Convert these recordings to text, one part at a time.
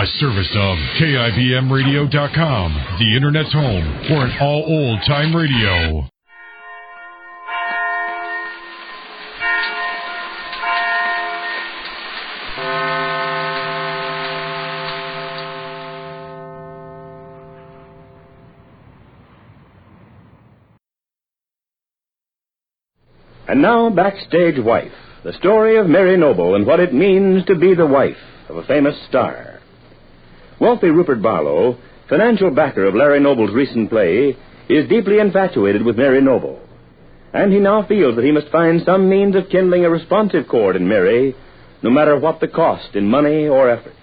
A service of KIBMradio.com, the Internet's home for an all old-time radio. And now, Backstage Wife, the story of Mary Noble and what it means to be the wife of a famous star. Wealthy Rupert Barlow, financial backer of Larry Noble's recent play, is deeply infatuated with Mary Noble. And he now feels that he must find some means of kindling a responsive chord in Mary, no matter what the cost in money or effort.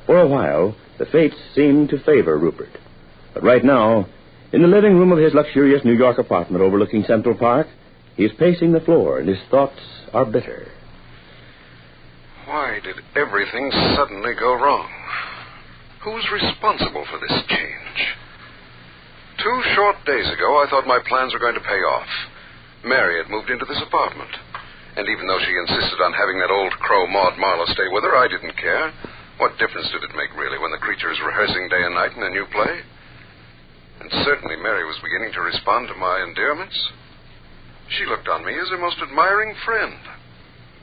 For a while, the fates seemed to favor Rupert. But right now, in the living room of his luxurious New York apartment overlooking Central Park, he is pacing the floor, and his thoughts are bitter. Why did everything suddenly go wrong? Who's responsible for this change? 2 short days ago, I thought my plans were going to pay off. Mary had moved into this apartment. And even though she insisted on having that old crow Maud Marlowe stay with her, I didn't care. What difference did it make, really, when the creature is rehearsing day and night in a new play? And certainly Mary was beginning to respond to my endearments. She looked on me as her most admiring friend.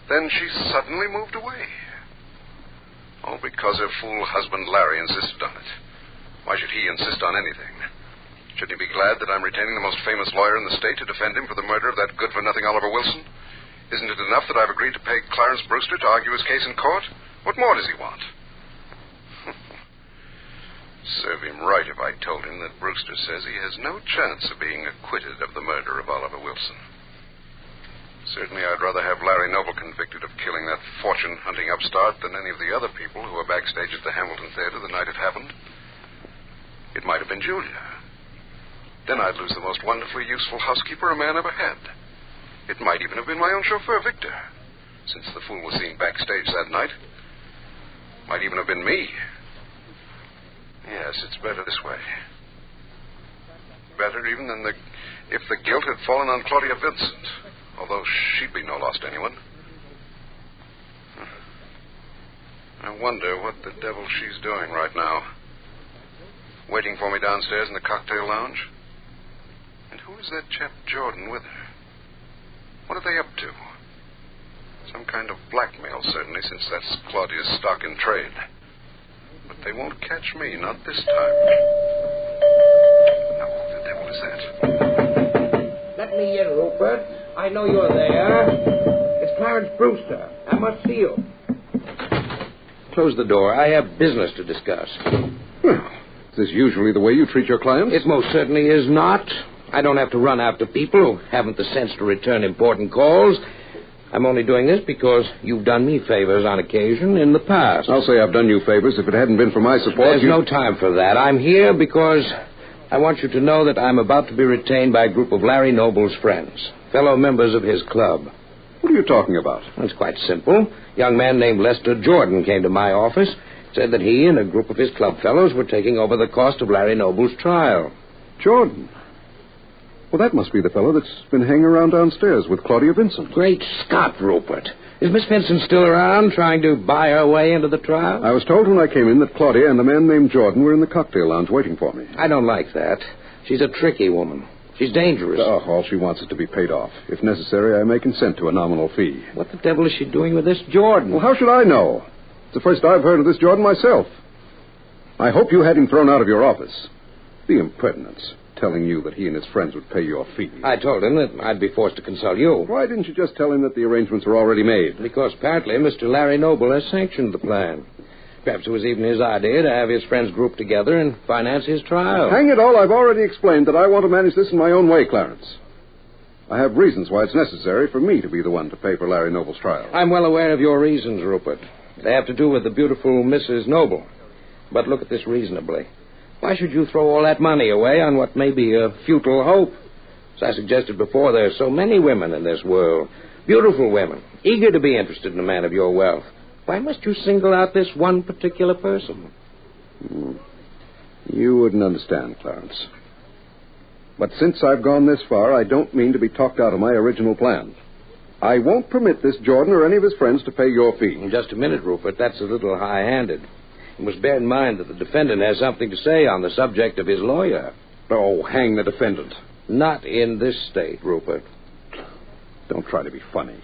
Then she suddenly moved away. All because her fool husband Larry insisted on it. Why should he insist on anything? Shouldn't he be glad that I'm retaining the most famous lawyer in the state to defend him for the murder of that good-for-nothing Oliver Wilson? Isn't it enough that I've agreed to pay Clarence Brewster to argue his case in court? What more does he want? Serve him right if I told him that Brewster says he has no chance of being acquitted of the murder of Oliver Wilson. Certainly I'd rather have Larry Noble convicted of killing that fortune-hunting upstart than any of the other people who were backstage at the Hamilton Theater the night it happened. It might have been Julia. Then I'd lose the most wonderfully useful housekeeper a man ever had. It might even have been my own chauffeur, Victor, since the fool was seen backstage that night. Might even have been me. Yes, it's better this way. Better even than if the guilt had fallen on Claudia Vincent, although she'd be no loss to anyone. I wonder what the devil she's doing right now. Waiting for me downstairs in the cocktail lounge? And who is that chap Jordan with her? What are they up to? Some kind of blackmail, certainly, since that's Claudia's stock in trade. But they won't catch me, not this time. Now, what the devil is that? Let me in, Rupert. I know you're there. It's Clarence Brewster. I must see you. Close the door. I have business to discuss. Well, is this usually the way you treat your clients? It most certainly is not. I don't have to run after people who haven't the sense to return important calls. I'm only doing this because you've done me favors on occasion in the past. I'll say I've done you favors. If it hadn't been for my support... There's no time for that. I'm here because I want you to know that I'm about to be retained by a group of Larry Noble's friends, fellow members of his club. What are you talking about? It's quite simple. A young man named Lester Jordan came to my office, said that he and a group of his club fellows were taking over the cost of Larry Noble's trial. Jordan? Well, that must be the fellow that's been hanging around downstairs with Claudia Vincent. Great Scott, Rupert. Is Miss Vincent still around trying to buy her way into the trial? I was told when I came in that Claudia and a man named Jordan were in the cocktail lounge waiting for me. I don't like that. She's a tricky woman. She's dangerous. Oh, all she wants is to be paid off. If necessary, I may consent to a nominal fee. What the devil is she doing with this Jordan? Well, how should I know? It's the first I've heard of this Jordan myself. I hope you had him thrown out of your office. The impertinence. Telling you that he and his friends would pay your fee. I told him that I'd be forced to consult you. Why didn't you just tell him that the arrangements were already made? Because apparently Mr. Larry Noble has sanctioned the plan. Perhaps it was even his idea to have his friends grouped together and finance his trial. Hang it all, I've already explained that I want to manage this in my own way, Clarence. I have reasons why it's necessary for me to be the one to pay for Larry Noble's trial. I'm well aware of your reasons, Rupert. They have to do with the beautiful Mrs. Noble. But look at this reasonably. Why should you throw all that money away on what may be a futile hope? As I suggested before, there are so many women in this world. Beautiful women, eager to be interested in a man of your wealth. Why must you single out this one particular person? You wouldn't understand, Clarence. But since I've gone this far, I don't mean to be talked out of my original plan. I won't permit this Jordan or any of his friends to pay your fee. Just a minute, Rupert. That's a little high-handed. You must bear in mind that the defendant has something to say on the subject of his lawyer. Oh, hang the defendant. Not in this state, Rupert. Don't try to be funny.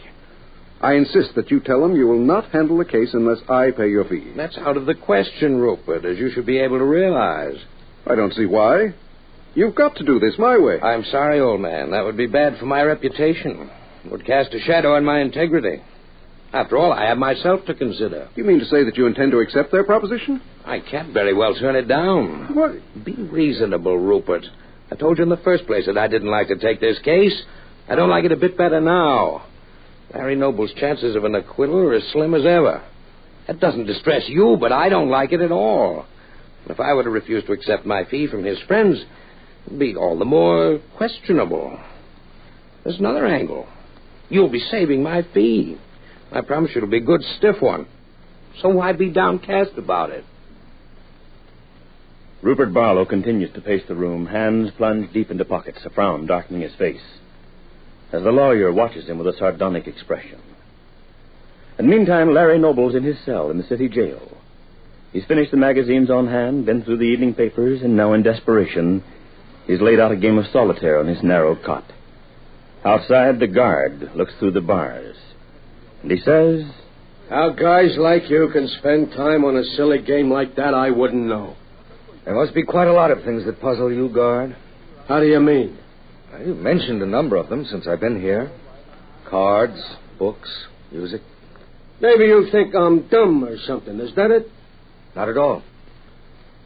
I insist that you tell him you will not handle the case unless I pay your fee. That's out of the question, Rupert, as you should be able to realize. I don't see why. You've got to do this my way. I'm sorry, old man. That would be bad for my reputation. It would cast a shadow on my integrity. After all, I have myself to consider. You mean to say that you intend to accept their proposition? I can't very well turn it down. What? Be reasonable, Rupert. I told you in the first place that I didn't like to take this case. I don't like it a bit better now. Larry Noble's chances of an acquittal are as slim as ever. That doesn't distress you, but I don't like it at all. If I were to refuse to accept my fee from his friends, it would be all the more questionable. There's another angle. You'll be saving my fee. I promise you it'll be a good stiff one. So why be downcast about it? Rupert Barlow continues to pace the room, hands plunged deep into pockets, a frown darkening his face, as the lawyer watches him with a sardonic expression. And meantime, Larry Noble's in his cell in the city jail. He's finished the magazines on hand, been through the evening papers, and now in desperation, he's laid out a game of solitaire on his narrow cot. Outside, the guard looks through the bars, and he says, "How guys like you can spend time on a silly game like that, I wouldn't know." There must be quite a lot of things that puzzle you, guard. How do you mean? Well, you've mentioned a number of them since I've been here. Cards, books, music. Maybe you think I'm dumb or something. Is that it? Not at all.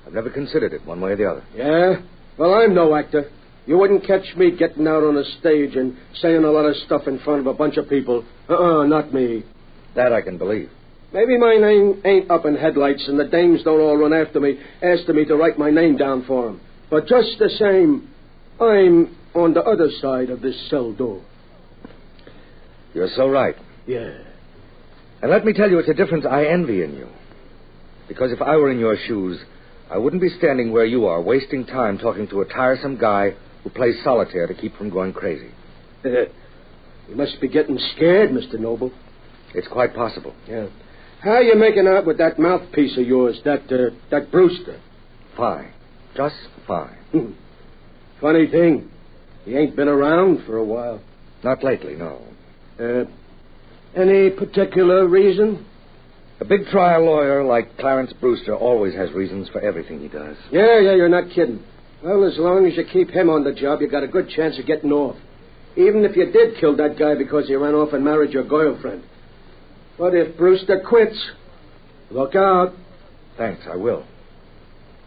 I've never considered it one way or the other. Yeah? Well, I'm no actor. You wouldn't catch me getting out on a stage and saying a lot of stuff in front of a bunch of people. Not me. That I can believe. Maybe my name ain't up in headlights and the dames don't all run after me, asking me to write my name down for them. But just the same, I'm on the other side of this cell door. You're so right. Yeah. And let me tell you, it's a difference I envy in you. Because if I were in your shoes, I wouldn't be standing where you are, wasting time talking to a tiresome guy who plays solitaire to keep from going crazy. You must be getting scared, Mr. Noble. It's quite possible. Yeah. How you making out with that mouthpiece of yours, that Brewster? Fine. Just fine. Funny thing. He ain't been around for a while. Not lately, no. Any particular reason? A big trial lawyer like Clarence Brewster always has reasons for everything he does. Yeah, you're not kidding. Well, as long as you keep him on the job, you got a good chance of getting off. Even if you did kill that guy because he ran off and married your girlfriend. But if Brewster quits, look out. Thanks, I will.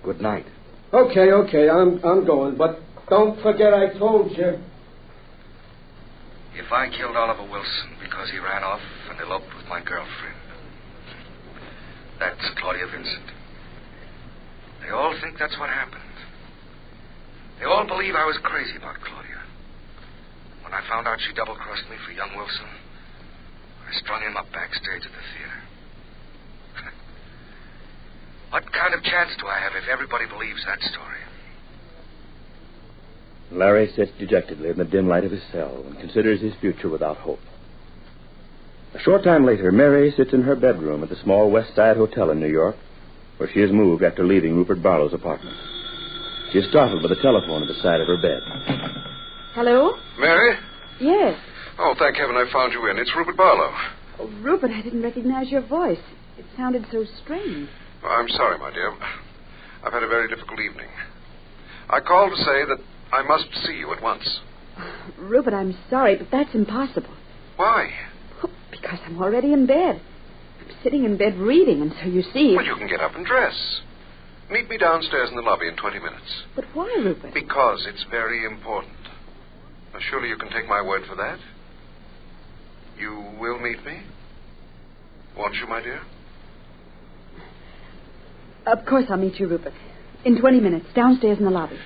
Good night. Okay, I'm going, but don't forget I told you. If I killed Oliver Wilson because he ran off and eloped with my girlfriend, that's Claudia Vincent. They all think that's what happened. They all believe I was crazy about Claudia. When I found out she double-crossed me for young Wilson, I strung him up backstage at the theater. What kind of chance do I have if everybody believes that story? Larry sits dejectedly in the dim light of his cell and considers his future without hope. A short time later, Mary sits in her bedroom at the small West Side Hotel in New York, where she has moved after leaving Rupert Barlow's apartment. She is startled by the telephone at the side of her bed. Hello? Mary? Yes. Oh, thank heaven I found you in. It's Rupert Barlow. Oh, Rupert, I didn't recognize your voice. It sounded so strange. Oh, I'm sorry, my dear. I've had a very difficult evening. I called to say that I must see you at once. Rupert, I'm sorry, but that's impossible. Why? Oh, because I'm already in bed. I'm sitting in bed reading, and so you see... Well, you can get up and dress. Meet me downstairs in the lobby in 20 minutes. But why, Rupert? Because it's very important. Now, surely you can take my word for that? You will meet me? Won't you, my dear? Of course I'll meet you, Rupert. In 20 minutes, downstairs in the lobby.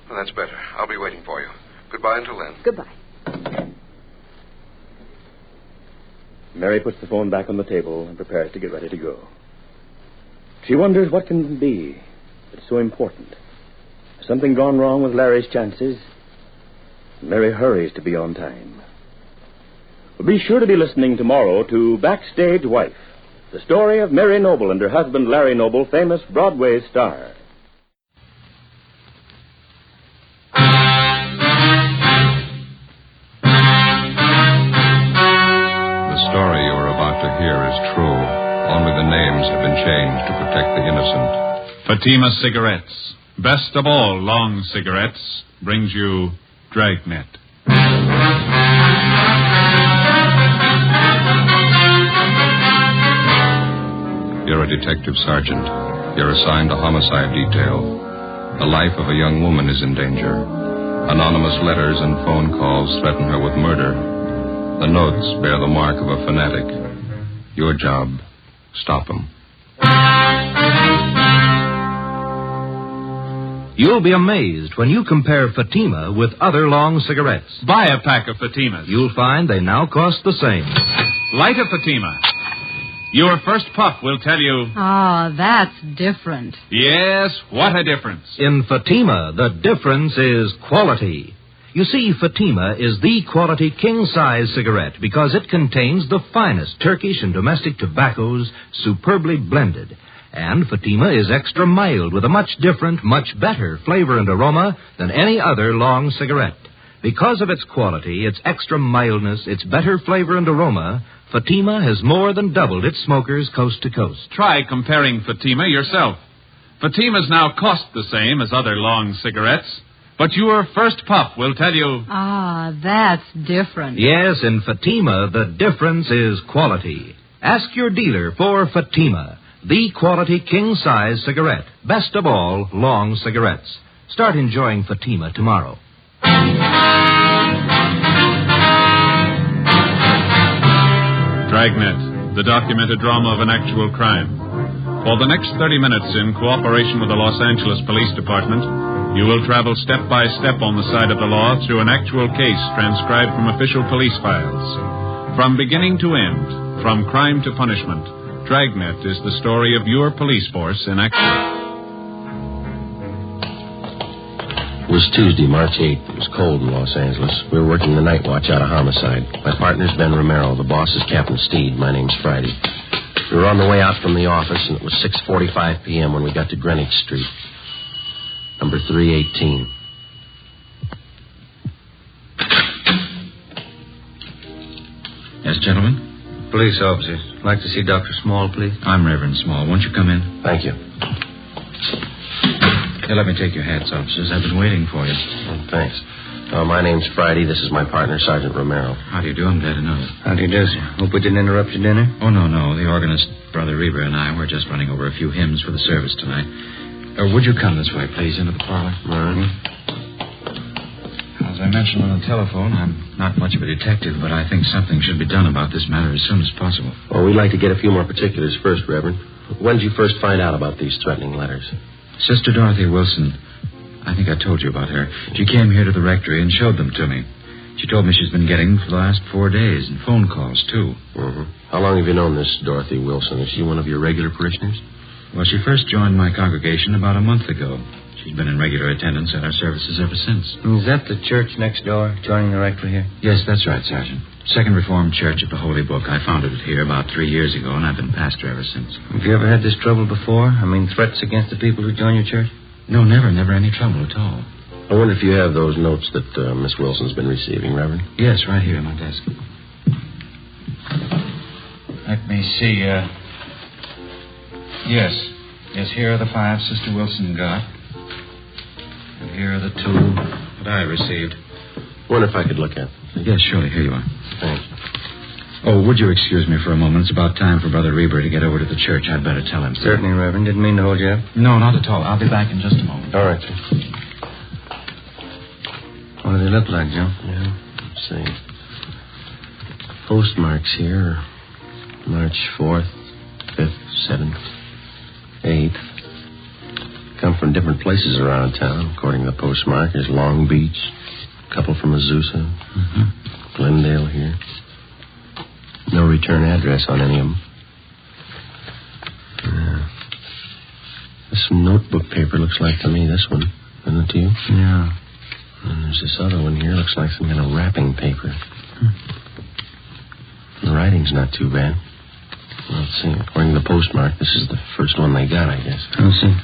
Well, that's better. I'll be waiting for you. Goodbye until then. Goodbye. Mary puts the phone back on the table and prepares to get ready to go. She wonders what can it be that's so important. Has something gone wrong with Larry's chances? Mary hurries to be on time. Well, be sure to be listening tomorrow to Backstage Wife, the story of Mary Noble and her husband Larry Noble, famous Broadway star. The story you are about to hear is true. Only the names have been changed to protect the innocent. Fatima Cigarettes, best of all long cigarettes, brings you Dragnet. You're a detective sergeant. You're assigned a homicide detail. The life of a young woman is in danger. Anonymous letters and phone calls threaten her with murder. The notes bear the mark of a fanatic. Your job, stop them. You'll be amazed when you compare Fatima with other long cigarettes. Buy a pack of Fatimas. You'll find they now cost the same. Light a Fatima. Your first puff will tell you... Ah, that's different. Yes, what a difference. In Fatima, the difference is quality. You see, Fatima is the quality king-size cigarette because it contains the finest Turkish and domestic tobaccos superbly blended. And Fatima is extra mild with a much different, much better flavor and aroma than any other long cigarette. Because of its quality, its extra mildness, its better flavor and aroma, Fatima has more than doubled its smokers coast to coast. Try comparing Fatima yourself. Fatimas now cost the same as other long cigarettes, but your first puff will tell you... Ah, that's different. Yes, in Fatima, the difference is quality. Ask your dealer for Fatima, the quality king-size cigarette. Best of all, long cigarettes. Start enjoying Fatima tomorrow. Dragnet, the documented drama of an actual crime. For the next 30 minutes, in cooperation with the Los Angeles Police Department, you will travel step by step on the side of the law through an actual case transcribed from official police files. From beginning to end, from crime to punishment, Dragnet is the story of your police force in action. It was Tuesday, March 8th. It was cold in Los Angeles. We were working the night watch out of homicide. My partner's Ben Romero. The boss is Captain Steed. My name's Friday. We were on the way out from the office, and it was 6:45 p.m. when we got to Greenwich Street. Number 318. Yes, gentlemen? Police officers. I'd like to see Dr. Small, please. I'm Reverend Small. Won't you come in? Thank you. Here, let me take your hats, officers. I've been waiting for you. Oh, thanks. My name's Friday. This is my partner, Sergeant Romero. How do you do? I'm glad to know it. How do you do, sir? Hope we didn't interrupt your dinner? Oh, no. The organist, Brother Reber, and I were just running over a few hymns for the service tonight. Would you come this way, please, into the parlor? All right. As I mentioned on the telephone, I'm not much of a detective, but I think something should be done about this matter as soon as possible. Well, we'd like to get a few more particulars first, Reverend. When did you first find out about these threatening letters? Sister Dorothy Wilson. I think I told you about her. She came here to the rectory and showed them to me. She told me she's been getting them for the last 4 days, and phone calls, too. Mm-hmm. How long have you known this Dorothy Wilson? Is she one of your regular parishioners? Well, she first joined my congregation about a month ago. She's been in regular attendance at our services ever since. Is that the church next door, joining the rectory here? Yes, that's right, Sergeant. Second Reformed Church of the Holy Book. I founded it here about 3 years ago, and I've been pastor ever since. Have you ever had this trouble before? I mean, threats against the people who join your church? No, never any trouble at all. I wonder if you have those notes that Miss Wilson's been receiving, Reverend? Yes, right here on my desk. Let me see, Yes, here are the 5 Sister Wilson got. And here are the 2 that I received. Wonder if I could look at. Yes, surely. Here you are. Thanks. Oh, would you excuse me for a moment? It's about time for Brother Reber to get over to the church. I'd better tell him. Certainly, Reverend. Didn't mean to hold you up. No, not at all. I'll be back in just a moment. All right, sir. What do they look like, Joe? Yeah, let's see. Postmarks here are March 4th, 5th, 7th, 8th. Come from different places around town, according to the postmark. There's Long Beach, a couple from Azusa, Glendale here. No return address on any of them. This notebook paper looks like to me this one. Isn't it to you? Yeah. And there's this other one here. Looks like some kind of wrapping paper. The writing's not too bad. Let's see. According to the postmark, this is the first one they got, I guess. I'll see.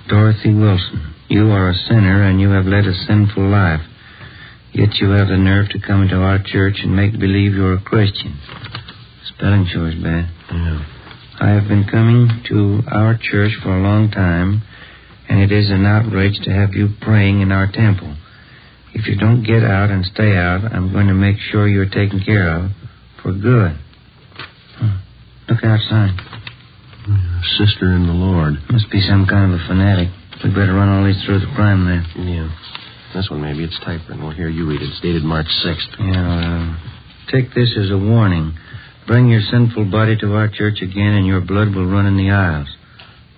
Dorothy Wilson, you are a sinner and you have led a sinful life. Yet you have the nerve to come into our church and make believe you're a Christian. Spelling sure is bad. Yeah. I have been coming to our church for a long time, and it is an outrage to have you praying in our temple. If you don't get out and stay out, I'm going to make sure you're taken care of for good. Look outside. Sister in the Lord. Must be some kind of a fanatic. We'd better run all these through the crime lab. Yeah. This one, maybe. It's typewritten. We'll hear you read it. It's dated March 6th. Yeah, take this as a warning. Bring your sinful body to our church again, and your blood will run in the aisles.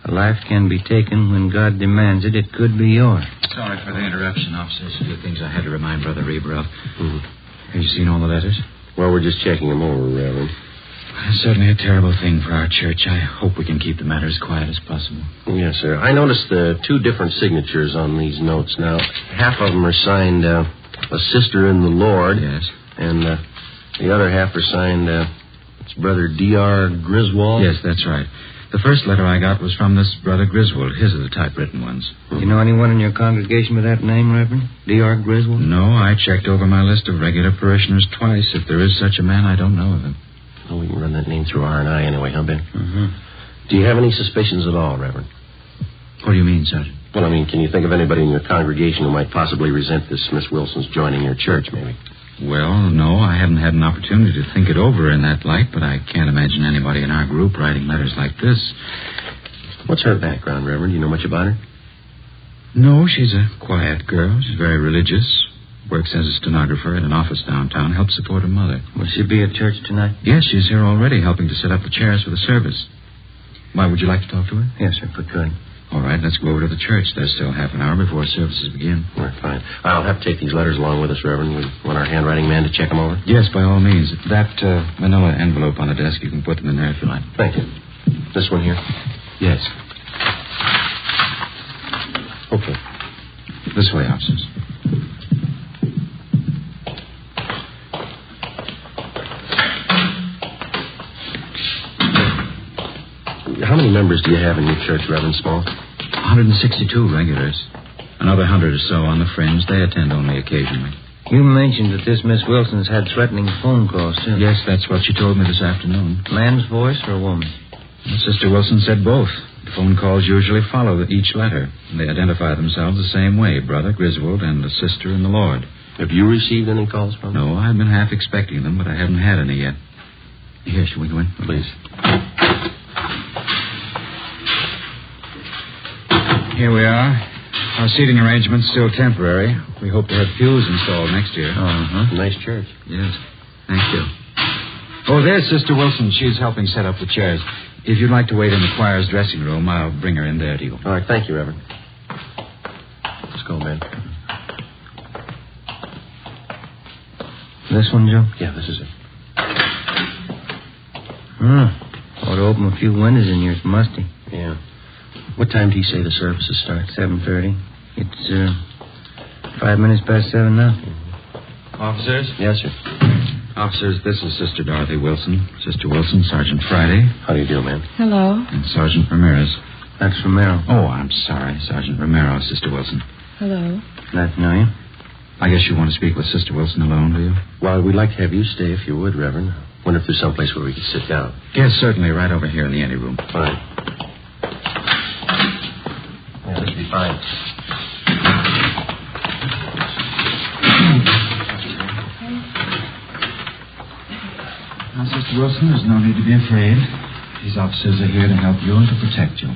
A life can be taken when God demands it. It could be yours. Sorry for the interruption, officers. A few things I had to remind Brother Reber of. Mm-hmm. Have you seen all the letters? Well, we're just checking them over, Reverend. It's certainly a terrible thing for our church. I hope we can keep the matter as quiet as possible. Yes, sir. I noticed two different signatures on these notes. Now, half of them are signed a sister in the Lord. Yes. And the other half are signed it's Brother D.R. Griswold. Yes, that's right. The first letter I got was from this Brother Griswold. His are the typewritten ones. You know anyone in your congregation with that name, Reverend? D.R. Griswold? No, I checked over my list of regular parishioners twice. If there is such a man, I don't know of him. Well, we can run that name through R&I anyway, huh, Ben? Mm-hmm. Do you have any suspicions at all, Reverend? What do you mean, Sergeant? Well, I mean, can you think of anybody in your congregation who might possibly resent this Miss Wilson's joining your church, maybe? Well, no, I haven't had an opportunity to think it over in that light, but I can't imagine anybody in our group writing letters like this. What's her background, Reverend? Do you know much about her? No, she's a quiet girl. She's very religious. Works as a stenographer at an office downtown. Helps support her mother. Will she be at church tonight? Yes, she's here already, helping to set up the chairs for the service. Why, would you like to talk to her? Yes, sir, if we could. All right, let's go over to the church. There's still half an hour before services begin. All right, fine. I'll have to take these letters along with us, Reverend. We want our handwriting man to check them over? Yes, by all means. That manila envelope on the desk, you can put them in there if you like. Thank you. This one here? Yes. Okay. This way, officers. How many members do you have in your church, Reverend Small? 162 regulars. Another 100 or so on the fringe. They attend only occasionally. You mentioned that this Miss Wilson's had threatening phone calls, too. Yes, that's what she told me this afternoon. Man's voice or a woman? Well, Sister Wilson said both. The phone calls usually follow each letter. They identify themselves the same way, Brother Griswold and the Sister in the Lord. Have you received any calls from them? No, I've been half expecting them, but I haven't had any yet. Here, shall we go in? Please. Here we are. Our seating arrangement's still temporary. We hope to have pews installed next year. Uh-huh. Nice church. Yes. Thank you. Oh, there's Sister Wilson. She's helping set up the chairs. If you'd like to wait in the choir's dressing room, I'll bring her in there to you. All right, thank you, Reverend. Let's go, Ben. This one, Joe? Yeah, this is it. Ought to open a few windows in here. It's musty. Yeah. What time do you say the services start? 7:30. It's 5 minutes past 7 now. Officers? Yes, sir. Officers, this is Sister Dorothy Wilson. Sister Wilson, Sergeant Friday. How do you do, ma'am? Hello. And Sergeant Ramirez. That's Romero. Oh, I'm sorry. Sergeant Romero, Sister Wilson. Hello. Glad to know you. I guess you want to speak with Sister Wilson alone, do you? Well, we'd like to have you stay if you would, Reverend. Wonder if there's someplace where we could sit down. Yes, certainly. Right over here in the anteroom. Fine. Yeah, this would be fine. Now, Sister Wilson, there's no need to be afraid. These officers are here to help you and to protect you.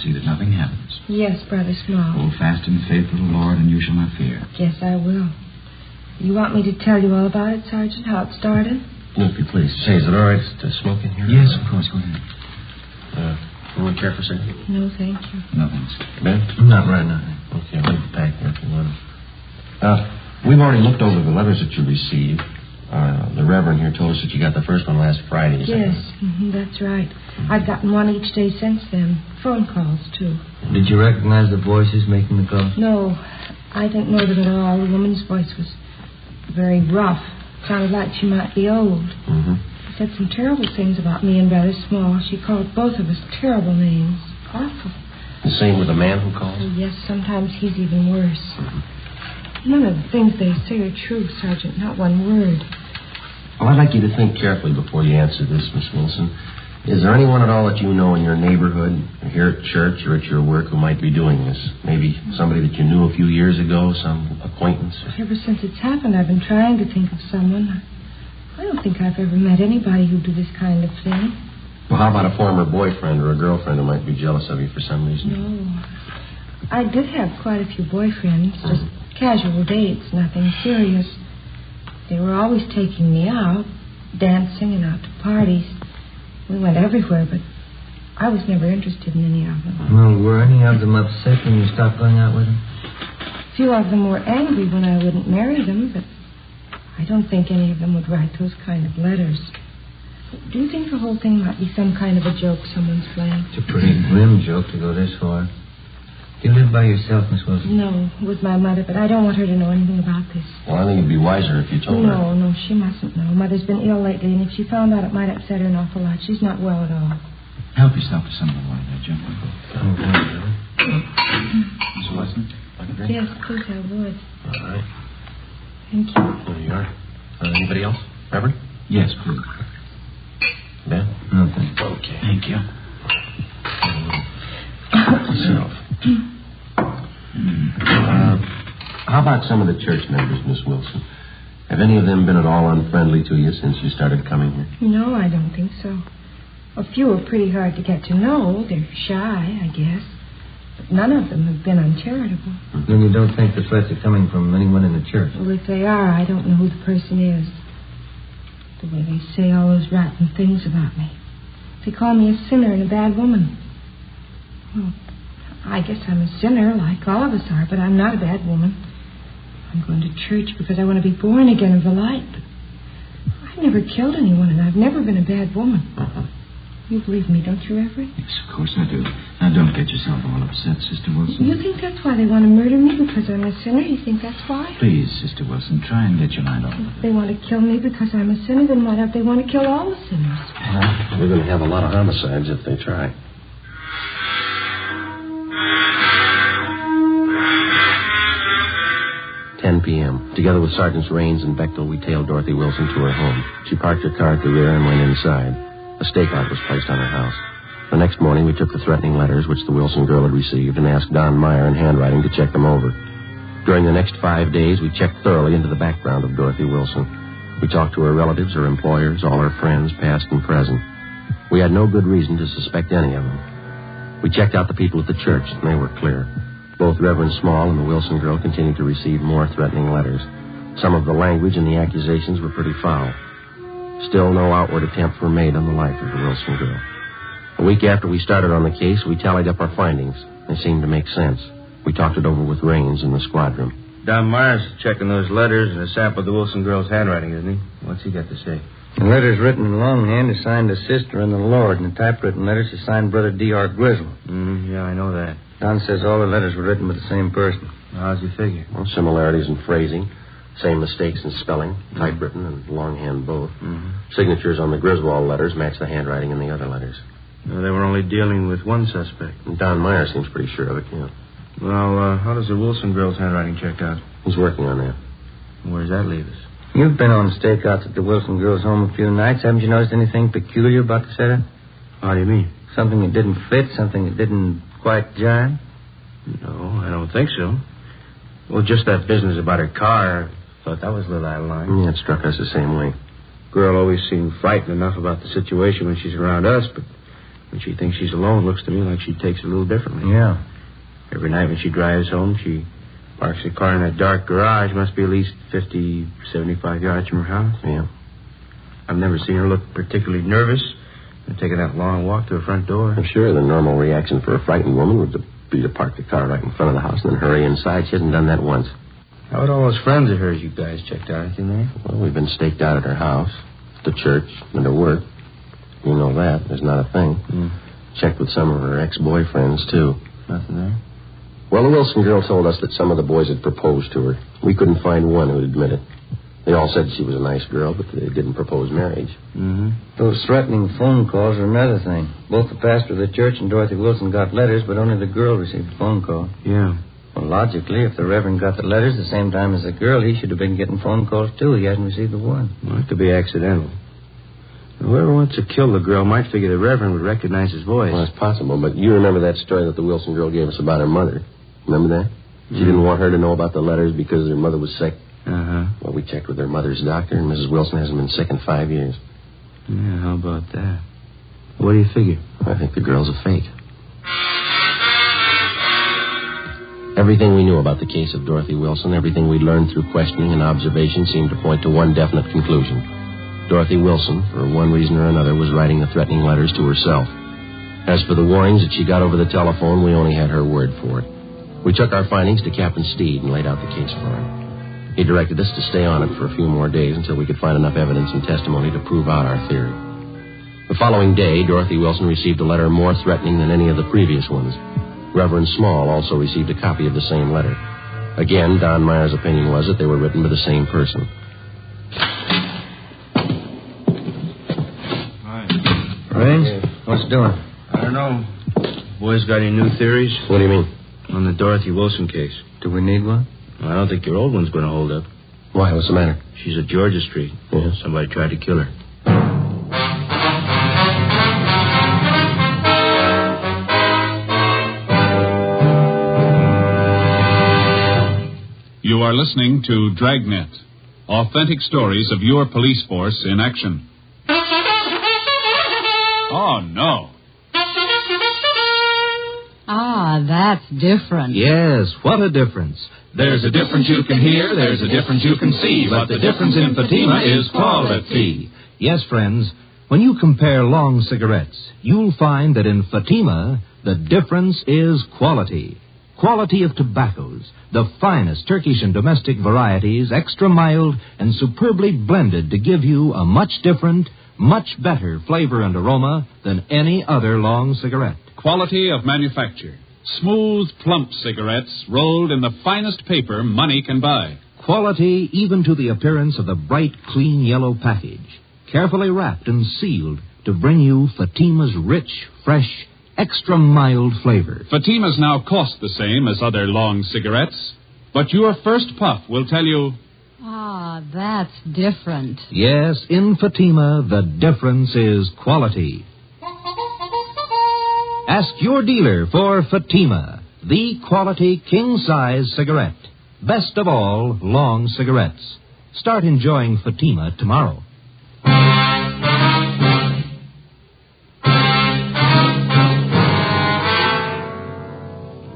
See that nothing happens. Yes, Brother Small. Hold fast in faith with the Lord, and you shall not fear. Yes, I will. You want me to tell you all about it, Sergeant, how it started? No, if you please. Say, is it all right to smoke in here? Yes, of course. Go ahead. You want a chair for a second? No, thank you. No, thanks. Ben? Not right now. Okay, I'll leave it back there if you want. We've already looked over the letters that you received. The Reverend here told us that you got the first one last Friday. Yes, that's right. I've gotten one each day since then. Phone calls, too. Did you recognize the voices making the calls? No, I didn't know them at all. The woman's voice was very rough. Sounded like she might be old. Mm-hmm. She said some terrible things about me and Brother Small. She called both of us terrible names. Awful. The same with the man who called? Oh, yes, sometimes he's even worse. None of the things they say are true, Sergeant. Not one word. Well, I'd like you to think carefully before you answer this, Miss Wilson. Is there anyone at all that you know in your neighborhood, or here at church or at your work, who might be doing this? Maybe somebody that you knew a few years ago, some acquaintance? Ever since it's happened, I've been trying to think of someone. I don't think I've ever met anybody who'd do this kind of thing. Well, how about a former boyfriend or a girlfriend who might be jealous of you for some reason? No. I did have quite a few boyfriends, just casual dates, nothing serious. They were always taking me out, dancing and out to parties. We went everywhere, but I was never interested in any of them. Well, were any of them upset when you stopped going out with them? A few of them were angry when I wouldn't marry them, but I don't think any of them would write those kind of letters. Do you think the whole thing might be some kind of a joke someone's playing? It's a pretty grim joke to go this far. Do you live by yourself, Miss Wilson? No, with my mother, but I don't want her to know anything about this. Well, I think it'd be wiser if you told her. No, she mustn't know. Mother's been ill lately, and if she found out, it might upset her an awful lot. She's not well at all. Help yourself to some of the water there, Jim. Miss Wilson, like a drink? Yes, please, I would. All right. Thank you. There you are. Anybody else? Reverend? Yes, please. Ben? No, thanks. Okay. Thank you. Yourself. How about some of the church members, Miss Wilson? Have any of them been at all unfriendly to you since you started coming here? No, I don't think so. A few are pretty hard to get to know. They're shy, I guess. But none of them have been uncharitable. Then you don't think the threats are coming from anyone in the church? Well, if they are, I don't know who the person is. The way they say all those rotten things about me. They call me a sinner and a bad woman. Well, I guess I'm a sinner, like all of us are, but I'm not a bad woman. I'm going to church because I want to be born again of the light. But I've never killed anyone, and I've never been a bad woman. You believe me, don't you, Everett? Yes, of course I do. Now, don't get yourself all upset, Sister Wilson. You think that's why they want to murder me, because I'm a sinner? You think that's why? Please, Sister Wilson, try and get your mind off of If they want to kill me because I'm a sinner, then why don't they want to kill all the sinners? Well, we're going to have a lot of homicides if they try. p.m. Together with Sergeants Raines and Bechtel, we tailed Dorothy Wilson to her home. She parked her car at the rear and went inside. A stakeout was placed on her house. The next morning, we took the threatening letters which the Wilson girl had received and asked Don Meyer in handwriting to check them over. During the next 5 days, we checked thoroughly into the background of Dorothy Wilson. We talked to her relatives, her employers, all her friends, past and present. We had no good reason to suspect any of them. We checked out the people at the church, and they were clear. Both Reverend Small and the Wilson girl continued to receive more threatening letters. Some of the language and the accusations were pretty foul. Still, no outward attempts were made on the life of the Wilson girl. A week after we started on the case, we tallied up our findings. They seemed to make sense. We talked it over with Raines in the squadron. Don Meyer's checking those letters and a sample of the Wilson girl's handwriting, isn't he? What's he got to say? The letters written in longhand are signed to Sister and the Lord, and the typewritten letters are signed Brother D.R. Grizzle. Yeah, I know that. Don says all the letters were written by the same person. How's he figure? Well, similarities in phrasing, same mistakes in spelling, typewritten and longhand both. Signatures on the Griswold letters match the handwriting in the other letters. They were only dealing with one suspect. And Don Meyer seems pretty sure of it, yeah. Well, how does the Wilson girl's handwriting check out? He's working on that. Where does that leave us? You've been on stakeouts at the Wilson girl's home a few nights. Haven't you noticed anything peculiar about the setup? How do you mean? Something that didn't fit, something that didn't quite jive? No, I don't think so. Well, just that business about her car, I thought that was a little out of line. Yeah, it struck us the same way. Girl always seemed frightened enough about the situation when she's around us, but when she thinks she's alone, it looks to me like she takes it a little differently. Yeah. Every night when she drives home, she parks the car in that dark garage. Must be at least 50, 75 yards from her house. Yeah. I've never seen her look particularly nervous and taking that long walk to her front door. I'm sure the normal reaction for a frightened woman would be to park the car right in front of the house and then hurry inside. She hasn't done that once. How about all those friends of hers you guys checked out? Anything there? Well, we've been staked out at her house, at the church, and her work. You know that. There's not a thing. Checked with some of her ex-boyfriends, too. Nothing there? Well, the Wilson girl told us that some of the boys had proposed to her. We couldn't find one who'd admit it. They all said she was a nice girl, but they didn't propose marriage. Mm-hmm. Those threatening phone calls are another thing. Both the pastor of the church and Dorothy Wilson got letters, but only the girl received a phone call. Yeah. Well, logically, if the Reverend got the letters the same time as the girl, he should have been getting phone calls, too. He hasn't received a one. Well, it could be accidental. Whoever wants to kill the girl might figure the Reverend would recognize his voice. Well, that's possible, but you remember that story that the Wilson girl gave us about her mother. Remember that? She didn't want her to know about the letters because her mother was sick. Uh-huh. Well, we checked with her mother's doctor, and Mrs. Wilson hasn't been sick in 5 years. Yeah, how about that? What do you figure? I think the girl's a fake. Everything we knew about the case of Dorothy Wilson, everything we'd learned through questioning and observation seemed to point to one definite conclusion. Dorothy Wilson, for one reason or another, was writing the threatening letters to herself. As for the warnings that she got over the telephone, we only had her word for it. We took our findings to Captain Steed and laid out the case for him. He directed us to stay on it for a few more days until we could find enough evidence and testimony to prove out our theory. The following day, Dorothy Wilson received a letter more threatening than any of the previous ones. Reverend Small also received a copy of the same letter. Again, Don Meyer's opinion was that they were written by the same person. Rains? What's doing? I don't know. Boys got any new theories? What do you mean? On the Dorothy Wilson case. Do we need one? Well, I don't think your old one's going to hold up. Why? What's the matter? She's at Georgia Street. Yeah. Somebody tried to kill her. You are listening to Dragnet, authentic stories of your police force in action. Oh, no. Ah, that's different. Yes, what a difference. There's a difference you can hear, there's a difference you can see, but the difference in Fatima is quality. Yes, friends, when you compare long cigarettes, you'll find that in Fatima, the difference is quality. Quality of tobaccos, the finest Turkish and domestic varieties, extra mild and superbly blended to give you a much different, much better flavor and aroma than any other long cigarette. Quality of manufacture. Smooth, plump cigarettes rolled in the finest paper money can buy. Quality even to the appearance of the bright, clean yellow package. Carefully wrapped and sealed to bring you Fatima's rich, fresh, extra mild flavor. Fatimas now cost the same as other long cigarettes, but your first puff will tell you... Ah, that's different. Yes, in Fatima, the difference is quality. Ask your dealer for Fatima, the quality king-size cigarette. Best of all, long cigarettes. Start enjoying Fatima tomorrow.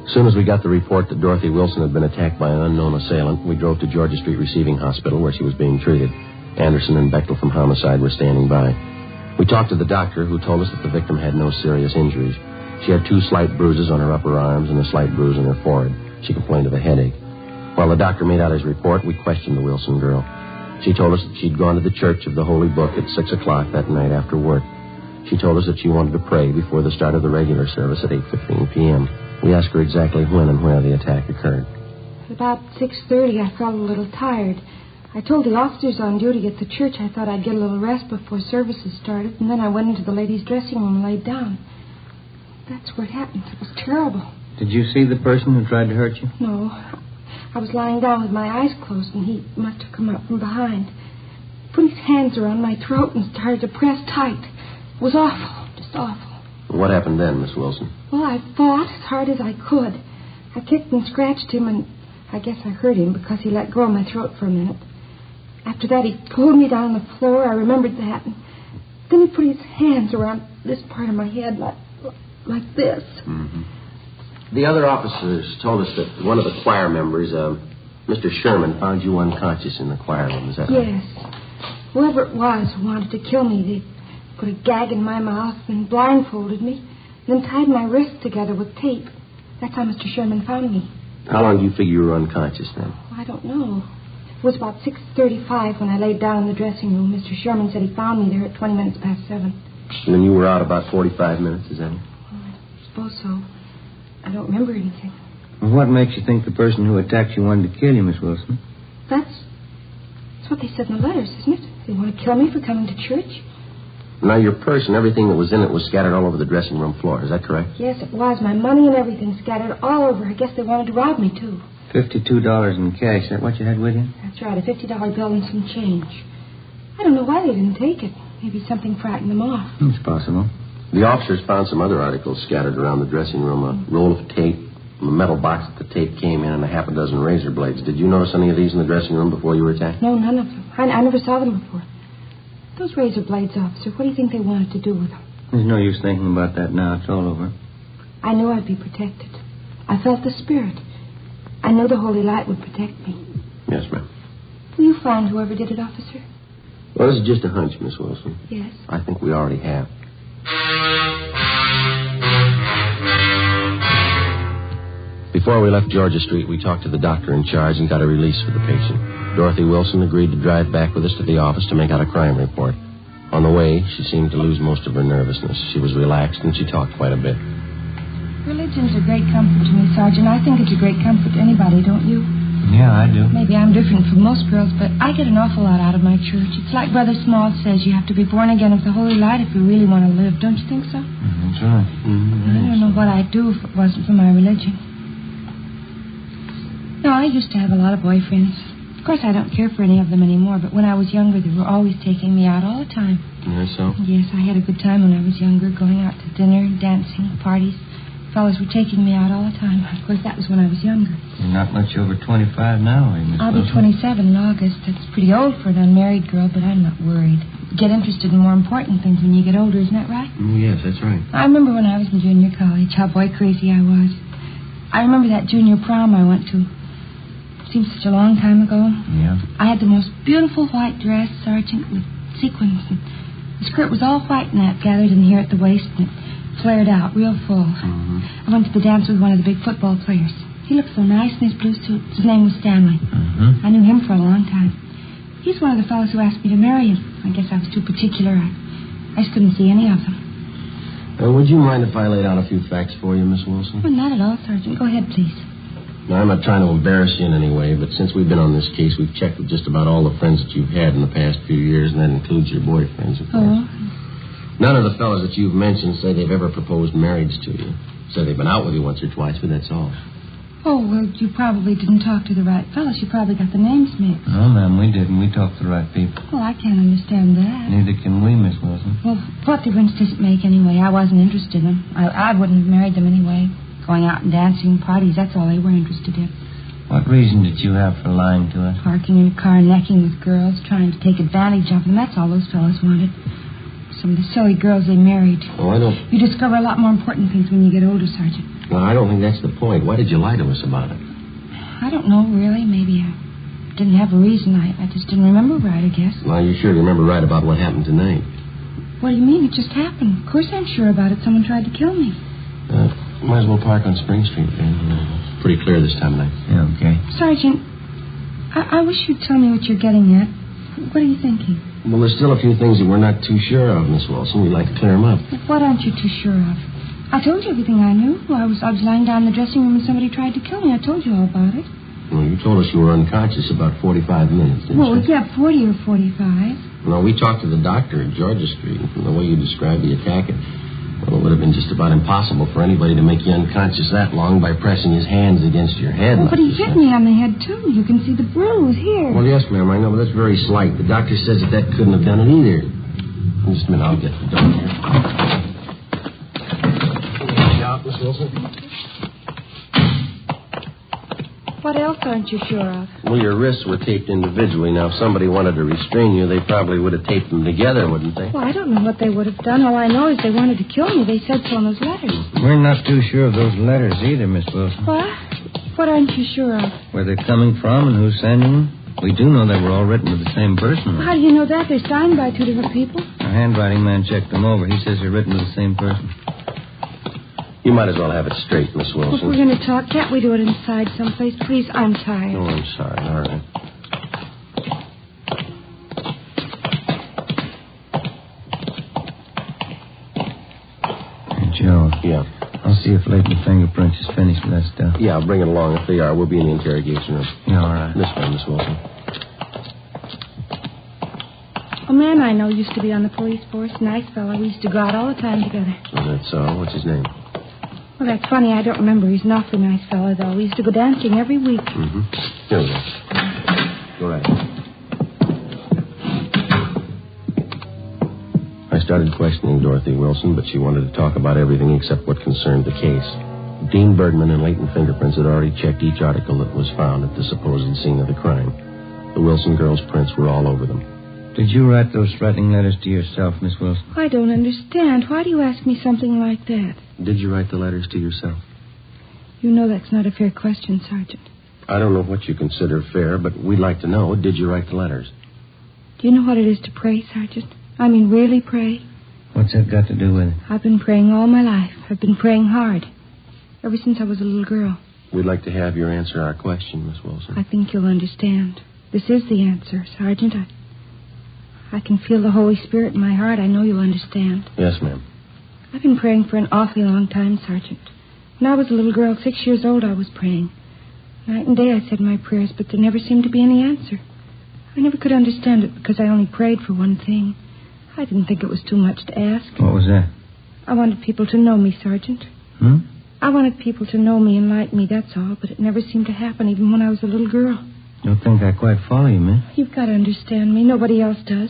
As soon as we got the report that Dorothy Wilson had been attacked by an unknown assailant, we drove to Georgia Street Receiving Hospital where she was being treated. Anderson and Bechtel from Homicide were standing by. We talked to the doctor, who told us that the victim had no serious injuries. She had 2 slight bruises on her upper arms and a slight bruise on her forehead. She complained of a headache. While the doctor made out his report, we questioned the Wilson girl. She told us that she'd gone to the Church of the Holy Book at 6 o'clock that night after work. She told us that she wanted to pray before the start of the regular service at 8:15 p.m. We asked her exactly when and where the attack occurred. At about 6:30, I felt a little tired. I told the officers on duty at the church I thought I'd get a little rest before services started, and then I went into the ladies' dressing room and laid down. That's where it happened. It was terrible. Did you see the person who tried to hurt you? No. I was lying down with my eyes closed, and he must have come up from behind. He put his hands around my throat and started to press tight. It was awful, just awful. What happened then, Miss Wilson? Well, I fought as hard as I could. I kicked and scratched him, and I guess I hurt him because he let go of my throat for a minute. After that, he pulled me down on the floor. I remembered that. And then he put his hands around this part of my head like this. Mm-hmm. The other officers told us that one of the choir members, Mr. Sherman, found you unconscious in the choir room. Is that right? Yes. Whoever it was who wanted to kill me, they put a gag in my mouth and blindfolded me, and then tied my wrists together with tape. That's how Mr. Sherman found me. How long do you figure you were unconscious then? I don't know. It was about 6:35 when I laid down in the dressing room. Mr. Sherman said he found me there at 20 minutes past 7. And then you were out about 45 minutes, is that it? I suppose so. I don't remember anything. Well, what makes you think the person who attacked you wanted to kill you, Miss Wilson? That's That's what they said in the letters, isn't it? They want to kill me for coming to church? Now, your purse and everything that was in it was scattered all over the dressing room floor. Is that correct? Yes, it was. My money and everything scattered all over. I guess they wanted to rob me, too. $52 in cash. Is that what you had with you? That's right, a $50 bill and some change. I don't know why they didn't take it. Maybe something frightened them off. It's possible. The officers found some other articles scattered around the dressing room. A roll of tape, a metal box that the tape came in, and a half a dozen razor blades. Did you notice any of these in the dressing room before you were attacked? No, none of them. I never saw them before. Those razor blades, officer, what do you think they wanted to do with them? There's no use thinking about that now. It's all over. I knew I'd be protected. I felt the spirit. I knew the holy light would protect me. Yes, ma'am. Will you find whoever did it, officer? Well, this is just a hunch, Miss Wilson. Yes. I think we already have. Before we left Georgia Street, we talked to the doctor in charge and got a release for the patient. Dorothy Wilson agreed to drive back with us to the office to make out a crime report. On the way, she seemed to lose most of her nervousness. She was relaxed and she talked quite a bit. Religion's a great comfort to me, Sergeant. I think it's a great comfort to anybody, don't you? Yeah, I do. Maybe I'm different from most girls, but I get an awful lot out of my church. It's like Brother Small says, you have to be born again of the holy light if you really want to live. Don't you think so? That's right. I don't know what I'd do if it wasn't for my religion. No, I used to have a lot of boyfriends. Of course, I don't care for any of them anymore, but when I was younger, they were always taking me out all the time. Yes, so? Yes, I had a good time when I was younger, going out to dinner, dancing, parties. Fellas were taking me out all the time. Of course, that was when I was younger. You're not much over 25 now, are you, Miss I'll be Wilson? 27 in August. That's pretty old for an unmarried girl, but I'm not worried. You get interested in more important things when you get older, isn't that right? Oh, yes, that's right. I remember when I was in junior college, how boy crazy I was. I remember that junior prom I went to. Seems such a long time ago. Yeah. I had the most beautiful white dress, Sergeant, with sequins. And the skirt was all white and that, gathered in here at the waist, and it flared out real full. I went to the dance with one of the big football players. He looked so nice in his blue suit. His name was Stanley. I knew him for a long time. He's one of the fellows who asked me to marry him. I guess I was too particular. I just couldn't see any of them. Would you mind if I laid out a few facts for you, Miss Wilson? Well, not at all, Sergeant. Go ahead, please. Now, I'm not trying to embarrass you in any way, but since we've been on this case, we've checked with just about all the friends that you've had in the past few years, and that includes your boyfriends, of course. Oh. None of the fellows that you've mentioned say they've ever proposed marriage to you. Say they've been out with you once or twice, but that's all. Oh, well, you probably didn't talk to the right fellows. You probably got the names mixed. No, ma'am, we didn't. We talked to the right people. Well, I can't understand that. Neither can we, Miss Wilson. Well, what difference does it make anyway? I wasn't interested in them. I wouldn't have married them anyway. Going out and dancing, parties, that's all they were interested in. What reason did you have for lying to us? Parking in a car, necking with girls, trying to take advantage of them. That's all those fellows wanted. Some of the silly girls they married. Oh, I don't... You discover a lot more important things when you get older, Sergeant. No, I don't think that's the point. Why did you lie to us about it? I don't know, really. Maybe I didn't have a reason. I just didn't remember right, I guess. Well, you sure remember right about what happened tonight? What do you mean? It just happened. Of course I'm sure about it. Someone tried to kill me. Might as well park on Spring Street, then. It's pretty clear this time of night. Yeah, okay. Sergeant, I wish you'd tell me what you're getting at. What are you thinking? Well, there's still a few things that we're not too sure of, Miss Wilson. We'd like to clear them up. What aren't you too sure of? I told you everything I knew. I was lying down in the dressing room and somebody tried to kill me. I told you all about it. Well, you told us you were unconscious about 45 minutes, didn't you? Yeah, 40 or 45. No, we talked to the doctor at Georgia Street, and the way you described the attack, it would have been just about impossible for anybody to make you unconscious that long by pressing his hands against your head. But he hit me on the head, too. You can see the bruise here. Well, yes, ma'am, I know, but that's very slight. The doctor says that couldn't have done it either. Just a minute, I'll get the door here. Out, Miss Wilson. What else aren't you sure of? Well, your wrists were taped individually. Now, if somebody wanted to restrain you, they probably would have taped them together, wouldn't they? Well, I don't know what they would have done. All I know is they wanted to kill me. They said so in those letters. We're not too sure of those letters either, Miss Wilson. What? What aren't you sure of? Where they're coming from and who's sending them. We do know they were all written to the same person. How do you know that? They're signed by two different people. Our handwriting man checked them over. He says they're written to the same person. You might as well have it straight, Miss Wilson. If we're going to talk, can't we do it inside someplace? Please, I'm tired. Oh, I'm sorry. All right. Hey, Joe. Yeah? I'll see if latent fingerprints is finished with that stuff. Yeah, bring it along. If they are, we'll be in the interrogation room. Yeah, all right. This way, Miss Wilson. A man I know used to be on the police force. Nice fellow. We used to go out all the time together. Oh, that's all. What's his name? Well, that's funny. I don't remember. He's an awfully nice fellow, though. We used to go dancing every week. Mm-hmm. Here we go. Go right. I started questioning Dorothy Wilson, but she wanted to talk about everything except what concerned the case. Dean Bergman and Leighton Fingerprints had already checked each article that was found at the supposed scene of the crime. The Wilson girls' prints were all over them. Did you write those threatening letters to yourself, Miss Wilson? I don't understand. Why do you ask me something like that? Did you write the letters to yourself? You know that's not a fair question, Sergeant. I don't know what you consider fair, but we'd like to know, did you write the letters? Do you know what it is to pray, Sergeant? I mean, really pray? What's that got to do with it? I've been praying all my life. I've been praying hard. Ever since I was a little girl. We'd like to have your answer our question, Miss Wilson. I think you'll understand. This is the answer, Sergeant. I can feel the Holy Spirit in my heart. I know you'll understand. Yes, ma'am. I've been praying for an awfully long time, Sergeant. When I was a little girl, 6 years old, I was praying. Night and day I said my prayers, but there never seemed to be any answer. I never could understand it because I only prayed for one thing. I didn't think it was too much to ask. What was that? I wanted people to know me, Sergeant. I wanted people to know me and like me, that's all, but it never seemed to happen, even when I was a little girl. Don't think I quite follow you, miss. You've got to understand me. Nobody else does.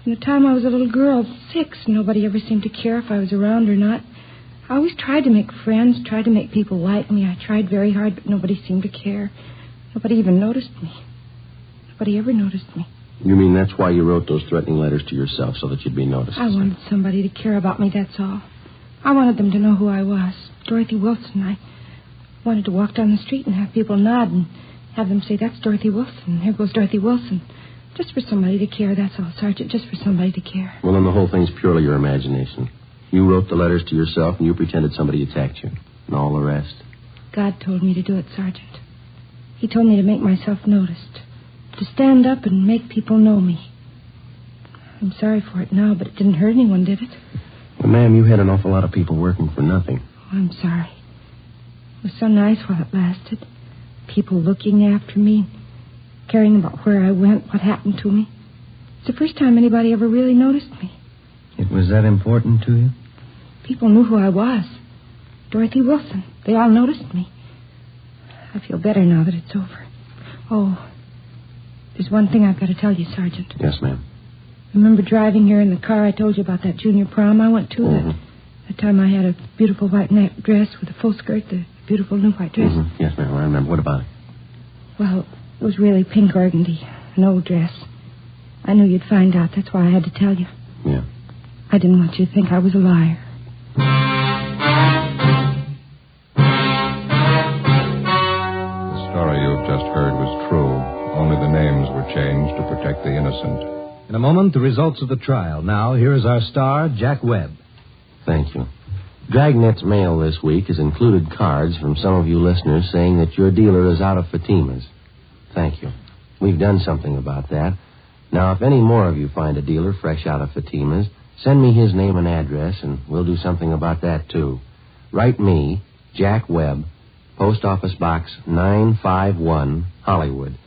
From the time I was a little girl, 6, nobody ever seemed to care if I was around or not. I always tried to make friends, tried to make people like me. I tried very hard, but nobody seemed to care. Nobody even noticed me. Nobody ever noticed me. You mean that's why you wrote those threatening letters to yourself, so that you'd be noticed? I wanted somebody to care about me, that's all. I wanted them to know who I was. Dorothy Wilson. I wanted to walk down the street and have people nod and have them say, that's Dorothy Wilson. Here goes Dorothy Wilson. Just for somebody to care, that's all, Sergeant. Just for somebody to care. Well, then the whole thing's purely your imagination. You wrote the letters to yourself and you pretended somebody attacked you. And all the rest. God told me to do it, Sergeant. He told me to make myself noticed. To stand up and make people know me. I'm sorry for it now, but it didn't hurt anyone, did it? Well, ma'am, you had an awful lot of people working for nothing. Oh, I'm sorry. It was so nice while it lasted. People looking after me, caring about where I went, what happened to me. It's the first time anybody ever really noticed me. It was that important to you? People knew who I was. Dorothy Wilson. They all noticed me. I feel better now that it's over. Oh, there's one thing I've got to tell you, Sergeant. Yes, ma'am. Remember driving here in the car I told you about that junior prom I went to? Mm-hmm. That time I had a beautiful white neck dress with a full skirt, the beautiful new white dress. Mm-hmm. Yes, ma'am, I remember. What about it? Well, it was really pink organdy, an old dress. I knew you'd find out. That's why I had to tell you. Yeah. I didn't want you to think I was a liar. The story you've just heard was true. Only the names were changed to protect the innocent. In a moment, the results of the trial. Now, here is our star, Jack Webb. Thank you. Dragnet's mail this week has included cards from some of you listeners saying that your dealer is out of Fatima's. Thank you. We've done something about that. Now, if any more of you find a dealer fresh out of Fatima's, send me his name and address, and we'll do something about that, too. Write me, Jack Webb, Post Office Box 951, Hollywood.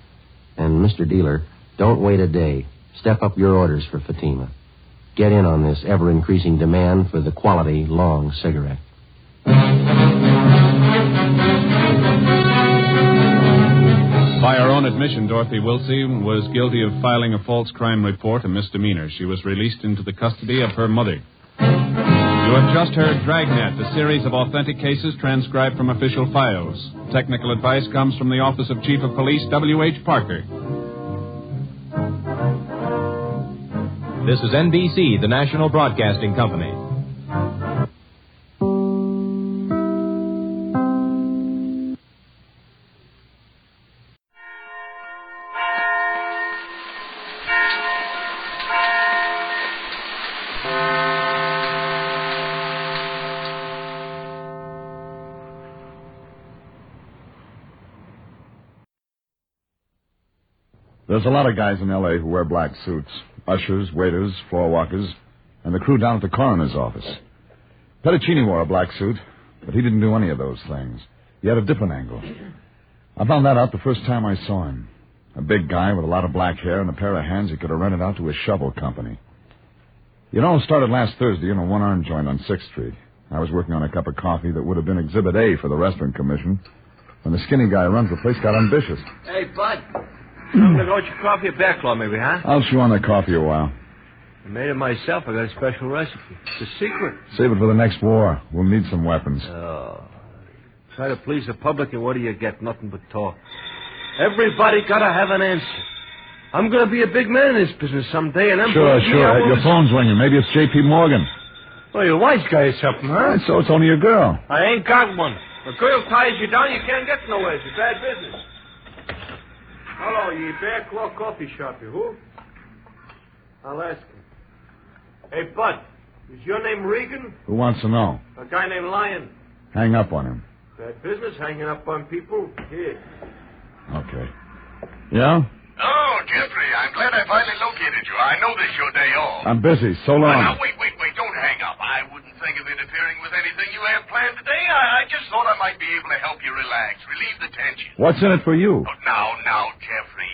And, Mr. Dealer, don't wait a day. Step up your orders for Fatima. Get in on this ever-increasing demand for the quality long cigarette. By her own admission, Dorothy Wilson was guilty of filing a false crime report, a misdemeanor. She was released into the custody of her mother. You have just heard Dragnet, a series of authentic cases transcribed from official files. Technical advice comes from the Office of Chief of Police W.H. Parker. This is NBC, the national broadcasting company. There's a lot of guys in L.A. who wear black suits. Ushers, waiters, floor walkers, and the crew down at the coroner's office. Petticini wore a black suit, but he didn't do any of those things. He had a different angle. I found that out the first time I saw him. A big guy with a lot of black hair and a pair of hands he could have rented out to a shovel company. It all started last Thursday in a one-arm joint on 6th Street. I was working on a cup of coffee that would have been Exhibit A for the Restaurant Commission when the skinny guy who runs the place got ambitious. Hey, Bud. I'm going to go get your coffee at Backlaw, maybe, huh? I'll chew on the coffee a while. I made it myself. I got a special recipe. It's a secret. Save it for the next war. We'll need some weapons. Oh. Try to please the public, and what do you get? Nothing but talk. Everybody got to have an answer. I'm going to be a big man in this business someday, and I'm Sure. Your phone's ringing. Maybe it's J.P. Morgan. Well, your wife's guy is something, huh? So it's only a girl. I ain't got one. If a girl ties you down, you can't get nowhere. It's a bad business. Hello, you Backlaw Coffee Shop, you who? I'll ask him. Hey, Bud, is your name Regan? Who wants to know? A guy named Lyon. Hang up on him. Bad business, hanging up on people. Here. Okay. Yeah? Oh, Jeffrey, I'm glad I finally located you. I know this is your day off. I'm busy. So long. Now, wait. Don't hang up. I wouldn't think of interfering with anything you have planned today. I just thought I might be able to help you relax, relieve the tension. What's in it for you? Oh, now, Jeffrey,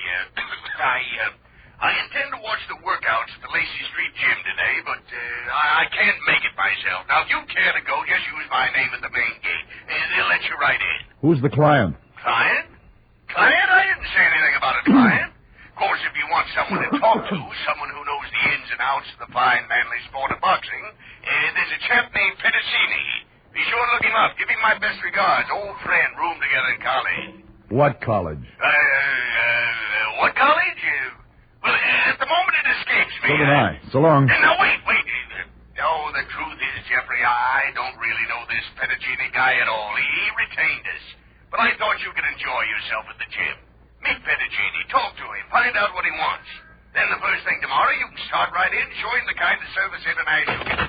I intend to watch the workouts at the Lacey Street Gym today, but I can't make it myself. Now, if you care to go, just use my name at the main gate. They'll let you right in. Who's the client? Client? Client? I didn't say anything about a client. Of course, if you want someone to talk to, someone who knows the ins and outs of the fine, manly sport of boxing, there's a chap named Pedicini. Be sure to look him up. Give him my best regards. Old friend, roomed together in college. What college? What college? Well, at the moment it escapes me. So did I. So long. Now, wait. No, the truth is, Jeffrey, I don't really know this Pedicini guy at all. He retained us. But I thought you could enjoy yourself at the gym. Meet Pedicini, talk to him, find out what he wants. Then the first thing tomorrow, you can start right in, show him the kind of service international.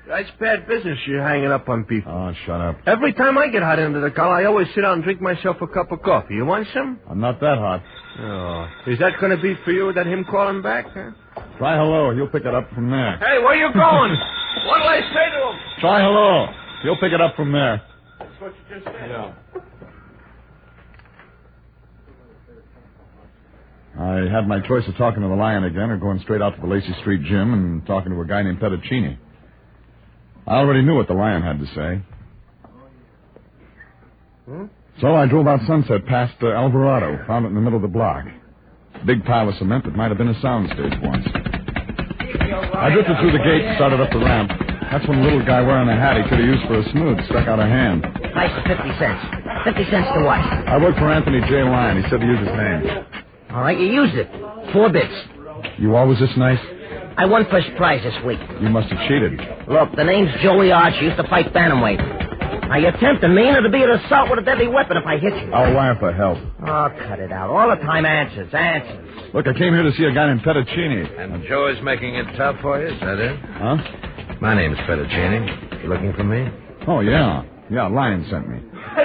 That's bad business, you're hanging up on people. Oh, shut up. Every time I get hot under the collar, I always sit down and drink myself a cup of coffee. You want some? I'm not that hot. Oh. Is that going to be for you, that him calling back, huh? Try hello. You'll pick it up from there. Hey, where you going? What'll I say to him? Try hello. You'll pick it up from there. That's what you just said. Yeah. I had my choice of talking to the Lion again or going straight out to the Lacey Street Gym and talking to a guy named Pedicini. I already knew what the Lion had to say. So I drove out Sunset past Alvarado, found it in the middle of the block. Big pile of cement that might have been a soundstage once. I drifted through the gate and started up the ramp. That's when a little guy wearing a hat he could have used for a smooth stuck out a hand. Price of 50 cents. 50 cents to what? I worked for Anthony J. Lyon. He said to use his name. All right, you used it. 4 bits. You always this nice? I won first prize this week. You must have cheated. Look, the name's Joey Arch. Used to fight bantamweight. Now, you're tempting me, and it'll be an assault with a deadly weapon if I hit you. I'll wire for help. Oh, cut it out. All the time answers. Look, I came here to see a guy named Pedicini. And Joey's making it tough for you, is that it? Huh? My name's Pedicini. You looking for me? Oh, yeah. Yeah, Lion sent me.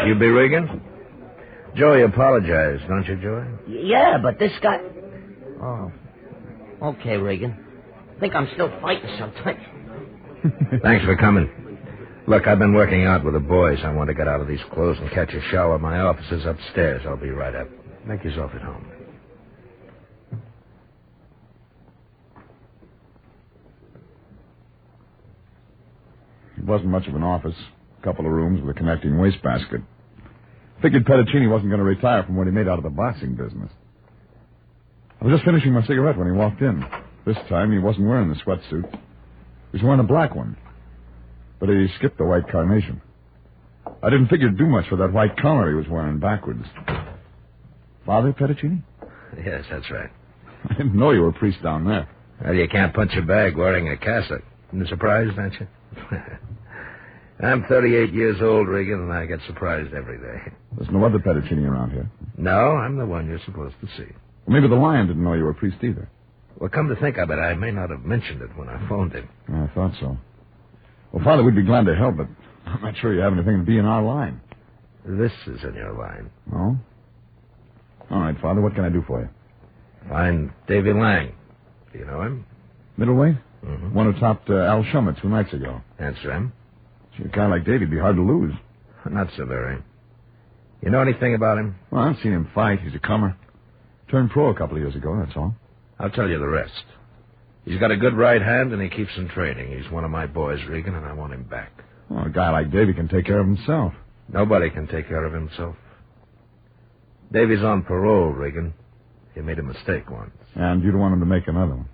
You be Regan? Joey apologized, don't you, Joey? Yeah, but this guy... Oh. Okay, Regan. I think I'm still fighting something. Thanks for coming. Look, I've been working out with the boys. I want to get out of these clothes and catch a shower. My office is upstairs. I'll be right up. Make yourself at home. It wasn't much of an office. A couple of rooms with a connecting wastebasket. Figured Pedicini wasn't going to retire from what he made out of the boxing business. I was just finishing my cigarette when he walked in. This time he wasn't wearing the sweatsuit. He was wearing a black one. But he skipped the white carnation. I didn't figure to do much for that white collar he was wearing backwards. Father Pedicini? Yes, that's right. I didn't know you were a priest down there. Well, you can't punch a bag wearing a cassock. You're surprised, aren't you? I'm 38 years old, Regan, and I get surprised every day. There's no other Pedicini around here. No, I'm the one you're supposed to see. Well, maybe the Lion didn't know you were a priest either. Well, come to think of it, I may not have mentioned it when I phoned him. I thought so. Well, Father, we'd be glad to help, but I'm not sure you have anything to be in our line. This is in your line. Oh? All right, Father, what can I do for you? Find Davy Lang. Do you know him? Middleweight? Mm-hmm. One who topped Al Shummet 2 nights ago. That's him. Gee, a guy like Davy'd be hard to lose. Not so very. You know anything about him? Well, I've seen him fight. He's a comer. Turned pro a couple of years ago, that's all. I'll tell you the rest. He's got a good right hand, and he keeps in training. He's one of my boys, Regan, and I want him back. Well, a guy like Davy can take care of himself. Nobody can take care of himself. Davy's on parole, Regan. He made a mistake once. And you don't want him to make another one.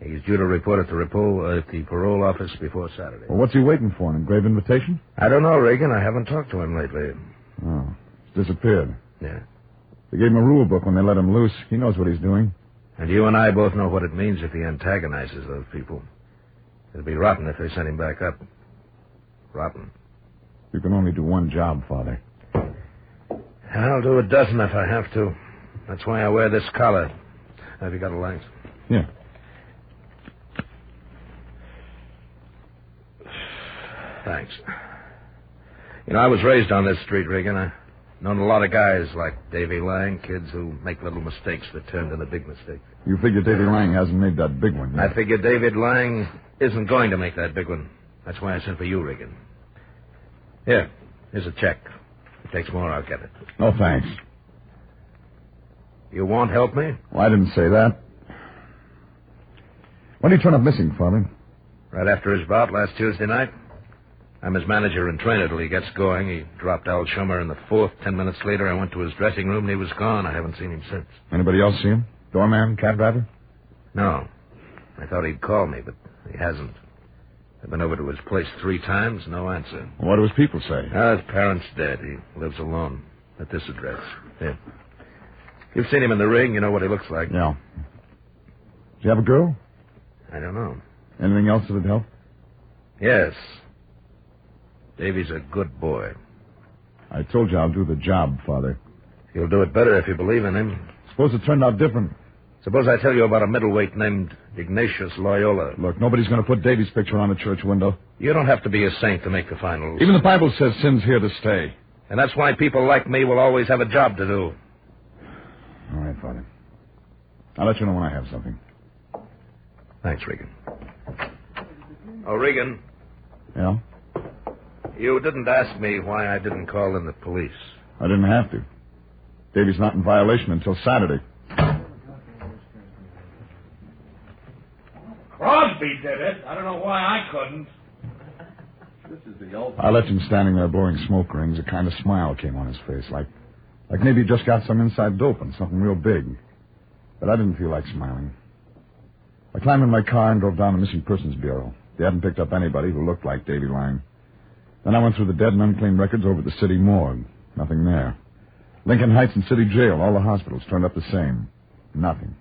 He's due to report at the parole office before Saturday. Well, what's he waiting for, an engraved invitation? I don't know, Regan. I haven't talked to him lately. Oh, he's disappeared. Yeah. They gave him a rule book when they let him loose. He knows what he's doing. And you and I both know what it means if he antagonizes those people. It'd be rotten if they sent him back up. Rotten. You can only do one job, Father. I'll do a dozen if I have to. That's why I wear this collar. Have you got a light? Yeah. Thanks. You know, I was raised on this street, Regan. I've known a lot of guys like Davy Lang, kids who make little mistakes that turn into big mistakes. You figure Davy Lang hasn't made that big one yet? I figure David Lang isn't going to make that big one. That's why I sent for you, Regan. Here's a check. If it takes more, I'll get it. No, thanks. You won't help me? Well, I didn't say that. When did he turn up missing, Father? Right after his bout last Tuesday night. I'm his manager and trainer till he gets going. He dropped Al Schumer in the fourth. 10 minutes later, I went to his dressing room, and he was gone. I haven't seen him since. Anybody else see him? Doorman, cab driver? No. I thought he'd call me, but he hasn't. I've been over to his place 3 times, no answer. What do his people say? His parents dead. He lives alone at this address. Here. You've seen him in the ring. You know what he looks like. Yeah. Does he have a girl? I don't know. Anything else that'd help? Yes. Davy's a good boy. I told you I'll do the job, Father. You'll do it better if you believe in him. Suppose it turned out different. Suppose I tell you about a middleweight named Ignatius Loyola. Look, nobody's going to put Davy's picture on a church window. You don't have to be a saint to make the finals. Even the Bible says sin's here to stay. And that's why people like me will always have a job to do. All right, Father. I'll let you know when I have something. Thanks, Regan. Oh, Regan. Yeah? You didn't ask me why I didn't call in the police. I didn't have to. Davy's not in violation until Saturday. Crosby did it. I don't know why I couldn't. I left him standing there blowing smoke rings. A kind of smile came on his face, like maybe he just got some inside dope and something real big. But I didn't feel like smiling. I climbed in my car and drove down to Missing Persons Bureau. They hadn't picked up anybody who looked like Davy Lang. Then I went through the dead and unclaimed records over at the city morgue. Nothing there. Lincoln Heights and City Jail, all the hospitals turned up the same. Nothing.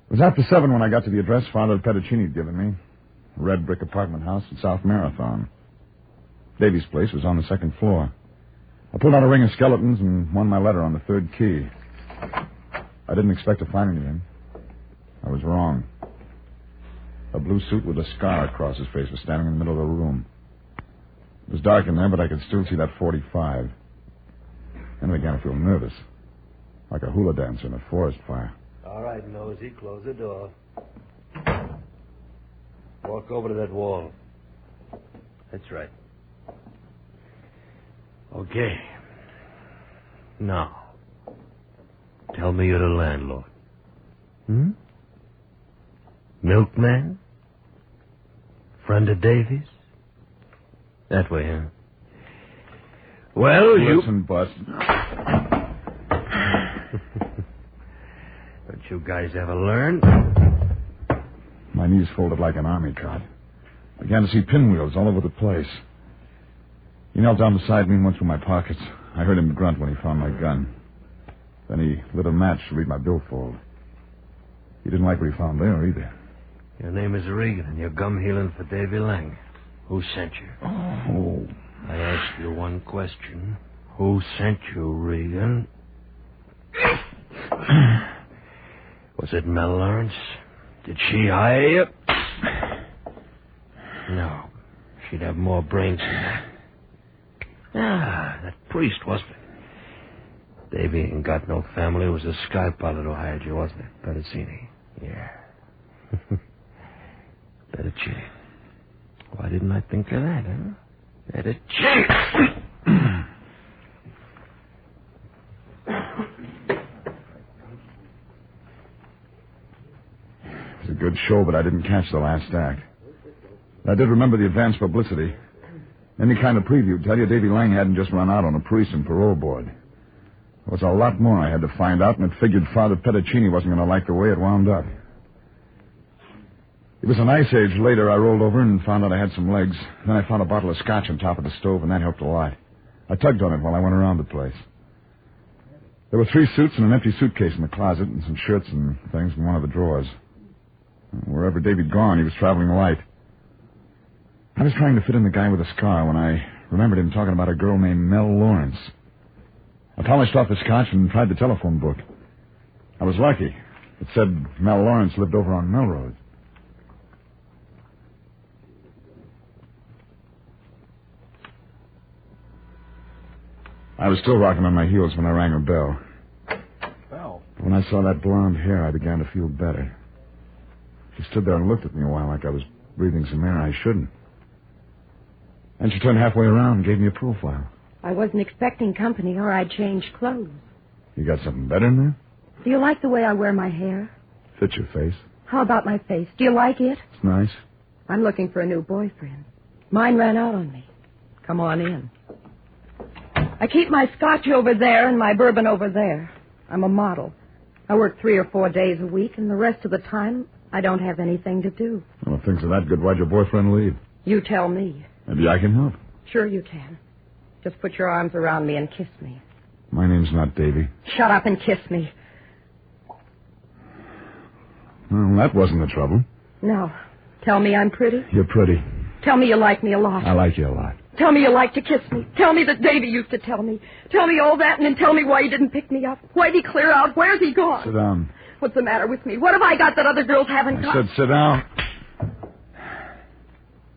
It was after 7 when I got to the address Father Pettacini had given me. A red brick apartment house in South Marathon. Davy's place was on the 2nd floor. I pulled out a ring of skeletons and won my letter on the 3rd key. I didn't expect to find anything. I was wrong. A blue suit with a scar across his face was standing in the middle of the room. It was dark in there, but I could still see that .45. Then I began to feel nervous, like a hula dancer in a forest fire. All right, Nosy, close the door. Walk over to that wall. That's right. Okay. Now, tell me you're the landlord. Milkman? Friend of Davy's? That way, huh? Well, Listen, Bus. Don't you guys ever learn? My knees folded like an army cot. I began to see pinwheels all over the place. He knelt down beside me and went through my pockets. I heard him grunt when he found my gun. Then he lit a match to read my billfold. He didn't like what he found there either. Your name is Regan, and you're gum healing for Davy Lang. Who sent you? Oh. I ask you one question. Who sent you, Regan? Was it Mel Lawrence? Did she hire you? No. She'd have more brains than that. That priest, wasn't it? Davy ain't got no family. It was a sky pilot who hired you, wasn't it? Pettacini. Yeah. Pettacini. Why didn't I think of that, huh? Pettacini. good show, but I didn't catch the last act. I did remember the advance publicity. Any kind of preview would tell you Davy Lang hadn't just run out on a priest and parole board. There was a lot more I had to find out, and it figured Father Pediccini wasn't going to like the way it wound up. It was an ice age later. I rolled over and found out I had some legs. Then I found a bottle of scotch on top of the stove, and that helped a lot. I tugged on it while I went around the place. There were 3 suits and an empty suitcase in the closet, and some shirts and things in one of the drawers. Wherever Davy'd gone, he was traveling light. I was trying to fit in the guy with the scar when I remembered him talking about a girl named Mel Lawrence. I polished off the scotch and tried the telephone book. I was lucky. It said Mel Lawrence lived over on Melrose. I was still rocking on my heels when I rang her bell. Bell? When I saw that blonde hair, I began to feel better. She stood there and looked at me a while like I was breathing some air I shouldn't. And she turned halfway around and gave me a profile. I wasn't expecting company, or I'd change clothes. You got something better in there? Do you like the way I wear my hair? Fits your face. How about my face? Do you like it? It's nice. I'm looking for a new boyfriend. Mine ran out on me. Come on in. I keep my scotch over there and my bourbon over there. I'm a model. I work 3 or 4 days a week, and the rest of the time, I don't have anything to do. Well, if things are that good, why'd your boyfriend leave? You tell me. Maybe I can help. Sure you can. Just put your arms around me and kiss me. My name's not Davy. Shut up and kiss me. Well, that wasn't the trouble. No. Tell me I'm pretty. You're pretty. Tell me you like me a lot. I like you a lot. Tell me you like to kiss me. Tell me that Davy used to tell me. Tell me all that, and then tell me why he didn't pick me up. Why'd he clear out? Where's he gone? Sit down. What's the matter with me? What have I got that other girls haven't got? I said sit down.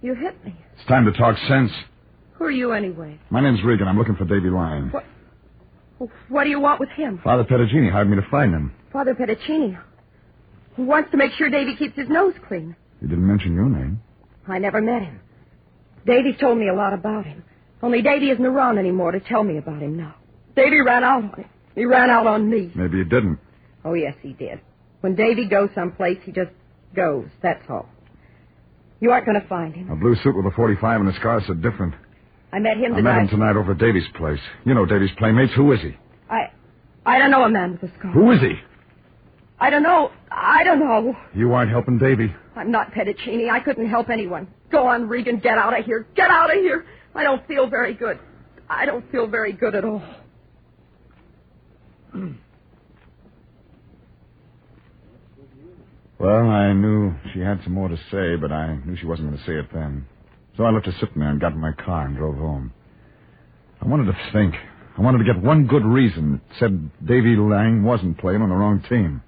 You hit me. It's time to talk sense. Who are you anyway? My name's Regan. I'm looking for Davy Lang. What do you want with him? Father Pediccini hired me to find him. Father Pediccini. He wants to make sure Davy keeps his nose clean. He didn't mention your name. I never met him. Davy's told me a lot about him. Only Davy isn't around anymore to tell me about him now. Davy ran out on him. He ran out on me. Maybe he didn't. Oh, yes, he did. When Davy goes someplace, he just goes. That's all. You aren't going to find him. A blue suit with a 45 and a scar said different. I met him I tonight. met him tonight over at Davy's place. You know Davy's playmates. Who is he? I don't know a man with a scar. Who is he? I don't know. You aren't helping Davy. I'm not Pediccini. I couldn't help anyone. Go on, Regan. Get out of here. Get out of here. I don't feel very good. I don't feel very good at all. Well, I knew she had some more to say, but I knew she wasn't going to say it then. So I left her sitting there and got in my car and drove home. I wanted to think. I wanted to get one good reason that said Davy Lang wasn't playing on the wrong team.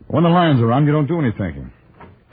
When the lion's around, you don't do any thinking.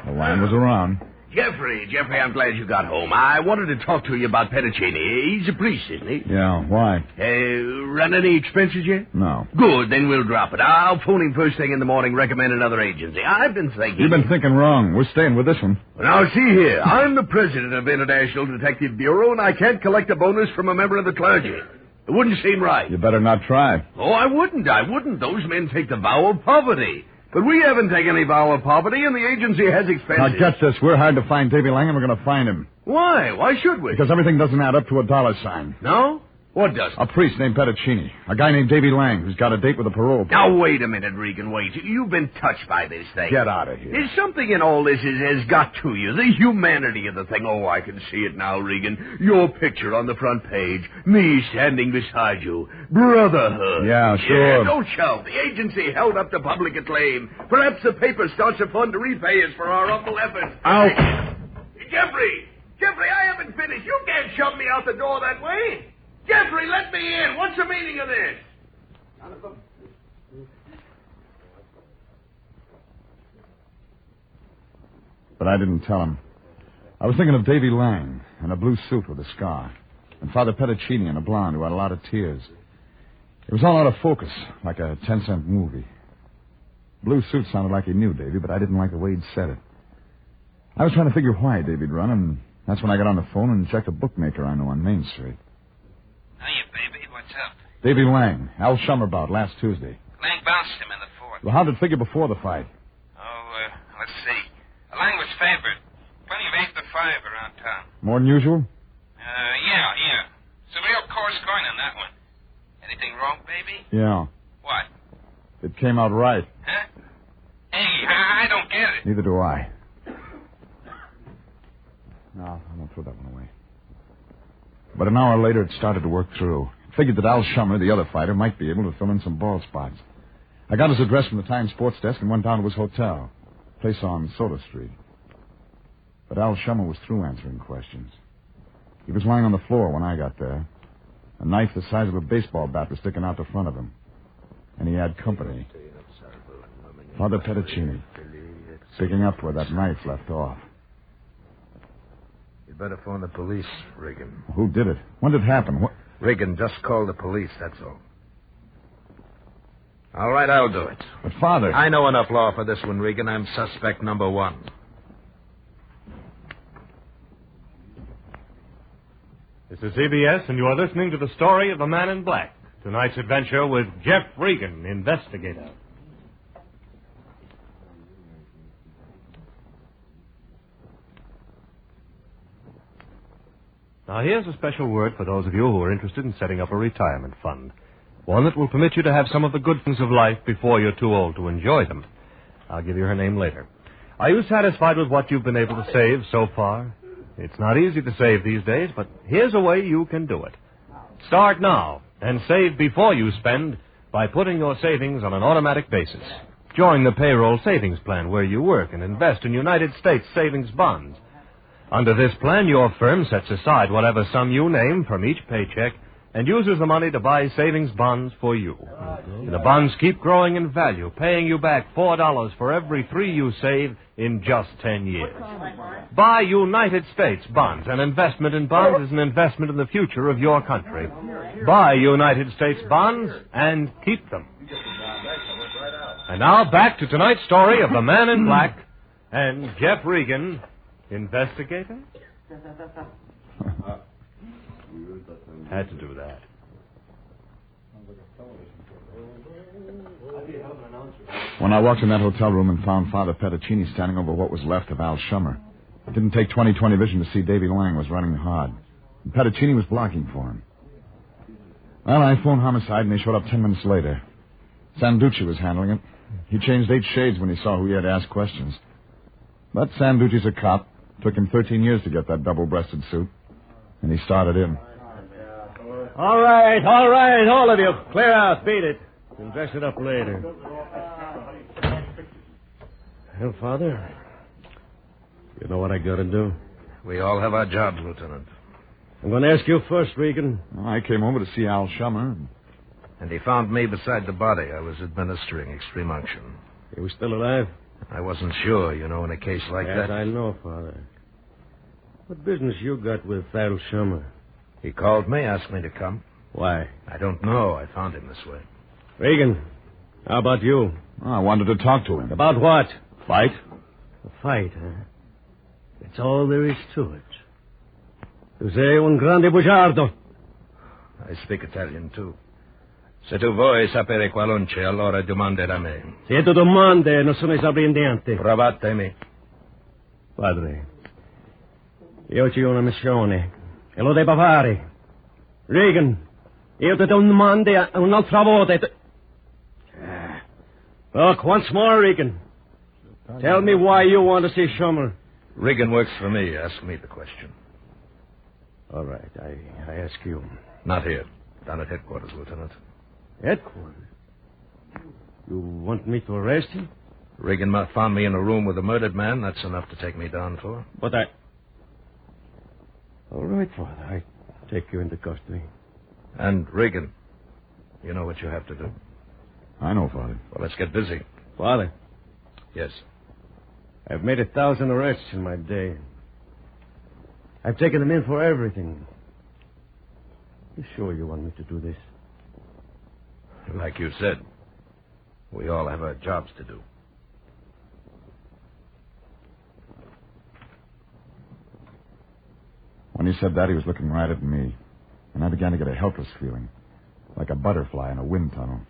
The lion was around. Jeffrey, I'm glad you got home. I wanted to talk to you about Pediccini. He's a priest, isn't he? Yeah, why? Run any expenses yet? No. Good, then we'll drop it. I'll phone him first thing in the morning, recommend another agency. I've been thinking... You've been thinking wrong. We're staying with this one. Now, see here. I'm the president of International Detective Bureau, and I can't collect a bonus from a member of the clergy. It wouldn't seem right. You better not try. Oh, I wouldn't. Those men take the vow of poverty. But we haven't taken any vow of poverty, and the agency has expenses. Now, get this. We're hired to find Davy Lang, and we're going to find him. Why? Why should we? Because everything doesn't add up to a dollar sign. No? What doesn't? A priest named Pediccini. A guy named Davy Lang who's got a date with a parole board. Now, wait a minute, Regan, wait. You've been touched by this thing. Get out of here. There's something in all this has got to you. The humanity of the thing. Oh, I can see it now, Regan. Your picture on the front page. Me standing beside you. Brotherhood. Yeah, sure. Yeah, don't shout. The agency held up to public acclaim. Perhaps the paper starts a fund to repay us for our humble efforts. Out. Jeffrey, I haven't finished. You can't shove me out the door that way. Jeffrey, let me in. What's the meaning of this? But I didn't tell him. I was thinking of Davy Lang in a blue suit with a scar, and Father Pediccini in a blonde who had a lot of tears. It was all out of focus, like a 10-cent movie. Blue suit sounded like he knew Davy, but I didn't like the way he'd said it. I was trying to figure why Davy'd run, and that's when I got on the phone and checked a bookmaker I know on Main Street. Hiya, baby. What's up? Davy Lang, Al Shummer bout last Tuesday. Lang bounced him in the fourth. Well, how did it figure before the fight? Oh, let's see. A language favorite. Plenty of 8 to 5 around town. More than usual? Yeah. It's a real coarse coin on that one. Anything wrong, baby? Yeah. What? It came out right. Huh? Hey, I don't get it. Neither do I. No, I won't throw that one away. But an hour later, it started to work through. Figured that Al Shummer, the other fighter, might be able to fill in some bald spots. I got his address from the Times sports desk and went down to his hotel, place on Soda Street. But Al Shummer was through answering questions. He was lying on the floor when I got there. A knife the size of a baseball bat was sticking out the front of him. And he had company. Father Petticini, picking up where that knife left off. You'd better phone the police, Regan. Who did it? When did it happen? Regan, just call the police, that's all. All right, I'll do it. But, Father... I know enough law for this one, Regan. I'm suspect number 1. This is CBS, and you are listening to the story of the Man in Black. Tonight's adventure with Jeff Regan, Investigator. Now, here's a special word for those of you who are interested in setting up a retirement fund. One that will permit you to have some of the good things of life before you're too old to enjoy them. I'll give you her name later. Are you satisfied with what you've been able to save so far? It's not easy to save these days, but here's a way you can do it. Start now and save before you spend by putting your savings on an automatic basis. Join the payroll savings plan where you work and invest in United States savings bonds. Under this plan, your firm sets aside whatever sum you name from each paycheck and uses the money to buy savings bonds for you. The bonds keep growing in value, paying you back $4 for every 3 you save in just 10 years. Buy United States bonds. An investment in bonds is an investment in the future of your country. Buy United States bonds and keep them. And now back to tonight's story of the Man in Black and Jeff Regan, Investigator? Had to do that. When I walked in that hotel room and found Father Petticini standing over what was left of Al Shummer, it didn't take 20/20 vision to see Davy Lang was running hard. And Petticini was blocking for him. Well, I phoned homicide, and they showed up 10 minutes later. Sanducci was handling it. He changed 8 shades when he saw who he had to ask questions. But Sanducci's a cop. Took him 13 years to get that double-breasted suit. And he started in. All right, all of you. Clear out, beat it. We'll dress it up later. Well, Father, you know what I got to do? We all have our jobs, Lieutenant. I'm going to ask you first, Regan. Well, I came over to see Al Shummer. And he found me beside the body. I was administering extreme unction. He was still alive? I wasn't sure, in a case like yes, that. I know, Father. What business you got with Al Shummer? He called me, asked me to come. Why? I don't know. I found him this way. Regan, how about you? I wanted to talk to him. About what? Fight. A fight, huh? That's all there is to it. Tu sei un grande bugiardo. I speak Italian, too. Se tu vuoi sapere qualunque, allora domande da me. Se tu domande, non sono esauriente. Provatemi. Padre, io ci ho una missione e lo devo fare. Regan, io ti domande un'altra volta. Look, once more, Regan. Tell me why you want to see Shummer. Regan works for me. Ask me the question. All right, I ask you. Not here. Down at headquarters, Lieutenant. Headquarters? You want me to arrest him? Regan found me in a room with a murdered man. That's enough to take me down for. But all right, Father. I take you into custody. And Regan, you know what you have to do. I know, Father. Well, let's get busy. Father? Yes. I've made 1,000 arrests in my day. I've taken them in for everything. You sure you want me to do this? Like you said, we all have our jobs to do. When he said that, he was looking right at me. And I began to get a helpless feeling, like a butterfly in a wind tunnel.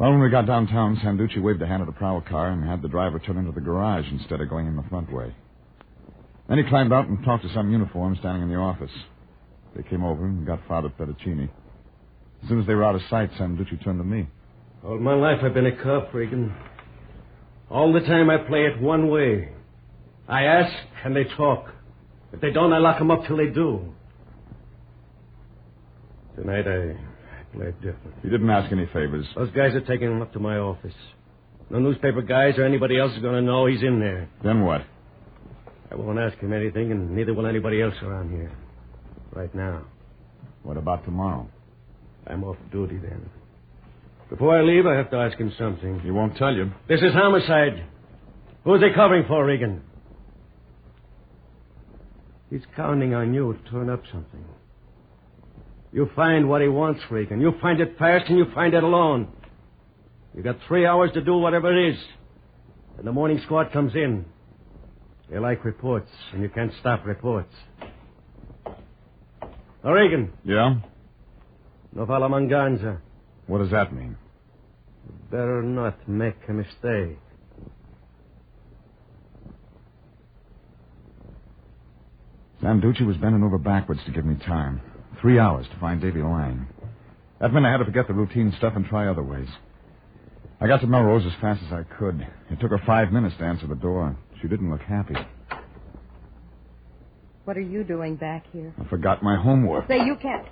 Well, when we got downtown, Sanducci waved a hand at the prowl car and had the driver turn into the garage instead of going in the front way. Then he climbed out and talked to some uniform standing in the office. They came over and got Father Petticini. As soon as they were out of sight, Sanducci turned to me. All my life I've been a cop, Regan. All the time I play it one way. I ask and they talk. If they don't, I lock them up till they do. Tonight I play it different. You didn't ask any favors. Those guys are taking him up to my office. No newspaper guys or anybody else is going to know he's in there. Then what? I won't ask him anything, and neither will anybody else around here. Right now. What about tomorrow? I'm off duty then. Before I leave, I have to ask him something. He won't tell you. This is homicide. Who are they covering for, Regan? He's counting on you to turn up something. You find what he wants, Regan. You find it fast and you find it alone. You got 3 hours to do whatever it is. And the morning squad comes in. They like reports, and you can't stop reports. Now, Regan. Yeah? No falla manganza. What does that mean? Better not make a mistake. Sanducci was bending over backwards to give me time. 3 hours to find Davy lying. That meant I had to forget the routine stuff and try other ways. I got to Melrose as fast as I could. It took her 5 minutes to answer the door. She didn't look happy. What are you doing back here? I forgot my homework. Say, you can't.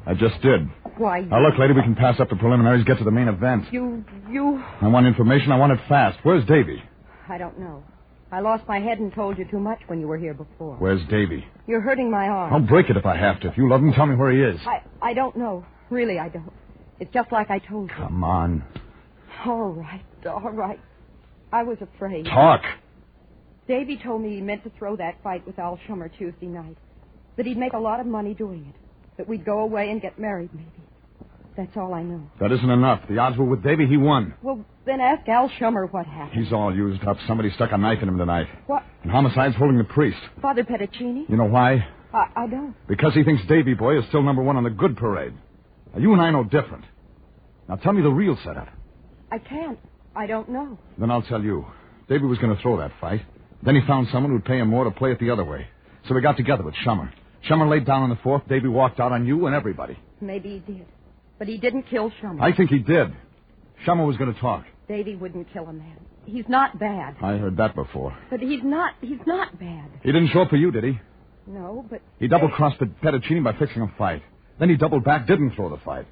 I just did. Why, Now, look, lady, we can pass up the preliminaries, get to the main event. You... I want information. I want it fast. Where's Davy? I don't know. I lost my head and told you too much when you were here before. Where's Davy? You're hurting my arm. I'll break it if I have to. If you love him, tell me where he is. I don't know. Really, I don't. It's just like I told you. Come on. All right. I was afraid. Talk. Davy told me he meant to throw that fight with Al Shummer Tuesday night. That he'd make a lot of money doing it. That we'd go away and get married, maybe. That's all I know. That isn't enough. The odds were with Davy. He won. Well, then ask Al Shummer what happened. He's all used up. Somebody stuck a knife in him tonight. What? And homicide's holding the priest. Father Petticini? You know why? I don't. Because he thinks Davy Boy is still number one on the good parade. Now, you and I know different. Now, tell me the real setup. I can't. I don't know. Then I'll tell you. Davy was going to throw that fight. Then he found someone who'd pay him more to play it the other way. So we got together with Shummer. Shummer laid down in the fourth. Davy walked out on you and everybody. Maybe he did. But he didn't kill Shummer. I think he did. Shummer was going to talk. Davy wouldn't kill a man. He's not bad. I heard that before. But he's not bad. He didn't show up for you, did he? No, but... He double-crossed Petticini by fixing a fight. Then he doubled back, didn't throw the fight.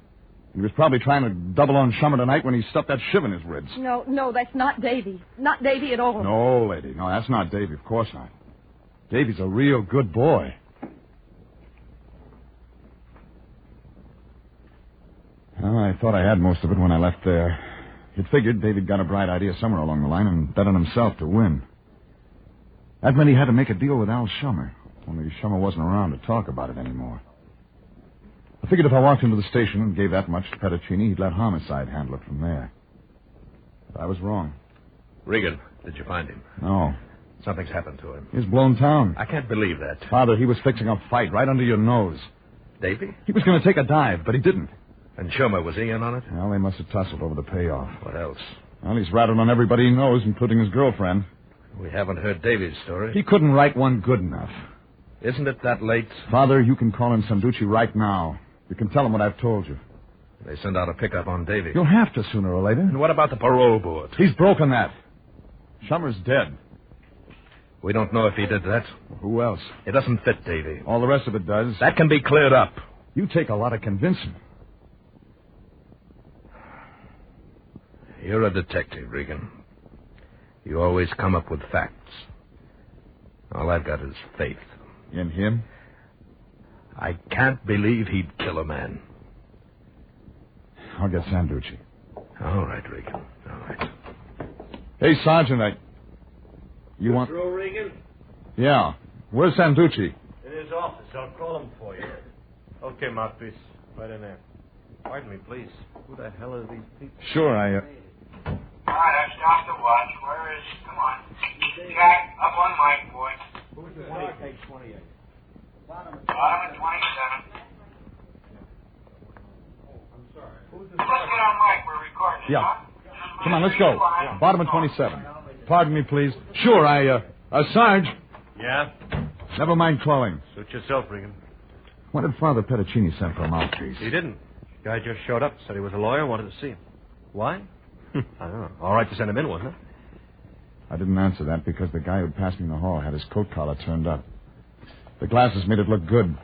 He was probably trying to double on Shummer tonight when he stuffed that shiv in his ribs. No, that's not Davy. Not Davy at all. No, lady. No, that's not Davy. Of course not. Davy's a real good boy. Well, I thought I had most of it when I left there. You'd figured David got a bright idea somewhere along the line and bet on himself to win. That meant he had to make a deal with Al Shummer. Only Shummer wasn't around to talk about it anymore. I figured if I walked into the station and gave that much to Petticini, he'd let homicide handle it from there. But I was wrong. Regan, did you find him? No. Something's happened to him. He's blown town. I can't believe that. Father, he was fixing a fight right under your nose. Davy? He was going to take a dive, but he didn't. And Shummer, was he in on it? Well, they must have tussled over the payoff. What else? Well, he's rattled on everybody he knows, including his girlfriend. We haven't heard Davy's story. He couldn't write one good enough. Isn't it that late? Father, you can call in Sanducci right now. You can tell him what I've told you. They send out a pickup on Davy. You'll have to sooner or later. And what about the parole board? He's broken that. Shummer's dead. We don't know if he did that. Who else? It doesn't fit Davy. All the rest of it does. That can be cleared up. You take a lot of convincing. You're a detective, Regan. You always come up with facts. All I've got is faith. In him? I can't believe he'd kill a man. I'll get Sanducci. All right, Regan. All right. Hey, Sergeant, You want... Through, Regan? Yeah. Where's Sanducci? In his office. I'll call him for you. Okay, mouthpiece. Right in there. Pardon me, please. Who the hell are these people? Sure, All right, I've stopped the watch. Where is... Come on. Jack, up on mic, boy. Who's the dog? Page 28. Bottom of 27. I'm sorry. Let's get on mic. We're recording. Yeah. Come on, let's go. Bottom of 27. Pardon me, please. Sure, Sarge. Yeah? Never mind calling. Suit yourself, Regan. When did Father Pettacini send for a mouthpiece? He didn't. The guy just showed up, said he was a lawyer, wanted to see him. Why? I don't know. All right to send him in, wasn't it? I didn't answer that because the guy who'd passed me in the hall had his coat collar turned up. The glasses made it look good.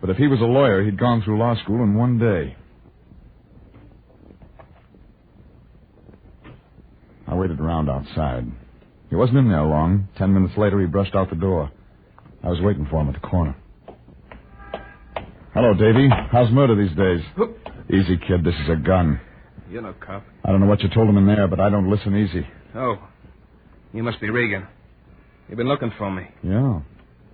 But if he was a lawyer, he'd gone through law school in one day. I waited around outside. He wasn't in there long. 10 minutes later, he brushed out the door. I was waiting for him at the corner. Hello, Davy. How's murder these days? Easy, kid. This is a gun. You're no cop. I don't know what you told him in there, but I don't listen easy. Oh. You must be Regan. You've been looking for me. Yeah.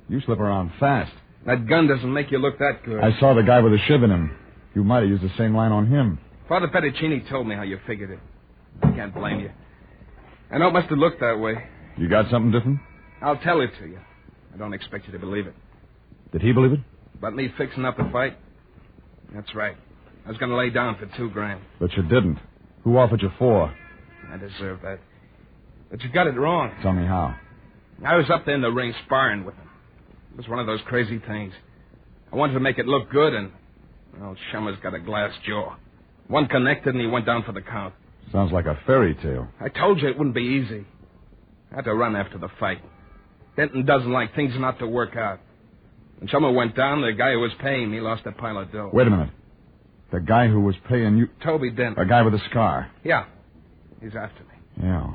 You slip around fast. That gun doesn't make you look that good. I saw the guy with the shiv in him. You might have used the same line on him. Father Pettacini told me how you figured it. I can't blame you. I know it must have looked that way. You got something different? I'll tell it to you. I don't expect you to believe it. Did he believe it? About me fixing up the fight? That's right. I was going to lay down for $2,000. But you didn't. Who offered you $4? I deserve that. But you got it wrong. Tell me how. I was up there in the ring sparring with him. It was one of those crazy things. I wanted to make it look good, and... well, Shummer's got a glass jaw. One connected, and he went down for the count. Sounds like a fairy tale. I told you it wouldn't be easy. I had to run after the fight. Denton doesn't like things not to work out. When Shummer went down, the guy who was paying me lost a pile of dough. Wait a minute. The guy who was paying you... Toby Denton. A guy with a scar. Yeah. He's after me. Yeah.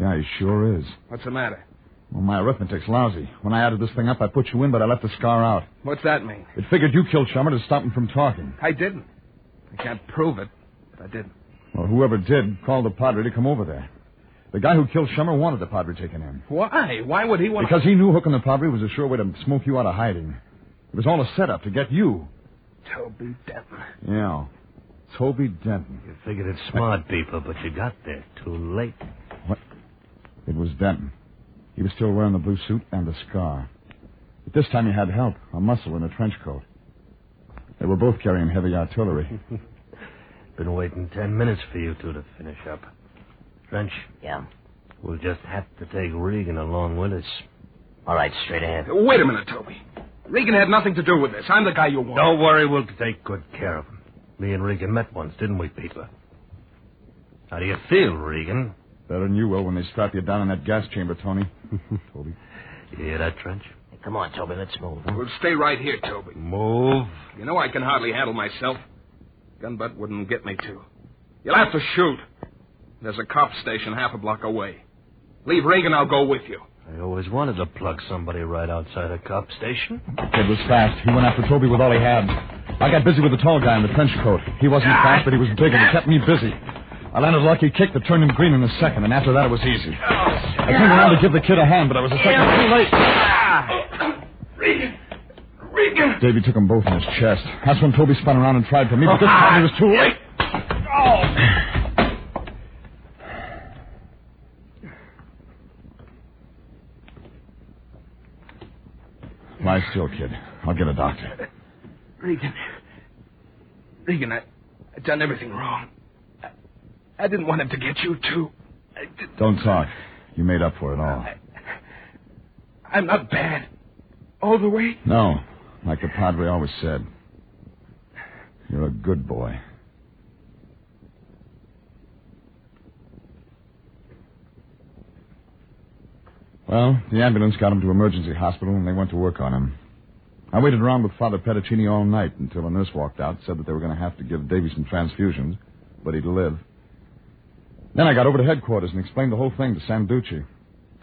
Yeah, he sure is. What's the matter? Well, my arithmetic's lousy. When I added this thing up, I put you in, but I left the scar out. What's that mean? It figured you killed Shummer to stop him from talking. I didn't. I can't prove it, but I didn't. Well, whoever did called the Padre to come over there. The guy who killed Shummer wanted the Padre taken in. Why? Why would he want Because he knew hooking the Padre was a sure way to smoke you out of hiding. It was all a setup to get you. Toby Denton. Yeah. Toby Denton. You figured it smart, people, but you got there too late. What? It was Denton. He was still wearing the blue suit and the scar. But this time he had help, a muscle in a trench coat. They were both carrying heavy artillery. Been waiting 10 minutes for you two to finish up. Trench? Yeah? We'll just have to take Regan along with us. All right, straight ahead. Wait a minute, Toby. Regan had nothing to do with this. I'm the guy you want. Don't worry, we'll take good care of him. Me and Regan met once, didn't we, Peeper? How do you feel, Regan? Better than you will when they strap you down in that gas chamber, Tony. Toby. You hear that, Trench? Hey, come on, Toby, let's move. We'll stay right here, Toby. Move. You know I can hardly handle myself. Gun butt wouldn't get me to. You'll have to shoot. There's a cop station half a block away. Leave Regan, I'll go with you. I always wanted to plug somebody right outside a cop station. The kid was fast. He went after Toby with all he had. I got busy with the tall guy in the trench coat. He wasn't fast, but he was big, and he kept me busy. I landed a lucky kick that turned him green in a second, and after that it was easy. I turned around to give the kid a hand, but I was a second too late. Regan! Davy took them both in his chest. That's when Toby spun around and tried for me, but this time it was too late. Lie still, kid. I'll get a doctor. Regan, I've done everything wrong. I didn't want him to get you, too. Don't talk. You made up for it all. I'm not bad. All the way? No. Like the Padre always said. You're a good boy. Well, the ambulance got him to emergency hospital, and they went to work on him. I waited around with Father Pettacini all night until a nurse walked out, said that they were going to have to give Davy some transfusions, but he'd live. Then I got over to headquarters and explained the whole thing to Sanducci.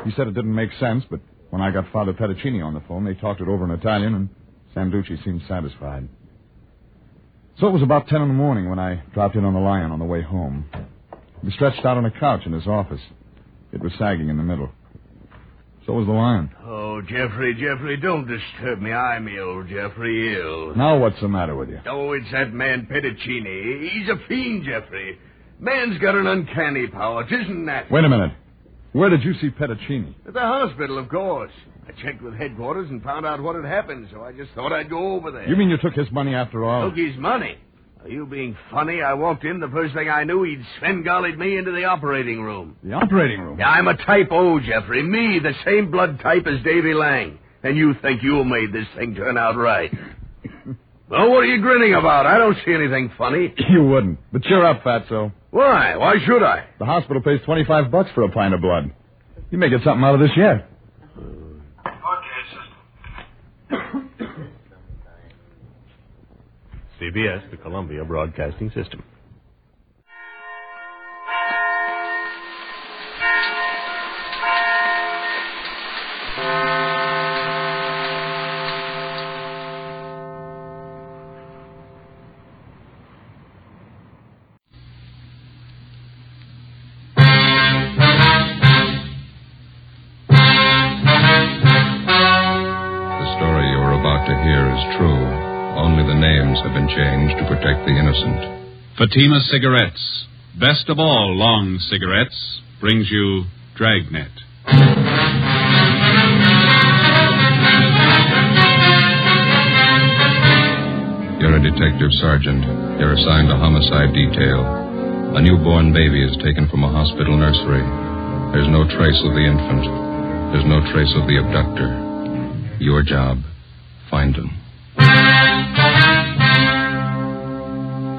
He said it didn't make sense, but when I got Father Pettacini on the phone, they talked it over in Italian, and Sanducci seemed satisfied. So it was about 10 in the morning when I dropped in on the Lion on the way home. He was stretched out on a couch in his office. It was sagging in the middle. So was the Lion. Oh, Jeffrey, don't disturb me. I'm ill, Jeffrey, ill. Now what's the matter with you? Oh, it's that man Pettacini. He's a fiend, Jeffrey. Man's got an uncanny power. It isn't that. Wait a minute. Where did you see Pettacini? At the hospital, of course. I checked with headquarters and found out what had happened, so I just thought I'd go over there. You mean you took his money after all? Took his money? Are you being funny? I walked in, the first thing I knew, he'd Sven-gollied me into the operating room. The operating room? Yeah, I'm a type O, Jeffrey. Me, the same blood type as Davy Lang. And you think you made this thing turn out right. Well, what are you grinning about? I don't see anything funny. You wouldn't. But cheer up, Fatso. Why? Why should I? The hospital pays $25 for a pint of blood. You may get something out of this yet. CBS, the Columbia Broadcasting System. Have been changed to protect the innocent. Fatima Cigarettes, best of all long cigarettes, brings you Dragnet. You're a detective sergeant. You're assigned to homicide detail. A newborn baby is taken from a hospital nursery. There's no trace of the infant. There's no trace of the abductor. Your job, find him.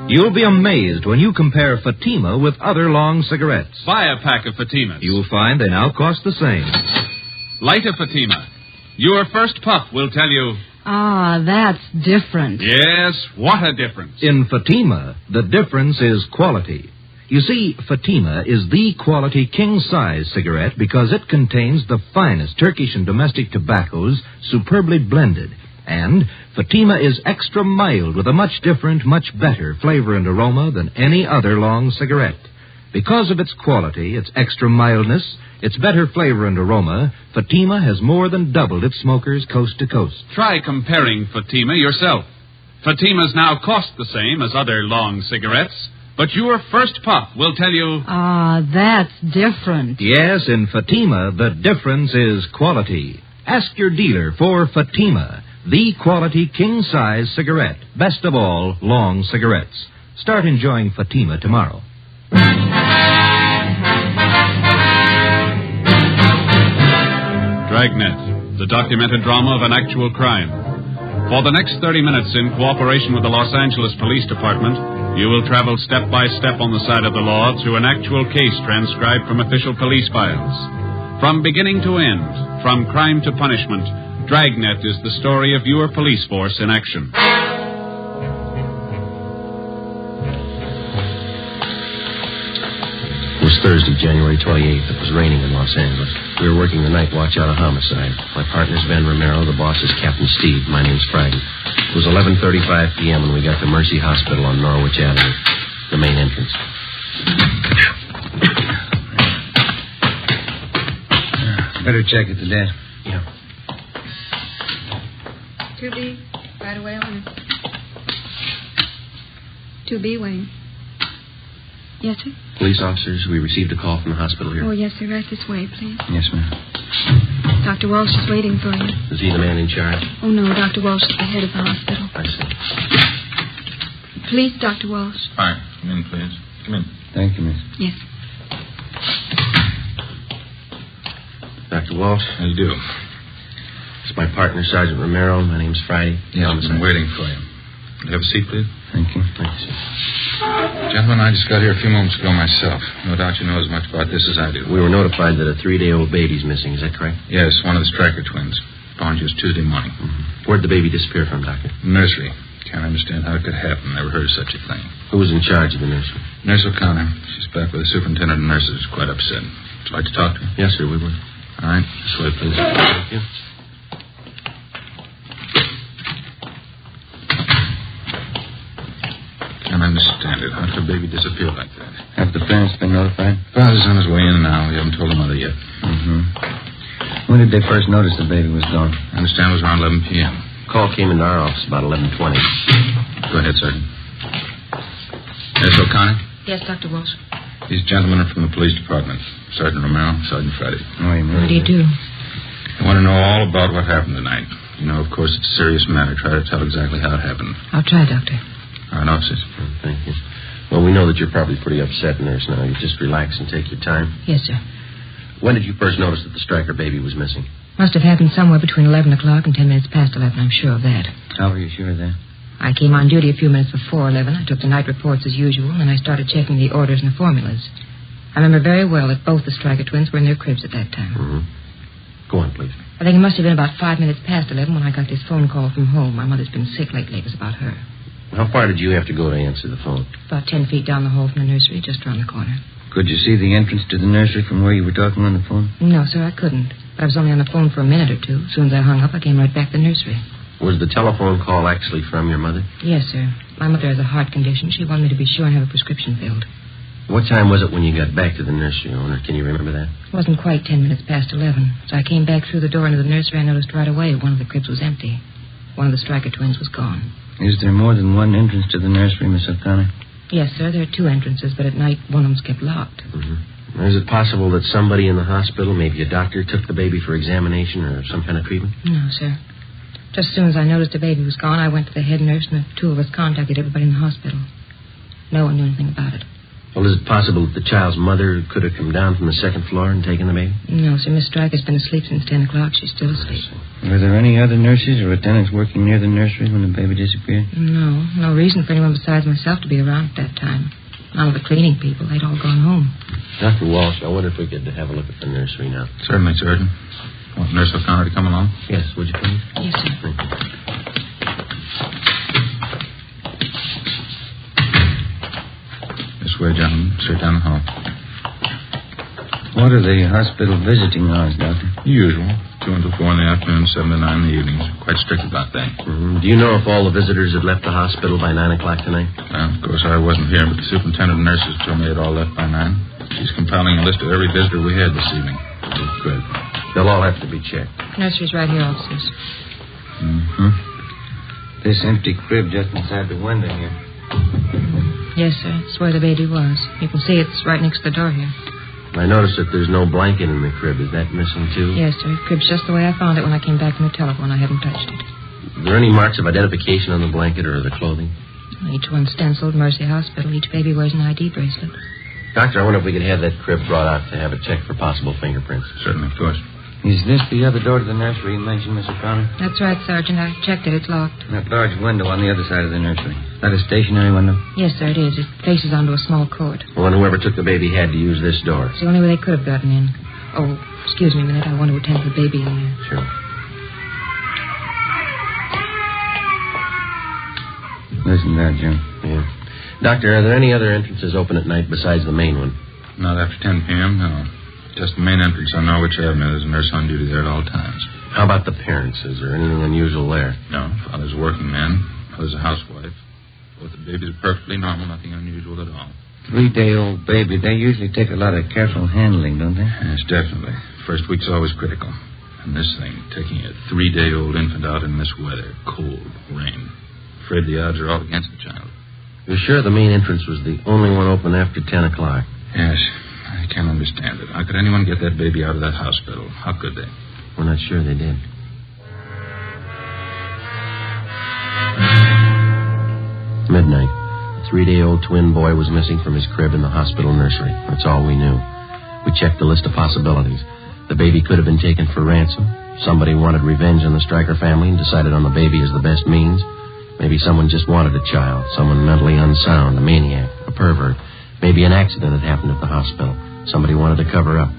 You'll be amazed when you compare Fatima with other long cigarettes. Buy a pack of Fatimas. You'll find they now cost the same. Light a Fatima. Your first puff will tell you... Ah, that's different. Yes, what a difference. In Fatima, the difference is quality. You see, Fatima is the quality king-size cigarette because it contains the finest Turkish and domestic tobaccos superbly blended. And Fatima is extra mild with a much different, much better flavor and aroma than any other long cigarette. Because of its quality, its extra mildness, its better flavor and aroma, Fatima has more than doubled its smokers coast to coast. Try comparing Fatima yourself. Fatimas now cost the same as other long cigarettes, but your first puff will tell you... Ah, that's different. Yes, in Fatima, the difference is quality. Ask your dealer for Fatima, the quality king-size cigarette. Best of all, long cigarettes. Start enjoying Fatima tomorrow. Dragnet, the documented drama of an actual crime. For the next 30 minutes, in cooperation with the Los Angeles Police Department, you will travel step by step on the side of the law through an actual case transcribed from official police files. From beginning to end, from crime to punishment, Dragnet is the story of your police force in action. It was Thursday, January 28th. It was raining in Los Angeles. We were working the night watch out of homicide. My partner's Ben Romero, the boss is Captain Steve. My name's Friday. It was 11:35 p.m. when we got to Mercy Hospital on Norwich Avenue, the main entrance. Better check it today. Yeah. 2B, right away on it. 2B, Wayne. Yes, sir? Police officers, we received a call from the hospital here. Oh, yes, sir. Right this way, please. Yes, ma'am. Dr. Walsh is waiting for you. Is he the man in charge? Oh, no, Dr. Walsh is the head of the hospital. I see. Please, Dr. Walsh. Hi. Come in, please. Come in. Thank you, miss. Yes. Dr. Walsh? How do you do? It's my partner, Sergeant Romero. My name's Friday. Yeah, I've been waiting for you. Will you have a seat, please? Thank you. Thank you, sir. Gentlemen, I just got here a few moments ago myself. No doubt you know as much about this as I do. We were notified that a 3-day-old baby's missing. Is that correct? Yes, one of the Stryker twins. Found just Tuesday morning. Mm-hmm. Where'd the baby disappear from, Doctor? Nursery. Can't understand how it could happen. Never heard of such a thing. Who was in charge of the nursery? Nurse O'Connor. She's back with the superintendent of nurses. Quite upset. Would you like to talk to her? Yes, sir, we would. All right. This way, please. Thank you. Can't understand it. How could a baby disappear like that? Have the parents been notified? Father's on his way in now. We haven't told the mother yet. Mm-hmm. When did they first notice the baby was gone? I understand it was around 11 p.m. Call came into our office about 11:20. Go ahead, Sergeant. Nurse O'Connor? Yes, Dr. Walsh. These gentlemen are from the police department. Sergeant Romero, Sergeant Friday. Oh, you What do you do? I want to know all about what happened tonight. You know, of course, it's a serious matter. Try to tell exactly how it happened. I'll try, Doctor. All right, officers. Thank you. Well, we know that you're probably pretty upset, Nurse, now. You just relax and take your time. Yes, sir. When did you first notice that the Stryker baby was missing? Must have happened somewhere between 11 o'clock and 10 minutes past 11. I'm sure of that. How were you sure of that? I came on duty a few minutes before 11. I took the night reports as usual, and I started checking the orders and the formulas. I remember very well that both the Stryker twins were in their cribs at that time. Mm-hmm. Go on, please. I think it must have been about 5 minutes past 11 when I got this phone call from home. My mother's been sick lately. It was about her. How far did you have to go to answer the phone? About 10 feet down the hall from the nursery, just around the corner. Could you see the entrance to the nursery from where you were talking on the phone? No, sir, I couldn't. But I was only on the phone for a minute or two. As soon as I hung up, I came right back to the nursery. Was the telephone call actually from your mother? Yes, sir. My mother has a heart condition. She wanted me to be sure and have a prescription filled. What time was it when you got back to the nursery, owner? Can you remember that? It wasn't quite 10 minutes past 11. So I came back through the door into the nursery. I noticed right away one of the cribs was empty. One of the Stryker twins was gone. Is there more than one entrance to the nursery, Miss O'Connor? Yes, sir. There are 2 entrances, but at night one of them's kept locked. Mm-hmm. Is it possible that somebody in the hospital, maybe a doctor, took the baby for examination or some kind of treatment? No, sir. Just as soon as I noticed the baby was gone, I went to the head nurse, and the 2 of us contacted everybody in the hospital. No one knew anything about it. Well, is it possible that the child's mother could have come down from the second floor and taken the baby? No, sir. Miss Stryker's been asleep since 10 o'clock. She's still asleep. Were there any other nurses or attendants working near the nursery when the baby disappeared? No. No reason for anyone besides myself to be around at that time. None of the cleaning people. They'd all gone home. Dr. Walsh, I wonder if we could have a look at the nursery now. Certainly, Sergeant. Want Nurse O'Connor to come along? Yes, would you please? Yes, sir. Thank you. This way, gentlemen. Straight down the hall. What are the hospital visiting hours, Doctor? Usual. 2 until 4 in the afternoon, 7 to 9 in the evenings. Quite strict about that. Mm-hmm. Do you know if all the visitors had left the hospital by 9 o'clock tonight? Well, of course, I wasn't here, but the superintendent of nurses told me they'd all left by 9. She's compiling a list of every visitor we had this evening. Good. They'll all have to be checked. Nursery's right here, officers. Mm-hmm. This empty crib just inside the window here. Yes, sir. It's where the baby was. You can see it's right next to the door here. I noticed that there's no blanket in the crib. Is that missing, too? Yes, sir. The crib's just the way I found it when I came back from the telephone. I haven't touched it. Are there any marks of identification on the blanket or the clothing? Each one's stenciled Mercy Hospital. Each baby wears an ID bracelet. Doctor, I wonder if we could have that crib brought out to have it checked for possible fingerprints. Certainly, of course. Is this the other door to the nursery you mentioned, Miss O'Connor? That's right, Sergeant. I checked it. It's locked. That large window on the other side of the nursery. Is that a stationary window? Yes, sir, it is. It faces onto a small court. Well, and whoever took the baby had to use this door. It's the only way they could have gotten in. Oh, excuse me a minute. I want to attend to the baby in there. Sure. Listen to that, Jim. Yeah. Doctor, are there any other entrances open at night besides the main one? Not after 10 p.m., no. Just the main entrance on Norwich Avenue. There's a nurse on duty there at all times. How about the parents? Is there anything unusual there? No. Father's a working man. Mother's a housewife. Both the babies are perfectly normal. Nothing unusual at all. 3-day-old baby. They usually take a lot of careful handling, don't they? Yes, definitely. First week's always critical. And this thing, taking a 3-day-old infant out in this weather, cold, rain. Afraid the odds are all against the child. You're sure the main entrance was the only one open after 10 o'clock? Yes. I can't understand it. How could anyone get that baby out of that hospital? How could they? We're not sure they did. Midnight. A 3-day-old twin boy was missing from his crib in the hospital nursery. That's all we knew. We checked the list of possibilities. The baby could have been taken for ransom. Somebody wanted revenge on the Stryker family and decided on the baby as the best means. Maybe someone just wanted a child, someone mentally unsound, a maniac, a pervert. Maybe an accident had happened at the hospital. Somebody wanted to cover up.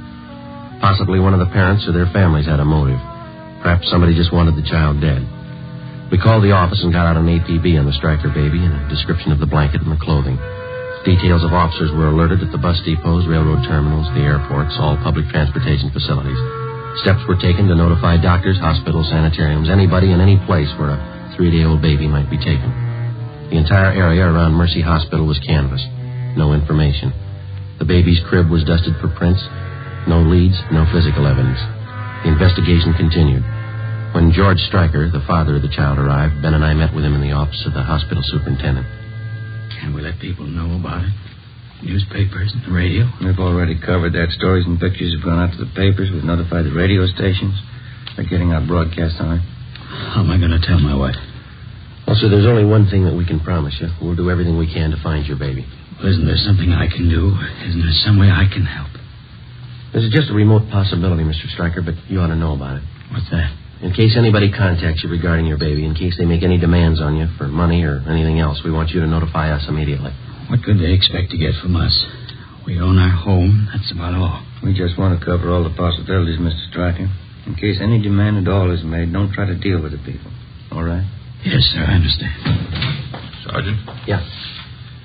Possibly one of the parents or their families had a motive. Perhaps somebody just wanted the child dead. We called the office and got out an APB on the Stryker baby and a description of the blanket and the clothing. Details of officers were alerted at the bus depots, railroad terminals, the airports, all public transportation facilities. Steps were taken to notify doctors, hospitals, sanitariums, anybody in any place where a 3-day-old baby might be taken. The entire area around Mercy Hospital was canvassed. No information. The baby's crib was dusted for prints. No leads, no physical evidence. The investigation continued. When George Stryker, the father of the child, arrived, Ben and I met with him in the office of the hospital superintendent. Can we let people know about it? Newspapers and the radio? We've already covered that. Stories and pictures have gone out to the papers. We've notified the radio stations. They're getting out broadcasts on it. How am I going to tell my wife? Also, there's only one thing that we can promise you. We'll do everything we can to find your baby. Well, isn't there something I can do? Isn't there some way I can help? This is just a remote possibility, Mr. Stryker, but you ought to know about it. What's that? In case anybody contacts you regarding your baby, in case they make any demands on you for money or anything else, we want you to notify us immediately. What could they expect to get from us? We own our home. That's about all. We just want to cover all the possibilities, Mr. Stryker. In case any demand at all is made, don't try to deal with the people. All right? Yes, sir, I understand. Sergeant? Yeah.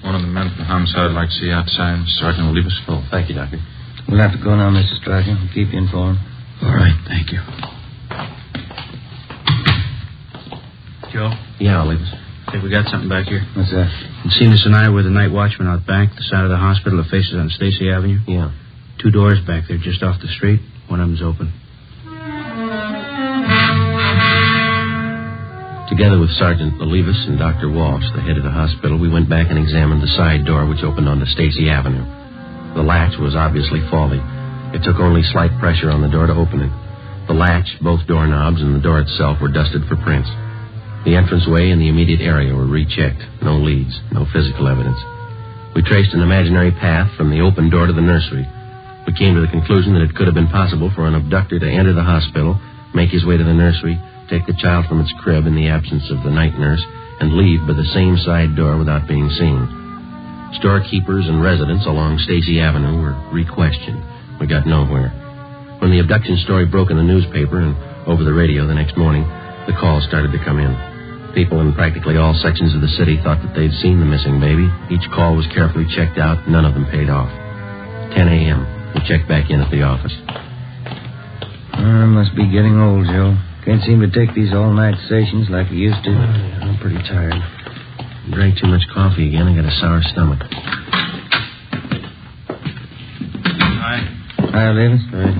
One of the men from homicide would like to see you outside. Sergeant will leave us. Oh, thank you, Doctor. We'll have to go now, Mr. Stryker. We'll keep you informed. All right, thank you. Joe? Yeah, I'll leave us. Hey, we got something back here. What's that? Seamus and I were the night watchman out back, the side of the hospital that faces on Stacy Avenue. Yeah. 2 doors back there just off the street. One of them's open. Together with Sergeant Olivas and Dr. Walsh, the head of the hospital, we went back and examined the side door which opened onto Stacy Avenue. The latch was obviously faulty. It took only slight pressure on the door to open it. The latch, both doorknobs, and the door itself were dusted for prints. The entranceway and the immediate area were rechecked. No leads, no physical evidence. We traced an imaginary path from the open door to the nursery. We came to the conclusion that it could have been possible for an abductor to enter the hospital, make his way to the nursery, take the child from its crib in the absence of the night nurse, and leave by the same side door without being seen. Storekeepers and residents along Stacy Avenue were re-questioned. We got nowhere. When the abduction story broke in the newspaper and over the radio the next morning, the calls started to come in. People in practically all sections of the city thought that they'd seen the missing baby. Each call was carefully checked out. None of them paid off. 10 a.m. We checked back in at the office. I must be getting old, Joe. Can't seem to take these all-night sessions like I used to. I'm pretty tired. Drank too much coffee again. I got a sour stomach. Hi. Hi, Olivas. All right.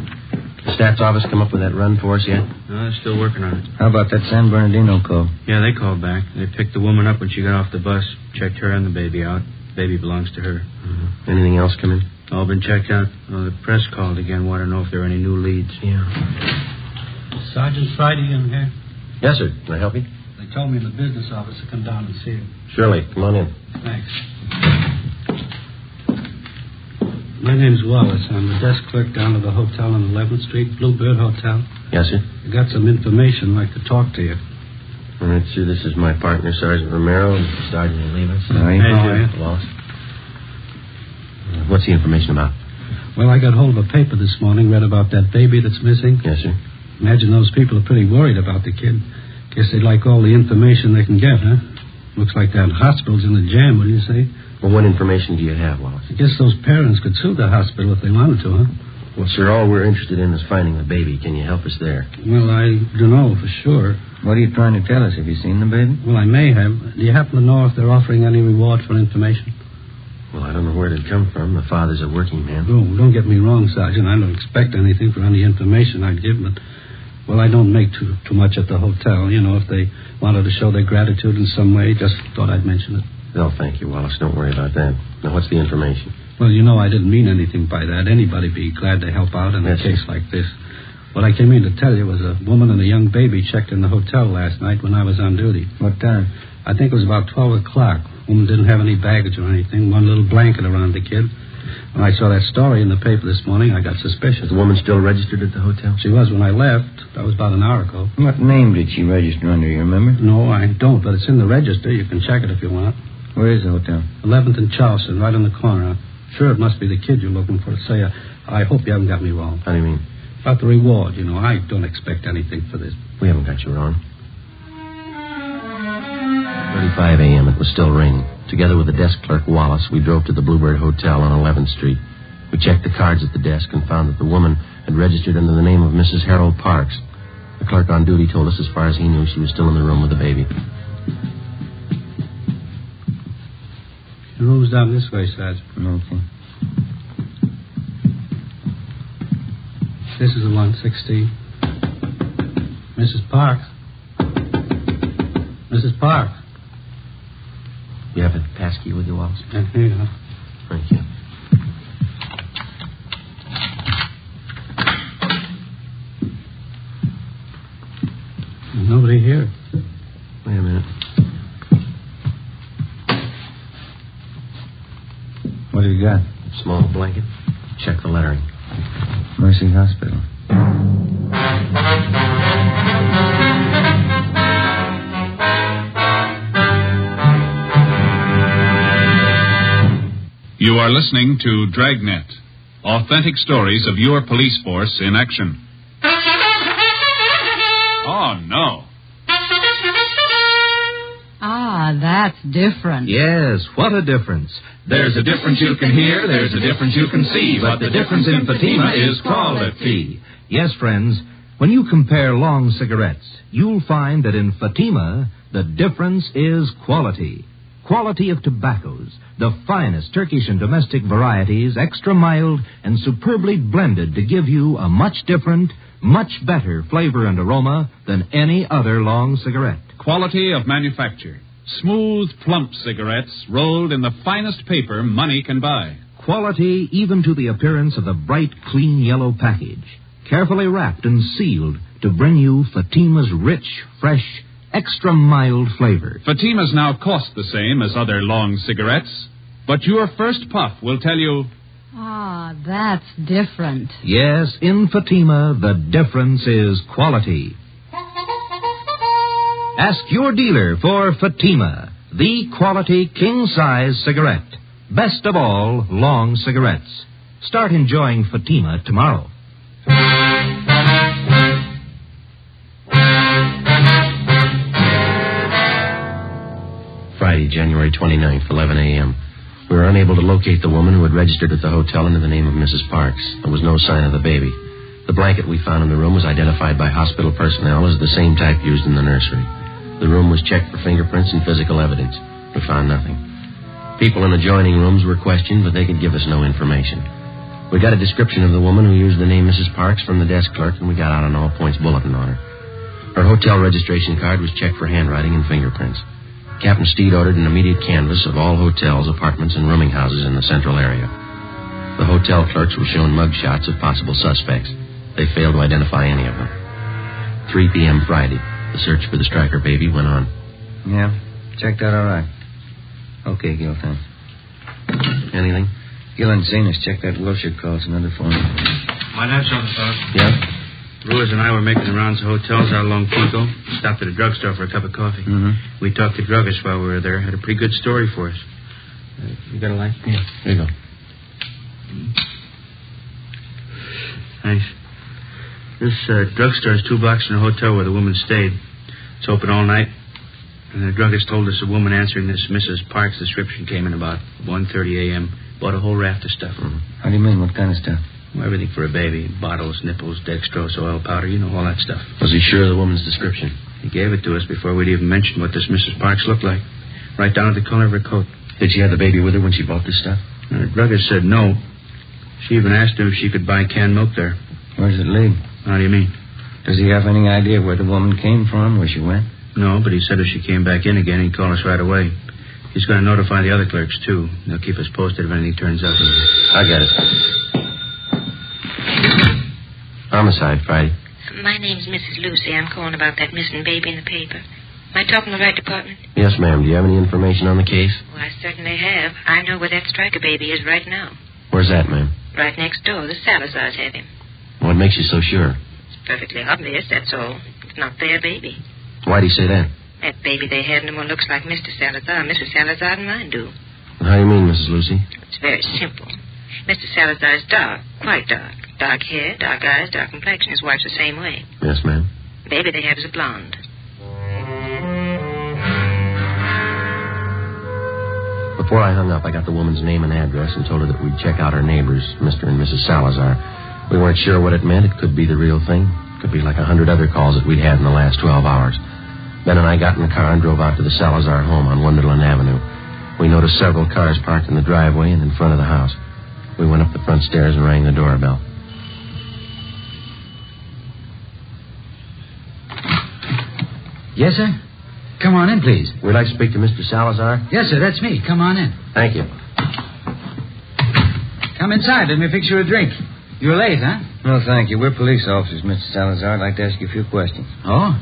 The stats office come up with that run for us yet? No, they're still working on it. How about that San Bernardino call? Yeah, they called back. They picked the woman up when she got off the bus, checked her and the baby out. Baby belongs to her. Mm-hmm. Anything else come in? All been checked out. Oh, the press called again. Want to know if there are any new leads. Yeah. Sergeant Friday in here? Yes, sir. Can I help you? They told me in the business office to come down and see you. Surely. Come on in. Thanks. My name's Wallace. I'm the desk clerk down at the hotel on 11th Street, Bluebird Hotel. Yes, sir. I got some information I'd like to talk to you. All right, sir. This is my partner, Sergeant Romero, and Sergeant Olivas. How are you? Wallace. What's the information about? Well, I got hold of a paper this morning, read about that baby that's missing. Yes, sir. Imagine those people are pretty worried about the kid. Guess they'd like all the information they can get, huh? Looks like that hospital's in the jam, wouldn't you say? Well, what information do you have, Wallace? I guess those parents could sue the hospital if they wanted to, huh? Well, sir, all we're interested in is finding the baby. Can you help us there? Well, I don't know for sure. What are you trying to tell us? Have you seen the baby? Well, I may have. Do you happen to know if they're offering any reward for information? Well, I don't know where it'd come from. The father's a working man. Oh, don't get me wrong, Sergeant. I don't expect anything for any information I'd give, but... Well, I don't make too much at the hotel. You know, if they wanted to show their gratitude in some way, just thought I'd mention it. No, thank you, Wallace. Don't worry about that. Now, what's the information? Well, you know, I didn't mean anything by that. Anybody'd be glad to help out in a case like this. What I came in to tell you was a woman and a young baby checked in the hotel last night when I was on duty. What time? I think it was about 12 o'clock. Woman didn't have any baggage or anything. One little blanket around the kid. When I saw that story in the paper this morning, I got suspicious. Is the woman still registered at the hotel? She was when I left. That was about an hour ago. What name did she register under, you remember? No, I don't, but it's in the register. You can check it if you want. Where is the hotel? 11th and Charleston, right on the corner. Sure, it must be the kid you're looking for. Say, I hope you haven't got me wrong. How do you mean? About the reward, you know. I don't expect anything for this. We haven't got you wrong. 35 a.m. It was still raining. Together with the desk clerk, Wallace, we drove to the Bluebird Hotel on 11th Street. We checked the cards at the desk and found that the woman had registered under the name of Mrs. Harold Parks. The clerk on duty told us as far as he knew she was still in the room with the baby. The room's down this way, Sergeant. Okay. This is the 116. Mrs. Parks. Mrs. Parks. You have a passkey with you, Wallace? Here you are. Thank you. There's nobody here. Wait a minute. you got? Small blanket. Check the lettering. Mercy Hospital. You are listening to Dragnet, authentic stories of your police force in action. Oh, no. Ah, that's different. Yes, what a difference. There's a difference you can hear, there's a difference you can see, but the difference in Fatima is quality. Yes, friends, when you compare long cigarettes, you'll find that in Fatima, the difference is quality. Quality of tobaccos, the finest Turkish and domestic varieties, extra mild and superbly blended to give you a much different, much better flavor and aroma than any other long cigarette. Quality of manufacture. Smooth, plump cigarettes rolled in the finest paper money can buy. Quality even to the appearance of the bright, clean yellow package. Carefully wrapped and sealed to bring you Fatima's rich, fresh, extra mild flavor. Fatimas now cost the same as other long cigarettes, but your first puff will tell you... Ah, that's different. Yes, in Fatima, the difference is quality. Ask your dealer for Fatima, the quality king-size cigarette. Best of all, long cigarettes. Start enjoying Fatima tomorrow. Friday, January 29th, 11 a.m. We were unable to locate the woman who had registered at the hotel under the name of Mrs. Parks. There was no sign of the baby. The blanket we found in the room was identified by hospital personnel as the same type used in the nursery. The room was checked for fingerprints and physical evidence. We found nothing. People in adjoining rooms were questioned, but they could give us no information. We got a description of the woman who used the name Mrs. Parks from the desk clerk, and we got out an all-points bulletin on her. Her hotel registration card was checked for handwriting and fingerprints. Captain Steed ordered an immediate canvass of all hotels, apartments, and rooming houses in the central area. The hotel clerks were shown mug shots of possible suspects. They failed to identify any of them. 3 p.m. Friday. The search for the Stryker baby went on. Yeah, checked out all right. Okay, Gil, thanks. Anything? Gil and Zenas checked that Wilshire call. It's another phone. Might have something, fellas. Yeah? Ruiz and I were making the rounds of hotels out along Pico. Stopped at a drugstore for a cup of coffee. Mm-hmm. We talked to druggists while we were there. Had a pretty good story for us. You got a light? Yeah. Here you go. Thanks. This drugstore is 2 blocks from the hotel where the woman stayed. It's open all night. And the druggist told us a woman answering this Mrs. Parks description came in about 1:30 a.m. Bought a whole raft of stuff. How do you mean? What kind of stuff? Well, everything for a baby. Bottles, nipples, dextrose, oil powder, you know, all that stuff. Was he sure of the woman's description? He gave it to us before we'd even mentioned what this Mrs. Parks looked like. Right down to the color of her coat. Did she have the baby with her when she bought this stuff? And the druggist said no. She even asked him if she could buy canned milk there. Where does it lead? How do you mean? Does he have any idea where the woman came from, where she went? No, but he said if she came back in again, he'd call us right away. He's going to notify the other clerks, too. They'll keep us posted if anything turns up. I got it. Homicide, Friday. My name's Mrs. Lucy. I'm calling about that missing baby in the paper. Am I talking to the right department? Yes, ma'am. Do you have any information on the case? Well, I certainly have. I know where that Stryker baby is right now. Where's that, ma'am? Right next door. The Salazars have him. What makes you so sure? It's perfectly obvious, that's all. It's not their baby. Why do you say that? That baby they have no more looks like Mr. Salazar, Mrs. Salazar, than mine do. How do you mean, Mrs. Lucy? It's very simple. Mr. Salazar is dark, quite dark. Dark hair, dark eyes, dark complexion. His wife's the same way. Yes, ma'am. The baby they have is a blonde. Before I hung up, I got the woman's name and address and told her that we'd check out her neighbors, Mr. and Mrs. Salazar. We weren't sure what it meant. It could be the real thing. It could be like 100 other calls that we'd had in the last 12 hours. Ben and I got in the car and drove out to the Salazar home on Wonderland Avenue. We noticed several cars parked in the driveway and in front of the house. We went up the front stairs and rang the doorbell. Yes, sir? Come on in, please. We'd like to speak to Mr. Salazar. Yes, sir, that's me. Come on in. Thank you. Come inside. Let me fix you a drink. You're late, huh? No, thank you. We're police officers, Mr. Salazar. I'd like to ask you a few questions. Oh?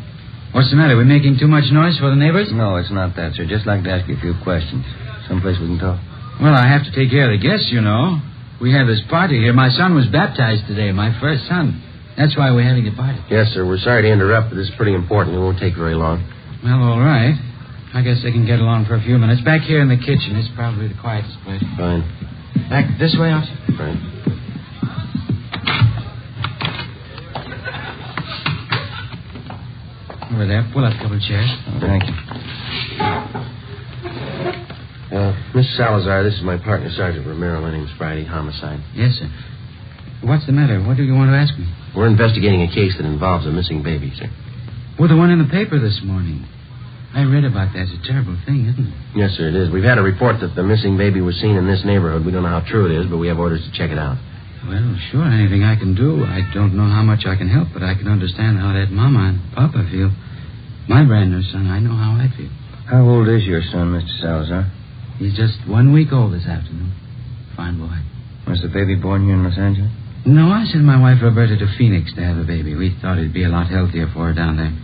What's the matter? We making too much noise for the neighbors? No, it's not that, sir. Just like to ask you a few questions. Someplace we can talk. Well, I have to take care of the guests, you know. We have this party here. My son was baptized today, my first son. That's why we're having a party. Yes, sir. We're sorry to interrupt, but this is pretty important. It won't take very long. Well, all right. I guess I can get along for a few minutes. Back here in the kitchen. It's probably the quietest place. Fine. Back this way, officer? Right. Over there. Pull up a couple of chairs. Oh, thank you. Miss Salazar, this is my partner, Sergeant Romero. My name's Friday. Homicide. Yes, sir. What's the matter? What do you want to ask me? We're investigating a case that involves a missing baby, sir. Well, the one in the paper this morning. I read about that. It's a terrible thing, isn't it? Yes, sir, it is. We've had a report that the missing baby was seen in this neighborhood. We don't know how true it is, but we have orders to check it out. Well, sure, anything I can do. I don't know how much I can help, but I can understand how that mama and papa feel. My brand new son, I know how I feel. How old is your son, Mr. Salazar? He's just 1 week old this afternoon. Fine boy. Was the baby born here in Los Angeles? No, I sent my wife Roberta to Phoenix to have a baby. We thought it'd be a lot healthier for her down there.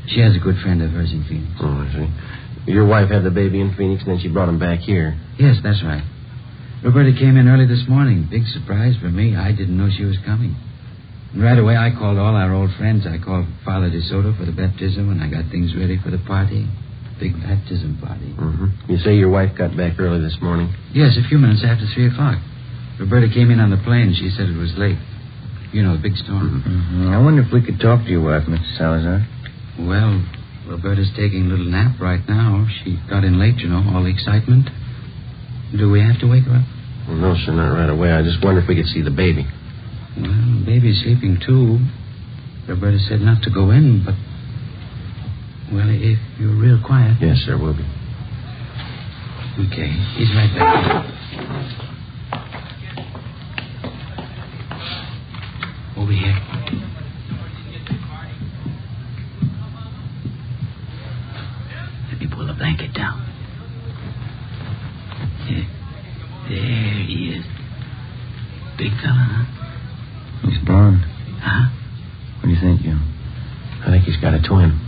She has a good friend of hers in Phoenix. Oh, I see. Your wife had the baby in Phoenix, and then she brought him back here. Yes, that's right. Roberta came in early this morning. Big surprise for me. I didn't know she was coming. And right away, I called all our old friends. I called Father DeSoto for the baptism, and I got things ready for the party. Big baptism party. Mm-hmm. You say your wife got back early this morning? Yes, a few minutes after 3 o'clock. Roberta came in on the plane. She said it was late. You know, the big storm. Mm-hmm. I wonder if we could talk to your wife, Mr. Salazar. Well, Roberta's taking a little nap right now. She got in late, you know, all the excitement. Do we have to wake her up? Well, no, sir, not right away. I just wonder if we could see the baby. Well, the baby's sleeping, too. Roberta said not to go in, but... Well, if you're real quiet... Yes, sir, we'll be. Okay, he's right back. Over here. Let me pull the blanket down. There he is. Big fella, huh? He's blonde. Huh? What do you think, Jim? I think he's got a twin.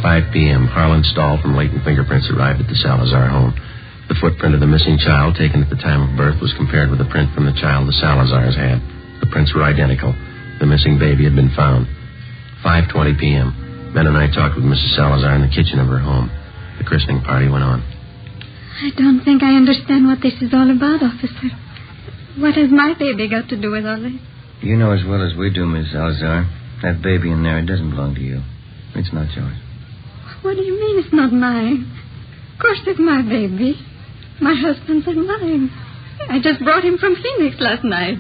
5 p.m. Harlan Stahl from Latent Fingerprints arrived at the Salazar home. The footprint of the missing child taken at the time of birth was compared with the print from the child the Salazars had. The prints were identical. The missing baby had been found. 5:20 p.m. Ben and I talked with Mrs. Salazar in the kitchen of her home. The christening party went on. I don't think I understand what this is all about, officer. What has my baby got to do with all this? You know as well as we do, Miss Salazar. That baby in there, it doesn't belong to you. It's not yours. What do you mean it's not mine? Of course it's my baby. My husband's and mine. I just brought him from Phoenix last night.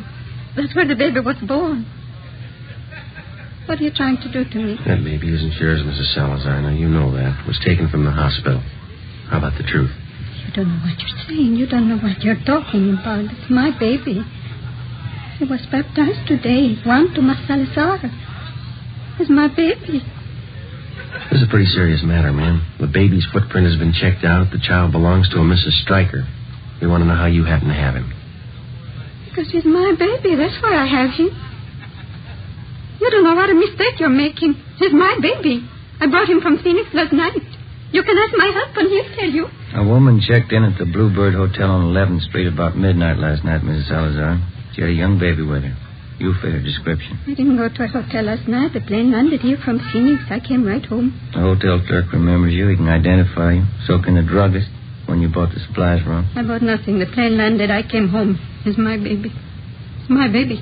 That's where the baby was born. What are you trying to do to me? That baby isn't yours, Mrs. Salazar. Now, you know that. It was taken from the hospital. How about the truth? You don't know what you're saying. You don't know what you're talking about. It's my baby. He was baptized today. Juan Tomas Salazar. It's my baby. This is a pretty serious matter, ma'am. The baby's footprint has been checked out. The child belongs to a Mrs. Stryker. We want to know how you happen to have him. Because he's my baby. That's why I have him. You don't know what a mistake you're making. He's my baby. I brought him from Phoenix last night. You can ask my husband. He'll tell you. A woman checked in at the Bluebird Hotel on 11th Street about midnight last night, Mrs. Salazar. She had a young baby with her. You fit her description. I didn't go to a hotel last night. The plane landed here from Phoenix. I came right home. The hotel clerk remembers you. He can identify you. So can the druggist when you bought the supplies from. I bought nothing. The plane landed. I came home. It's my baby. It's my baby.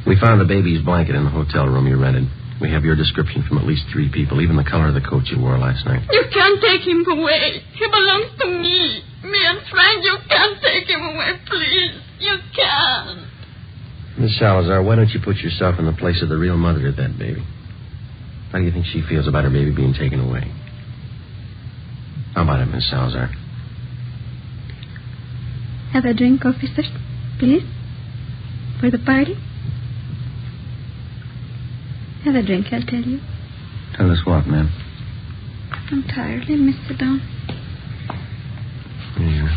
We found the baby's blanket in the hotel room you rented. We have your description from at least 3 people, even the color of the coat you wore last night. You can't take him away. He belongs to me. Me and Frank, you can't take him away, please. You can't. Miss Salazar, why don't you put yourself in the place of the real mother of that baby? How do you think she feels about her baby being taken away? How about it, Miss Salazar? Have a drink, officer, please? For the party? Have a drink, I'll tell you. Tell us what, ma'am? I'm tired. Let me sit down. Yeah.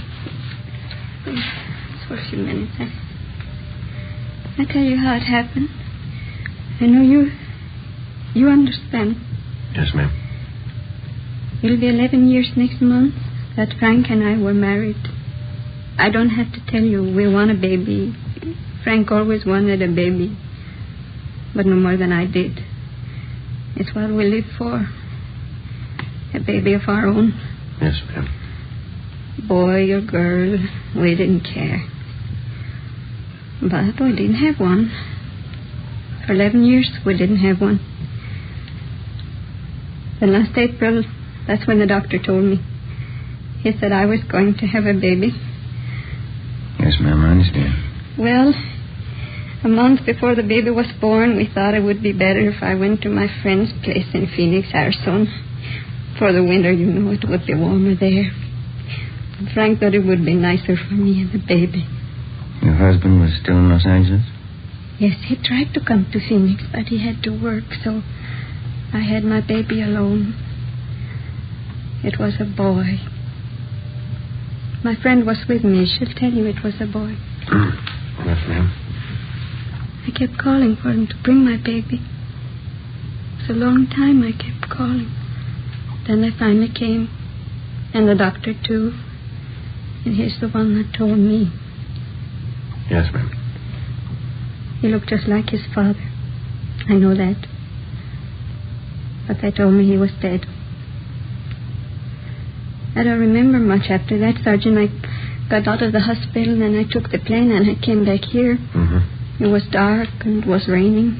Please, just for a few minutes. I tell you how it happened. I know you understand. Yes, ma'am. It'll be 11 years next month. that Frank and I were married. I don't have to tell you, we want a baby. Frank always wanted a baby, but no more than I did. It's what we live for. A baby of our own. Yes, ma'am. Boy or girl, we didn't care. But we didn't have one. For 11 years, we didn't have one. Then last April, that's when the doctor told me. He said I was going to have a baby. Yes, ma'am, I understand. Well, a month before the baby was born, we thought it would be better if I went to my friend's place in Phoenix, Arizona. For the winter, you know, it would be warmer there. And Frank thought it would be nicer for me and the baby. Your husband was still in Los Angeles? Yes, he tried to come to Phoenix, but he had to work, so I had my baby alone. It was a boy. My friend was with me. She'll tell you it was a boy. Yes, ma'am. I kept calling for him to bring my baby. It was a long time I kept calling. Then they finally came, and the doctor, too. And he's the one that told me. Yes, ma'am. He looked just like his father. I know that. But they told me he was dead. I don't remember much after that, Sergeant. I got out of the hospital, and I took the plane, and I came back here. Mm-hmm. It was dark, and it was raining.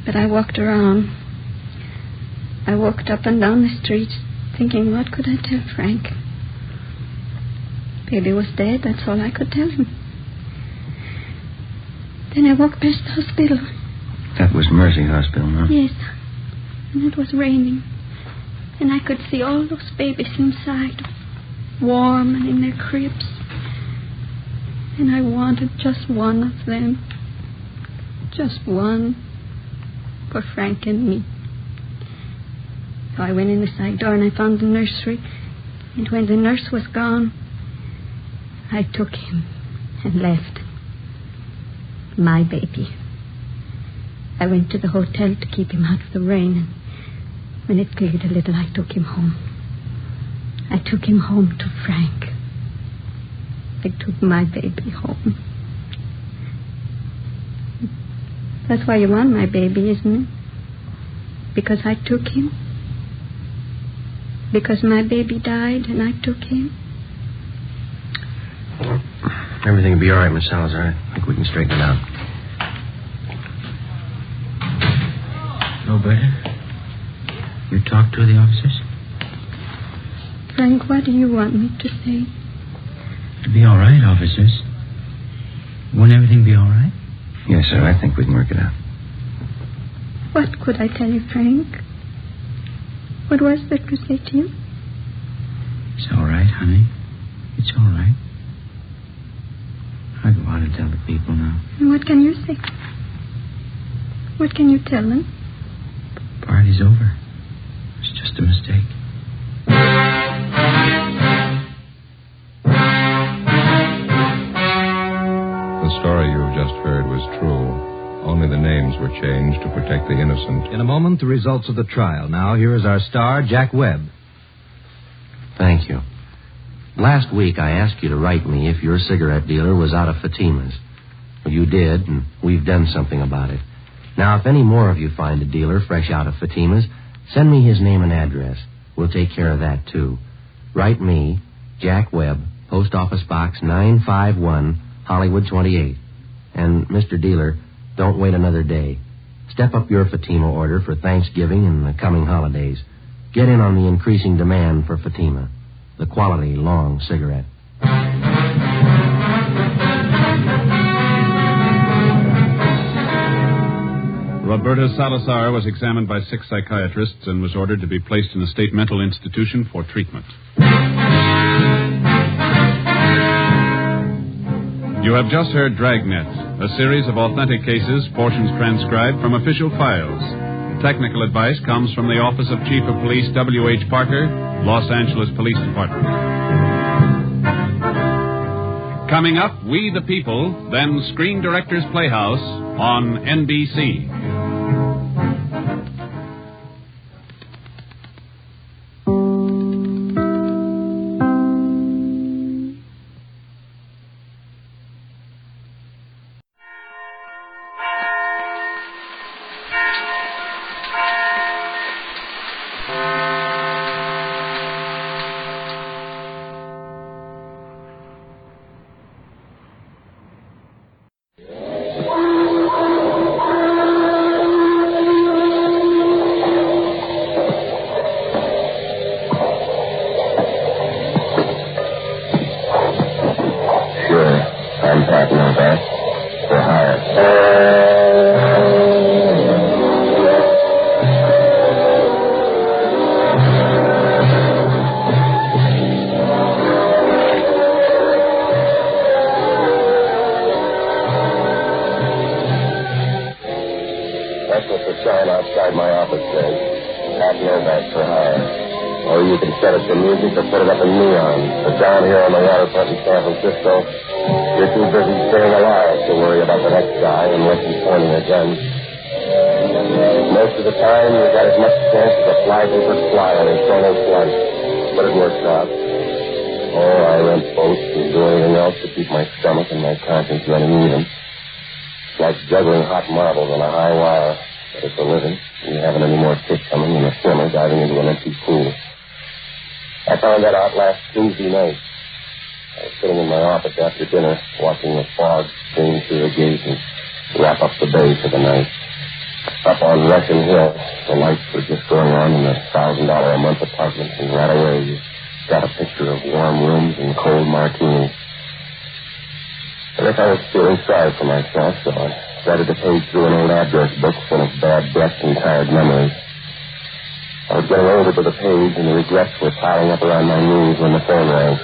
But I walked around. I walked up and down the streets, thinking, what could I tell Frank? Baby was dead, that's all I could tell him. Then I walked past the hospital. That was Mercy Hospital, huh? Yes. And it was raining. And I could see all those babies inside, warm and in their cribs. And I wanted just one of them. Just one for Frank and me. So I went in the side door and I found the nursery. And when the nurse was gone, I took him and left. My baby. I went to the hotel to keep him out of the rain, and when it cleared a little, I took him home. I took him home to Frank. I took my baby home. That's why you want my baby, isn't it? Because I took him? Because my baby died and I took him? Everything will be all right, Miss Salazar. I think we can straighten it out. Roberta, you talked to the officers? Frank, what do you want me to say? It'll be all right, officers. Won't everything be all right? Yes, sir. I think we can work it out. What could I tell you, Frank? What was there to say to you? It's all right, honey. It's all right. I'll go out and tell the people now. And what can you say? What can you tell them? Party's over. It's just a mistake. The story you've just heard was true. Only the names were changed to protect the innocent. In a moment, the results of the trial. Now, here is our star, Jack Webb. Thank you. Last week, I asked you to write me if your cigarette dealer was out of Fatima's. Well, you did, and we've done something about it. Now, if any more of you find a dealer fresh out of Fatima's, send me his name and address. We'll take care of that, too. Write me, Jack Webb, Post Office Box 951, Hollywood 28. And, Mr. Dealer, don't wait another day. Step up your Fatima order for Thanksgiving and the coming holidays. Get in on the increasing demand for Fatima, the quality long cigarette. Roberta Salazar was examined by 6 psychiatrists and was ordered to be placed in a state mental institution for treatment. You have just heard Dragnet, a series of authentic cases, portions transcribed from official files. Technical advice comes from the Office of Chief of Police W.H. Parker, Los Angeles Police Department. Coming up, We the People, then Screen Directors Playhouse on NBC. for hire. Or you can set it to music or put it up in neon. But down here on the waterfront in San Francisco, you're too busy staying alive to worry about the next guy unless he's pointing a gun. Most of the time, you've got as much chance as a fly-papered fly on a chrono flight. But it works out. Oh, I rent boats and do anything else to keep my stomach and my conscience running even. It's like juggling hot marbles on a high wire. But it's a living. You haven't any more kick coming than a swimmer diving into an empty pool. I found that out last Tuesday night. I was sitting in my office after dinner, watching the fog stream through the gate and wrap up the bay for the night. Up on Russian Hill, the lights were just going on in the $1,000 a month apartment, and right away you got a picture of warm rooms and cold martinis. And if I was feeling sorry for myself, so I started to page through an old address book full of bad debts and tired memories. I was getting over to the page, and the regrets were piling up around my knees when the phone rang.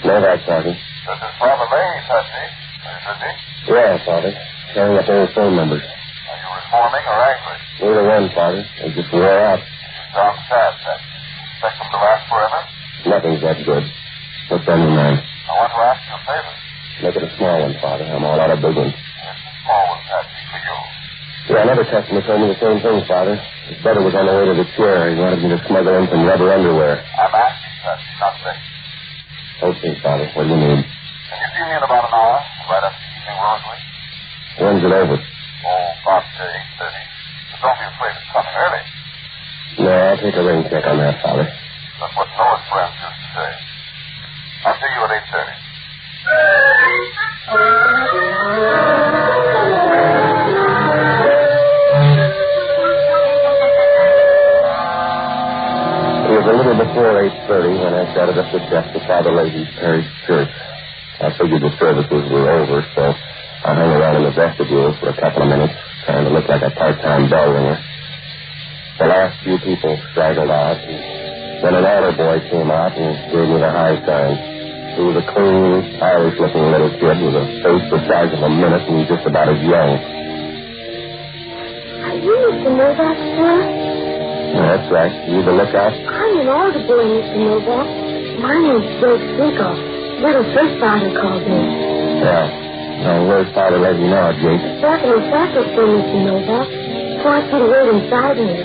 Novak talking. This is Father Lee, Patsy. Are you busy? Yeah, Father. Carrying up old phone numbers. Are you reforming or angry? Neither one, Father. They just wore out. You sound sad, Patsy. Expect them to last forever? Nothing's that good. What's on your mind? I want to ask you a favor. Make it a small one, Father. I'm all out of big ones. It's a small one, Patsy, for you. Yeah, another customer told me the same thing, Father. His brother was on the way to the chair. He wanted me to smuggle in some rubber underwear. I'm asking, Patsy, not saying. Okay, Father. What do you need? Can you see me in about an hour, right after the evening rosary? When's it over? Oh, about 8:30. But don't be afraid of coming early. No, I'll take a rain check on that, Father. That's what Noah's friends used to say. I'll see you at 8:30. It was a little before 8:30 when I started up the steps to Father Leahy's parish church. I figured the services were over, so I hung around in the vestibule for a couple of minutes, trying to look like a part-time bell ringer. The last few people straggled out, and then an altar boy came out and gave me the high sign. He was a clean, Irish-looking little kid with a face the size of a minute and just about as young. Are you Mr. Novak, sir? That's right. You the lookout? I'm an altar boy, Mr. Novak. My name's Jake Siegel. Little first father called me. Yeah. Now, where's Father Regan now, Jake? Back in the sacristy, Mr. Novak. So I could wait inside here.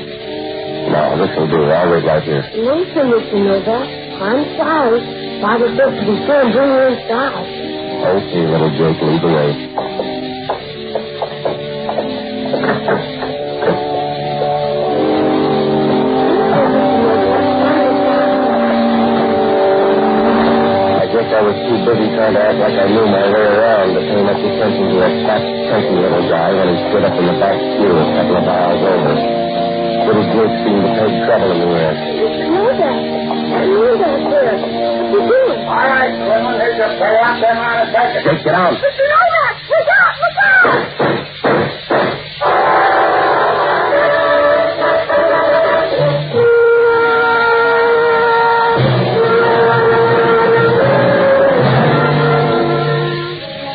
No, this'll do. I'll wait right here. Listen, Mr. Novak. I'm sorry. Father said to be sure and bring you inside. Okay, little Jake, lead the way. I was too busy trying to act like I knew my way around to pay much attention to a fat, chunky little guy when he stood up in the back pew a couple of aisles over. Little Jake seemed to take trouble in the air. Mr. Novak, sir. What you doing? All right, women, they just stay out there on a second. Jake, get down. Mr. Novak, look out, look out!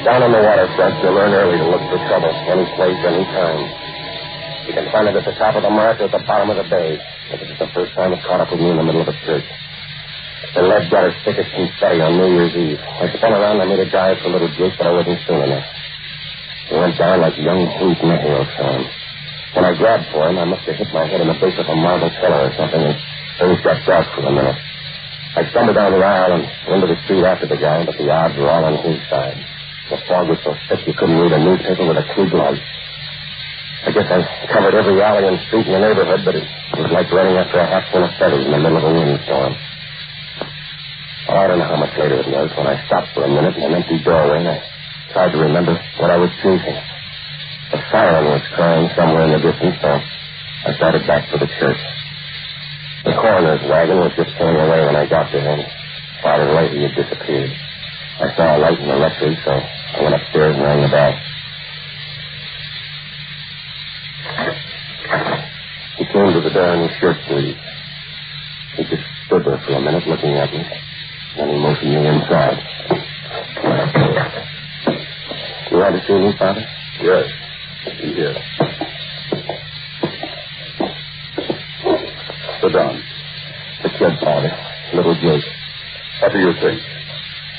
Down on the waterfront, you learn early to look for trouble, any place, any time. You can find it at the top of the marsh or at the bottom of the bay. This is the first time it caught up with me in the middle of a church. The lead got as thick as confetti on New Year's Eve. I spun around and I made a dive for little Jake, but I wasn't soon enough. He went down like young wheat in a hailstorm. When I grabbed for him, I must have hit my head in the base of a marble cellar or something, and things got dark for a minute. I stumbled down the aisle and into the street after the guy, but the odds were all on his side. The fog was so thick you couldn't read a newspaper with a crude light. I guess I covered every alley and street in the neighborhood, but it was like running after a hatful of feathers in the middle of a windstorm. Well, I don't know how much later it was when I stopped for a minute in an empty doorway and I tried to remember what I was chasing. A siren was crying somewhere in the distance, so I started back for the church. The coroner's wagon was just pulling away when I got there, and Father Leahy had disappeared. I saw a light in the rectory, so I went upstairs and rang the bell. He came to the door in his shirt sleeves. He just stood there for a minute looking at me. Then he motioned me inside. You want to see me, Father? Yes. Be here. Sit down. The kid, Father. Little Jake. What do you think?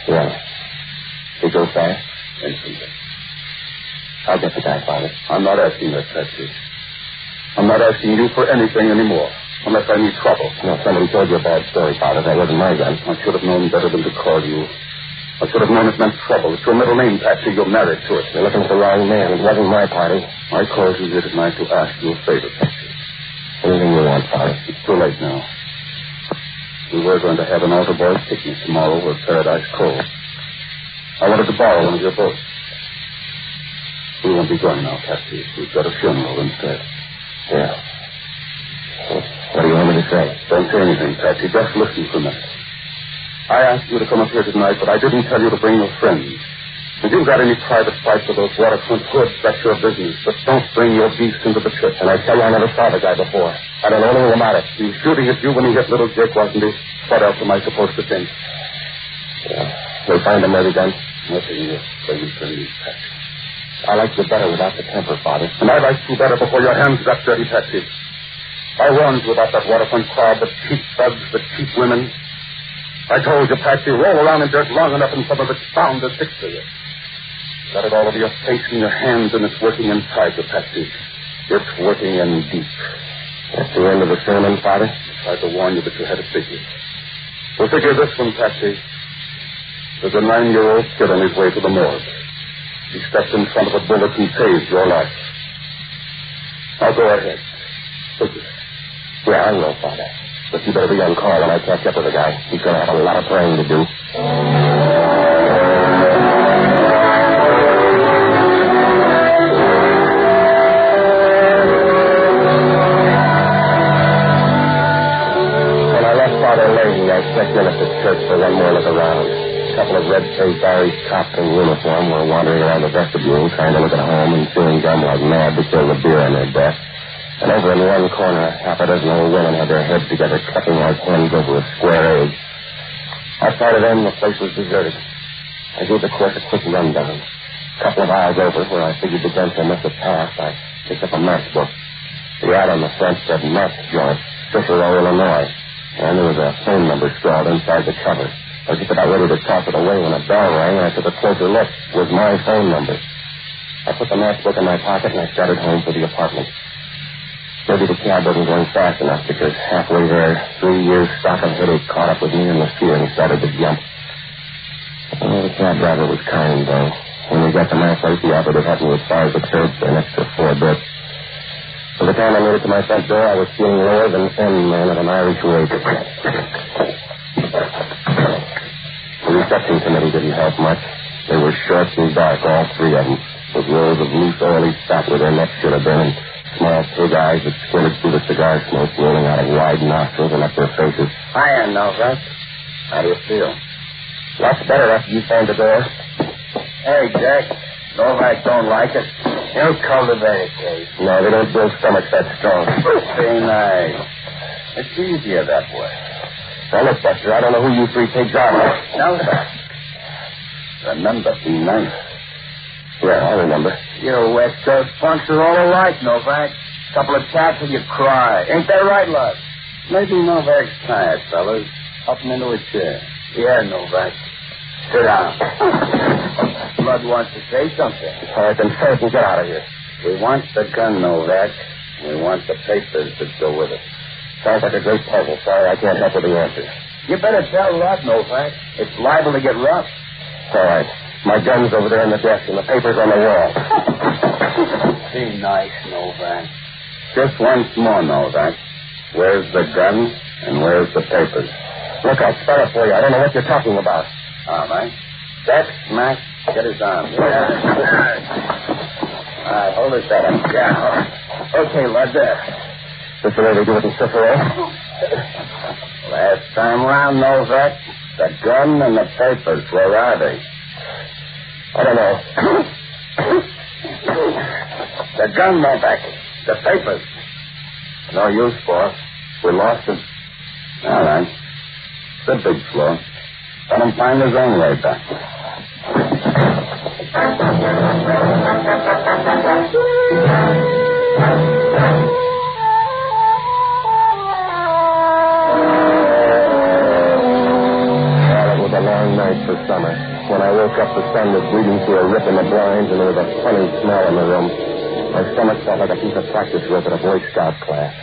Yeah. He goes fast? Instantly. I'll get the guy, Father. I'm not asking that, Patsy. I'm not asking you for anything anymore. Unless I need trouble. No, somebody told you a bad story, Father. That wasn't my gun. I should have known better than to call you. I should have known it meant trouble. It's your middle name, Patsy. You're married to it. You're looking for the wrong man. It wasn't my party. I called you here tonight to ask you a favor, Patsy. Anything you want, Father. It's too late now. We were going to have an altar boys picnic tomorrow at Paradise Cove. I wanted to borrow one of your boats. We won't be going now, Patsy. We've got a funeral instead. Yeah. What do you want me to say? Don't say anything, Patsy. Just listen for a minute. I asked you to come up here tonight, but I didn't tell you to bring your friends. If you've got any private fights with those waterfront hoods, that's your business. But don't bring your beast into the trip. And I tell you, I never saw the guy before. I don't know anything about it. He was shooting at you when he hit little Jake, wasn't he? What else am I supposed to think? Yeah. We'll find him, Regan. Nothing you can Patsy. I like you better without the temper, Father. And I like you better before your hands got dirty, Patsy. I warned you about that waterfront crowd, the cheap thugs, the cheap women. I told you, Patsy, roll around in dirt long enough and some of it's bound to stick to you. Got it all over your face and your hands, and it's working inside you, Patsy. It's working in deep. That's the end of the sermon, Father. I tried to warn you, but you had to figure. Well, figure this one, Patsy. There's a 9-year-old kid on his way to the morgue. He stepped in front of a bullet and saved your life. Now go ahead. Figure. Yeah, I will, Father. But you better be on call when I catch up with the guy. He's going to have a lot of praying to do. When I left Father Leahy, I checked in at the church for one more look around. A couple of red-faced Irish cops in uniform were wandering around the vestibule trying to look at home and chewing gum like mad to kill the beer on their desk. And over in one corner, half a dozen old women had their heads together, clucking like hens over a square egg. Outside of them, the place was deserted. I gave the court a quick rundown. A couple of hours over, where I figured the gangster must have passed, I picked up a matchbook. The ad on the front said match joint, Cicero, Illinois. And there was a phone number scrawled inside the cover. I was just about ready to toss it away when a bell rang, and I took a closer look. It was my phone number. I put the matchbook in my pocket, and I started home for the apartment. Maybe the cab wasn't going fast enough, because halfway there, 3 years' stock of headache caught up with me in the steering started to jump. Oh, the cab driver was kind, though. When we got to my place, he offered to help me as far as the church for an extra $4 bits. By the time I made it to my front door, I was feeling lower than any man of an Irish wake. The reception committee didn't help much. They were short and dark, all three of them, with rows of loose, oily fat where their necks should have been, and small pig eyes that squinted through the cigar smoke rolling out of wide nostrils and up their faces. Hiya, Novak. How do you feel? Lots better after you found the door. Hey, Jack. Novak don't like it. He'll cultivate a case. No, they don't build stomachs that strong. Be nice. It's easier that way. Now, look, Buster, I don't know who you three pigs are. Novak. Remember, be nice. Yeah, I remember. You West Coast punks are all alike, Novak. Couple of taps and you cry. Ain't that right, love? Maybe Novak's tired, fellas. Up him into a chair. Yeah, Novak. Sit down. Blood wants to say something. All right, then say it and get out of here. We want the gun, Novak. We want the papers that go with it. Sounds like a great puzzle. Sorry, I can't help with the answer. You better tell Rod, Novak. It's liable to get rough. All right. My gun's over there on the desk and the papers on the wall. Be nice, Novak. Just once more, Novak. Where's the gun and where's the papers? Look, I'll spell it for you. I don't know what you're talking about. All right. That's Mac. Get his arm. Yeah. All right, hold his head up. Yeah. Okay, lad, there. This the way they do it in Cicero? Last time round, Novak. The gun and the papers, where are they? I don't know. The gun, Novak. The papers. No use, boss. We lost it. All right. It's a big flaw. Let him find his own way back. woke up, the sun was bleeding through a rip in the blinds, and there was a funny smell in the room. My stomach felt like a piece of practice rope at a Boy Scout class.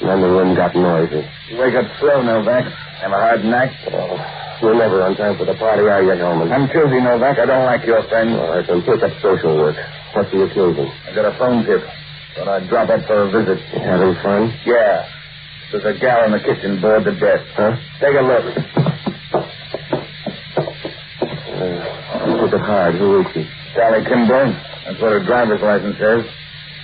And then the room got noisy. You wake up slow, Novak. Have a hard night? Oh, you're never on time for the party, are you, Hellman? I'm choosy, Novak. I don't like your friend. All right, then take up social work. What's the occasion? I got a phone tip. Thought I'd drop up for a visit. You having fun? Yeah. There's a gal in the kitchen bored to death. Huh? Take a look. Look at hard. Who is she? Sally Kimball. That's what her driver's license says.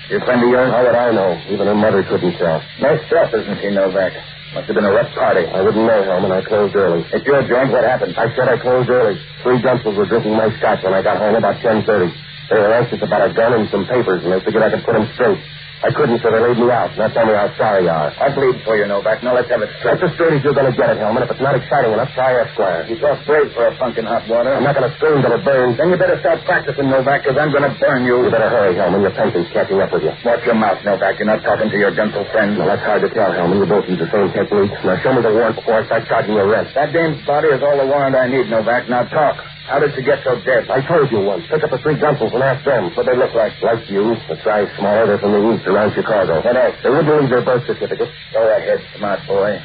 Your friend of yours? How would I know? Even her mother couldn't tell. Nice stuff, isn't she, Novak? Must have been a rough party. I wouldn't know, Hellman. I closed early. At your joint, what happened? I said I closed early. 3 junkies were drinking my scotch when I got home about 10:30. They were anxious about a gun and some papers, and they figured I could put them straight. I couldn't, so they laid me out. Now tell me how sorry you are. I bleed for you, Novak. Now let's have it straight. That's as straight as you're going to get it, Hellman. If it's not exciting enough, try Esquire. You talk brave for a funk in hot water. I'm not going to scream till it burns. Then you better start practicing, Novak, because I'm going to burn you. You better hurry, Hellman. Your pension's catching up with you. Watch your mouth, Novak. You're not talking to your gentle friend. Well, that's hard to tell, Hellman. You both use the same technique. Now show me the warrant before I start charging your rent. That dame's body is all the warrant I need, Novak. Now talk. How did she get so dead? I told you once. Pick up the 3 gunsels and ask them. What they look like? Like you. The size smaller. They're from the east around Chicago. What else? They wouldn't leave their birth certificate. Go ahead, smart boy.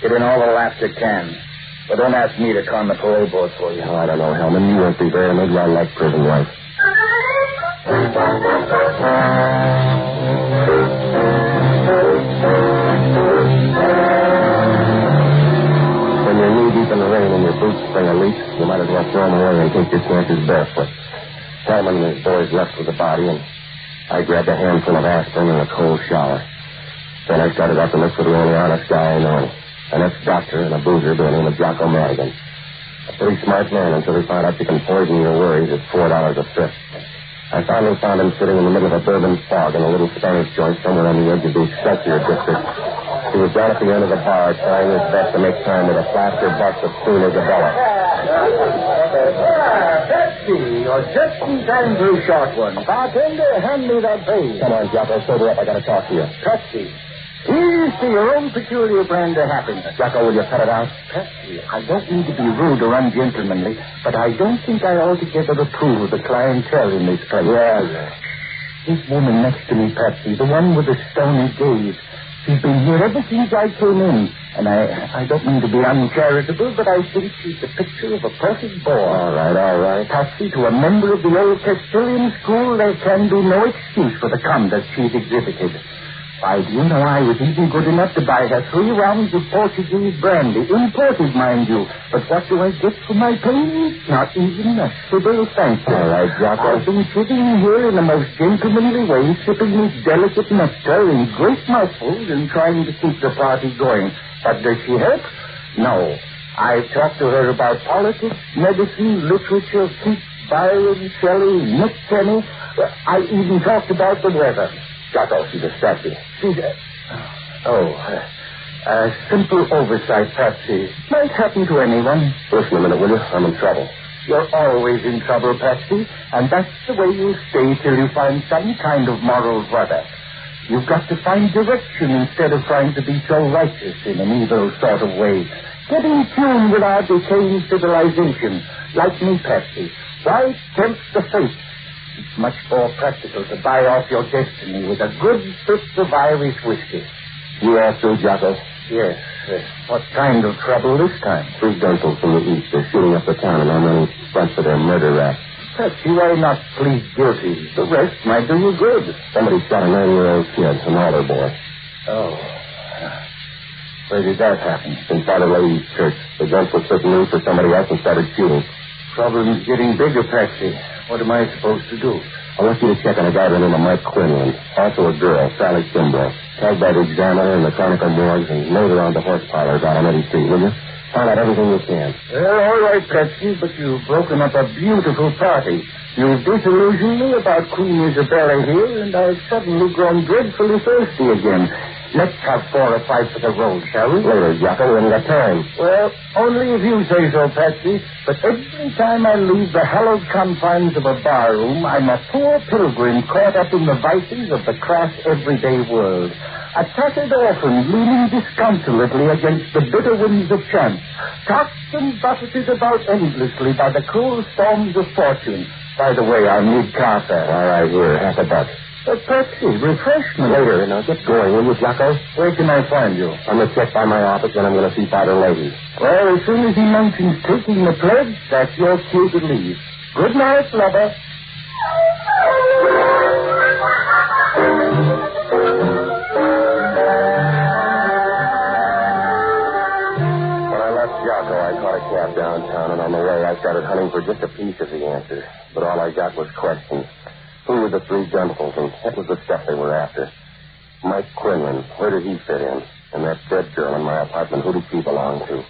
Get in all the laughs you can. But don't ask me to con the parole board for you. Oh, I don't know, Hellman. You won't be there. Maybe I like prison life. When you're knee-deep in the rain and your boots spring a leak, you might as well throw them away and take your chances barefoot. Hellman and his boys left with the body, and I grabbed a handful of aspirin and a cold shower. Then I started out to look for the only honest guy I know. An ex-doctor and a boozer by the name of Jocko Madigan. A pretty smart man until he found out you can poison your worries at $4 a fifth. I finally found him sitting in the middle of a bourbon fog in a little Spanish joint somewhere on the edge of the Excelsior district. He was down at the end of the bar trying his best to make time with a plaster bust of Queen Isabella. Pepsi, you're just in time for a short one. Bartender, hand me that base. Come on, Jocko, sober up. I gotta talk to you. Pepsi. Here's to your own peculiar brand of happiness. Jocko, will you cut it out? Pepsi, I don't mean to be rude or ungentlemanly, but I don't think I altogether approve of the clientele in this place. Yeah. This woman next to me, Pepsi, the one with the stony gaze, she's been here ever since I came in. And I don't mean to be uncharitable, but I think she's the picture of a perfect boy. All right. Patsy, to a member of the old Castilian school, there can be no excuse for the conduct she's exhibited. Why, do you know, I was even good enough to buy her 3 rounds of Portuguese brandy, imported, mind you. But what do I get for my pains? Not even a civil thank you. All right, Jocko. I've been sitting here in the most gentlemanly way, sipping this delicate nectar in great mouthfuls and trying to keep the party going. But does she help? No. I've talked to her about politics, medicine, literature, Keats, Byron, Shelley, Nick Kenny. I even talked about the weather. Jocko, she's a statue. She's a simple oversight, Patsy. Might happen to anyone. Listen a minute, will you? I'm in trouble. You're always in trouble, Patsy, and that's the way you'll stay till you find some kind of moral rudder. You've got to find direction instead of trying to be so righteous in an evil sort of way. Get in tune with our decaying civilization. Like me, Patsy. Why tempt the fate? It's much more practical to buy off your destiny with a good fifth of Irish whiskey. You after Jocko? Yes. What kind of trouble this time? 3 gunsels from the east. They're shooting up the town, and I'm running front for their murder rap. Patsy, why not plead guilty? The rest might do you good. Somebody shot a 9-year-old kid, an older boy. Oh. Where did that happen? Inside a lady's church. The guns were sitting in for somebody else and started shooting. Problem's getting bigger, Patsy. What am I supposed to do? I want you to check on a guy by the name of Mike Quinlan. Also a girl, Sally Kimball. Tagged by the Examiner and the Chronicle morgues and laid around the horse parlors out on Eddy Street, will you? Find out everything you can. Well, all right, Patsy, but you've broken up a beautiful party. You've disillusioned me about Queen Isabella here, and I've suddenly grown dreadfully thirsty again. Let's have 4 or 5 for the road, shall we? Later, Jocko, we haven't got time. Well, only if you say so, Patsy. But every time I leave the hallowed confines of a barroom, I'm a poor pilgrim caught up in the vices of the crass everyday world. a tattered orphan leaning disconsolately against the bitter winds of chance, tossed and buffeted about endlessly by the cruel storms of fortune. By the way, I'll need car fare. All right, here, $50. Pepsi, refreshment. Later, now get going, will you, Jocko? Where can I find you? I'm going to check by my office, and I'm going to see by the lady. Well, as soon as he mentions taking the pledge, that's your cue to leave. Good night, lover. When I left Jocko, I caught a cab downtown, and on the way, I started hunting for just a piece of the answer. But all I got was questions. Who were the three generals, and what was the stuff they were after? Mike Quinlan, where did he fit in? And that dead girl in my apartment, who did she belong to?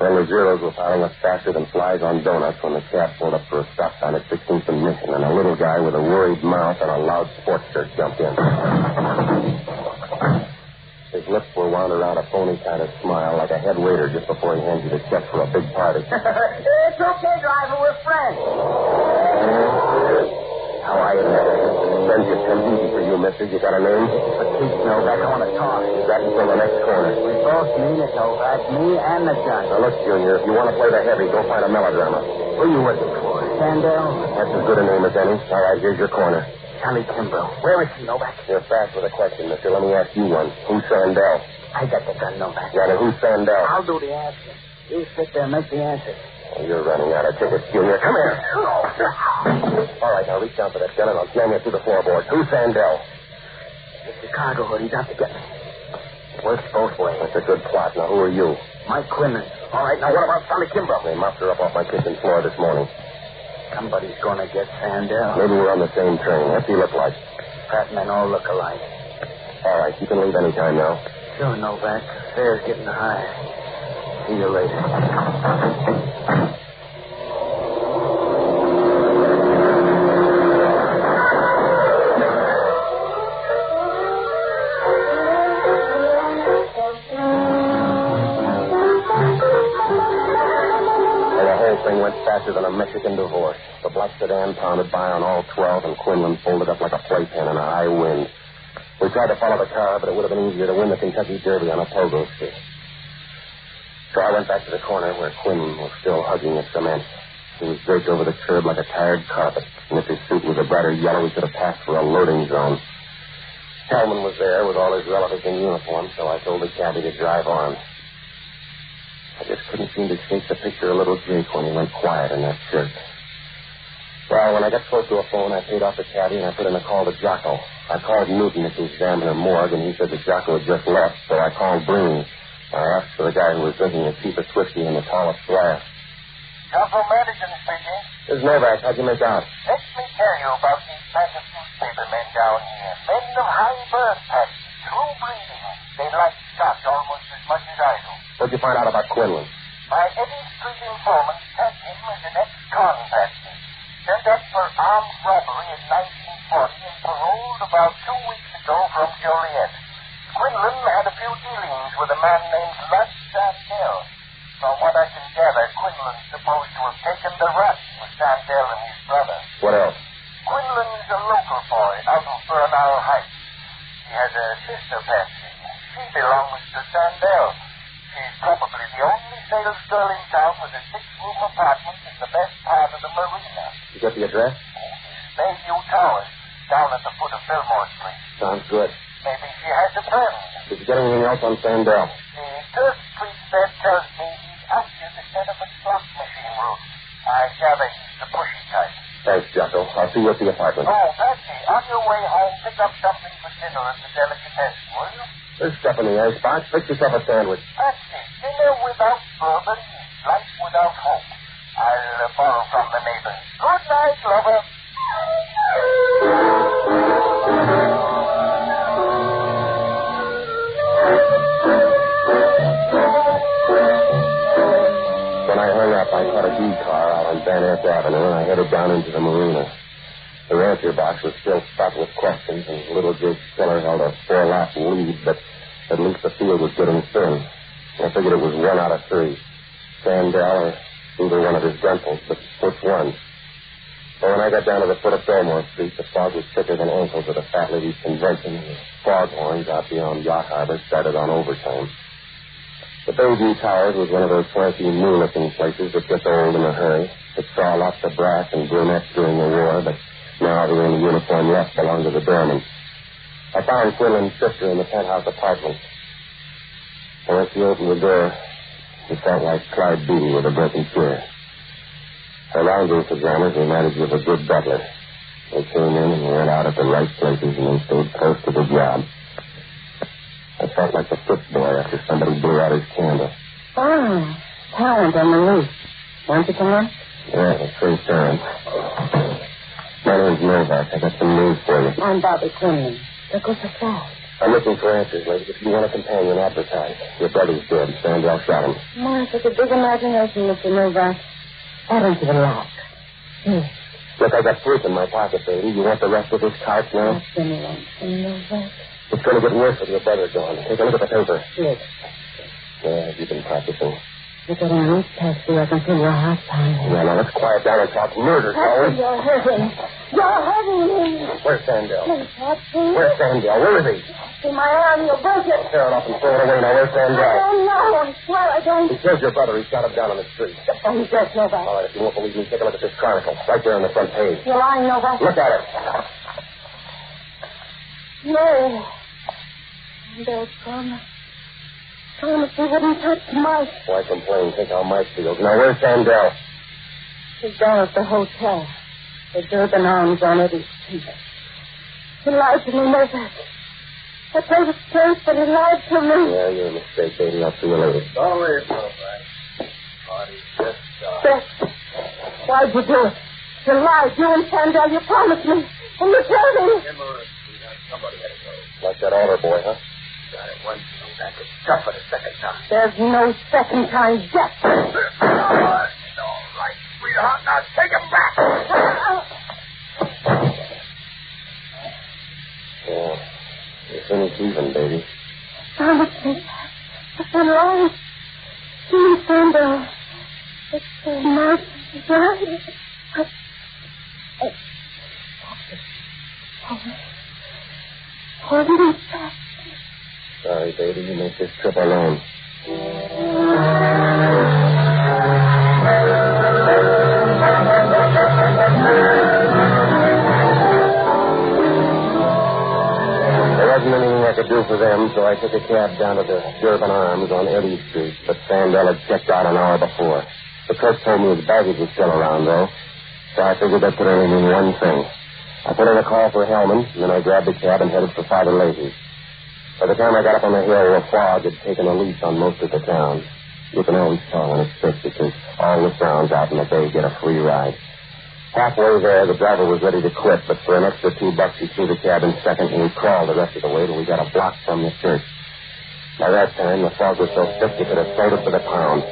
Well, the zeros were piling up faster than flies on donuts when the cab pulled up for a stop sign at 16th and Mission, and a little guy with a worried mouth and a loud sports shirt jumped in. His lips were wound around a phony kind of smile, like a head waiter just before he hands you the check for a big party. It's okay, driver. We're friends. How are you, friendship comes easy for you, mister. You got a name? Batiste, Novak. I want to talk. That until the next corner. We both mean it, Novak. Me and the judge. Now, look, Junior, if you want to play the heavy, go find a melodrama. Who are you working for? Sandell? That's as good a name as any. All right, here's your corner. Charlie Kimbrough. Where is he, Novak? You're fast with a question, mister. Let me ask you one. Who's Sandell? I got the gun, Novak. Yeah, now who's Sandell? I'll do the asking. You sit there and make the answer. Oh, you're running out of tickets, Junior. Come here. All right, now reach down for that gun and I'll slam you through the floorboard. Who's Sandell? The Chicago hood. He's out to get me. Works both ways. That's a good plot. Now, who are you? Mike Quinlan. All right, now what about Charlie Kimbrough? They mopped her up off my kitchen floor this morning. Somebody's going to get Sandell. Maybe we're on the same train. What's he look like? Fat men all look alike. All right, you can leave any time now. Sure, Novak. Fare's getting high. See you later. Went faster than a Mexican divorce. The black sedan pounded by on all 12, and Quinlan folded up like a playpen in a high wind. We tried to follow the car, but it would have been easier to win the Kentucky Derby on a pogo stick. So I went back to the corner where Quinlan was still hugging the cement. He was draped over the curb like a tired carpet, and if his suit was a brighter yellow, he could have passed for a loading zone. Hellman was there with all his relatives in uniform, so I told the cabbie to drive on. I just couldn't seem to escape the picture of little Jake when he went quiet in that shirt. Well, when I got close to a phone, I paid off the caddy and I put in a call to Jocko. I called Newton at the examiner morgue, and he said that Jocko had just left, so I called Breen. I asked for the guy who was drinking the cheapest whiskey in the tallest glass. Jocko Madigan speaking. This is Novak. How'd you make out? Let me tell you about these massive newspaper men down here. Men of high birth patches, true breeding. They like Scott almost as much as I do. What'd you find out about Quinlan? My Eddie Street informant tagged him as an ex-convict. Sent up for armed robbery in 1940 and paroled about 2 weeks ago from Joliet. Quinlan had a few dealings with a man named Lud Sandell. From what I can gather, Quinlan's supposed to have taken the rap with Sandell and his brother. What else? Quinlan is a local boy out of Bernal Heights. He has a sister, Patsy. She belongs to Sandell. She's probably the only sales girl in town with a 6-room apartment in the best part of the marina. You get the address? Bayview Towers, down at the foot of Fillmore Street. Sounds good. Maybe she has a friend. Did you get anything else on Sandell? The Third Street bed tells me he's active instead of a slot machine route. I gather he's the pushy type. Thanks, Jocko. I'll see you at the apartment. Oh, Patsy, on your way home, pick up something for dinner at the delicatessen, will you? There's stuff in the icebox. Fix yourself a sandwich. Patsy, dinner without bourbon is life without hope. I'll borrow from the neighbors. Good night, lover. When I hung up, I caught a D car out on Van Ness Avenue, and I headed down into the marina. The answer box was still stocked with questions, and little Jake Stiller held a 4-lap lead, but at least the field was getting thin. I figured it was 1 out of 3. Sandell or either one of his rentals, but which one? But when I got down to the foot of Fillmore Street, the fog was thicker than ankles at a fat lady's convention, and the foghorns out beyond Yacht Harbor started on overtime. The Bayview Towers was one of those swanky, new-looking places that gets old in a hurry. It saw lots of brass and brunettes during the war, but now the only uniform left belonged to the doorman. I found Quinlan's sister in the penthouse apartment. And when she opened the door, it felt like Clyde Beatty with a broken chair. Her laundry pajamas reminded you of a good butler. They came in and went out at the right places and then stayed close to the job. I felt like the foot boy after somebody blew out his candle. Oh, talent on the roof. Want to come on? Yeah, it's free time. My name's Novak. I got some news for you. I'm Bobby Quinlan. Don't go so fast. I'm looking for answers, lady. If you want a companion, advertise. Your brother's dead. Sandell shot him. My, such a big imagination, Mr. Novak. I don't give a lot. Here. Look, I got fruit in my pocket, baby. You want the rest of this couch now? That's been Novak. It's going to get worse with your brother gone. Take a look at the paper. Yes. Yeah, you've been practicing. Look at Annie's taxi. I can feel your heart pounding. Yeah, now let's quiet down and talk murder, shall we? You're hurting. You're hurting me. Where's Sandell? Please, Patsy. Where's Sandell? Where is he? In my arm, you'll break it. Tear it off and throw it away. Now, where's Sandell? I don't know. I swear I don't. He killed your brother. He shot him down on the street. Oh, he's dead, Novak. All right, if you won't believe me, take a look at this chronicle. Right there on the front page. You're lying, Novak. Look at it. No. Sandell's gone. Promise he wouldn't touch Mike. Why complain? Think how Mike feels. Now, where's Sandell? He's down at the hotel. The Durban Arms on Eddie Street. He lied to me, Novak. I told his place, but he lied to me. Yeah, you're a mistake, baby. I'll see you later. Don't worry, Novak. Party's just Beth, why'd you do it? You lied. You and Sandell, you promised me. And you killed him. Somebody had to go. Like that altar boy, huh? Got it once, Novak. It's tough for the second time. There's no second time yet. All right, sweetheart. Now take him back. Yeah. You finished even, baby. Promise me. I've been lying. You and Sandell. It's my bride. Hold me fast. Sorry, baby. You make this trip alone. There wasn't anything I could do for them, so I took a cab down to the Durban Arms on Eddy Street, but Sandell had checked out an hour before. The clerk told me his baggage was still around, though, so I figured that could only mean one thing. I put in a call for Hellman, and then I grabbed the cab and headed for Father Lazy's. By the time I got up on the hill, a fog had taken a lease on most of the town. You can always tell when it's thick because all the sounds out in the bay get a free ride. Halfway there, the driver was ready to quit, but for an extra $2, he threw the cab in second, and we crawled the rest of the way till we got a block from the church. By that time, the fog was so thick you could have sold it for the pound.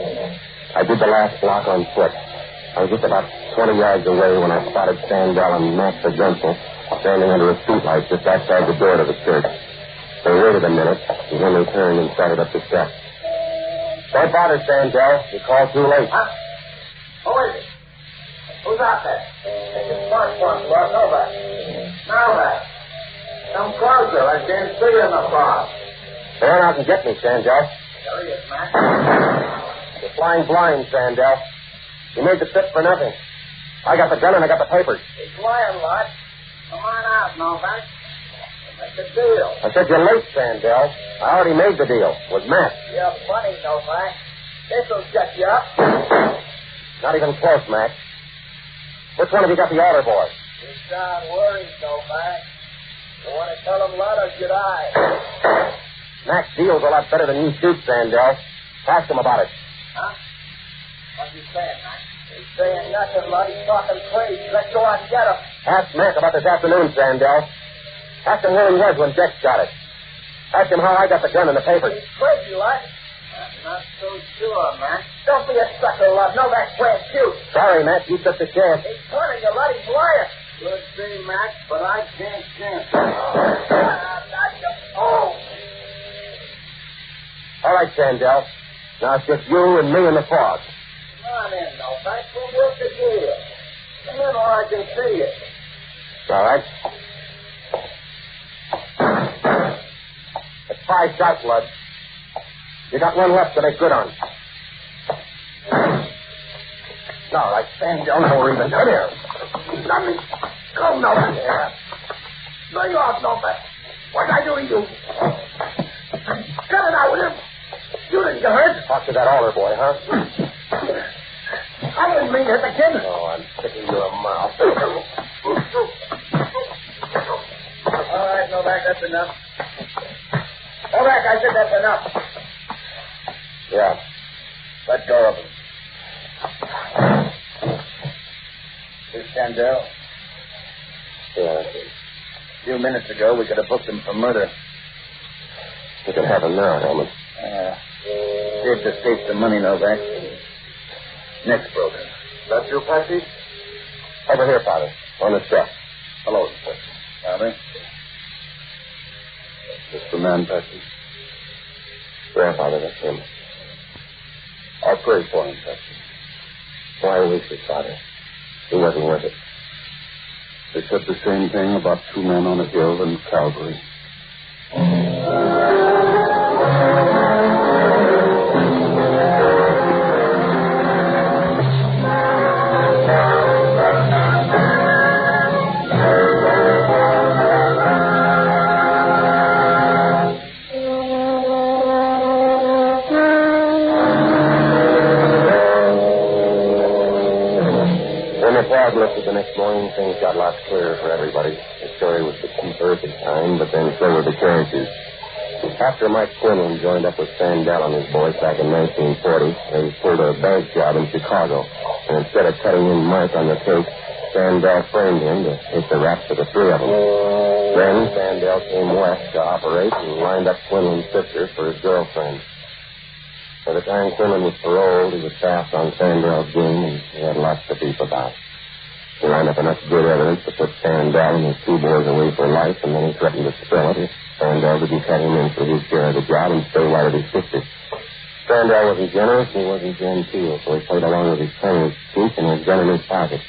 I did the last block on foot. I was just about 20 yards away when I spotted Sandell and Max the Gunsel standing under a streetlight just outside the door to the church. They waited a minute, and then they turned and started up the steps. Don't bother, Sandell. You called too late. Huh? Who is it? Who's out there? It's Mark one, Lord Novak. Novak. Come closer. I can't see you in the fog. Turn out and get me, Sandell. There he is, Max. You're flying blind, Sandell. You made the trip for nothing. I got the gun and I got the papers. He's lying, Lord. Come on out, Novak. Make the deal. I said you're late, Sandell. I already made the deal with Matt. You're funny, Novak. This'll shut you up. Not even close, Matt. Which one have you got the order for? You sound worried, Novak. You want to tell him lot or should I? Max deals a lot better than you shoot, Sandell. Ask him about it. Huh? What's he saying, Max? He's saying nothing, Lud. He's talking crazy. Let's go out and get him. Ask Mac about this afternoon, Sandell. Ask him where he was when Dex got it. Ask him how I got the gun and the papers. He's crazy, Lud. I'm not so sure, Max. Don't be a sucker, Lud. Novak can't shoot. Sorry, Mac. You took the chance. He's turning you, Lud. He's lying. Could be, Max, but I can't chance. Oh. All right, Sandell. Now it's just you and me in the fog. Come on in, Novak. We'll work the deal. Come in where I can see you. All right. It's 5 shots, Lud. You got one left to make good on. All right, stand down or even. Come here. Let me go, Novak. Yeah. Lay off, Novak. What did I do to you? Cut it out with him. You didn't get hurt. Talk to that altar boy, huh? I didn't mean to hit the kid. Oh, I'm sticking your mouth. All right, Novak, that's enough. Novak, I said that's enough. Yeah. Let go of him. Here's Sandell. Yeah, that's it. A few minutes ago, we could have booked him for murder. You can have him now, Hellman. Saved us escape the money, Novak. Next broker. That's you, Patsy? Over here, Father. On the step. Hello, Inspector. Father? That's the man, Patsy. Grandfather, that's him. I'll pray for him, Patsy. Why waste it, Father? He wasn't worth it. They said the same thing about 2 men on a hill in Calvary. Lifted the next morning, things got lots clearer for everybody. The story was the keeper at the time, but then so were the characters. After Mike Quinlan joined up with Sandell and his boys back in 1940, they pulled a bank job in Chicago. And instead of cutting in Mike on the case, Sandell framed him to hit the rap for the 3 of them. Then Sandell came west to operate and lined up Quinlan's sister for his girlfriend. By the time Quinlan was paroled, he was fast on Sandell's game, and he had lots to beef about. He lined up enough good evidence to put Sandell and his 2 boys away for life, and then he threatened to spill it if Sandell didn't cut him in for his share of the job and stay right at his sister. Sandell wasn't generous and he wasn't genteel, so he played along with his friend's chief and his gun in his pocket.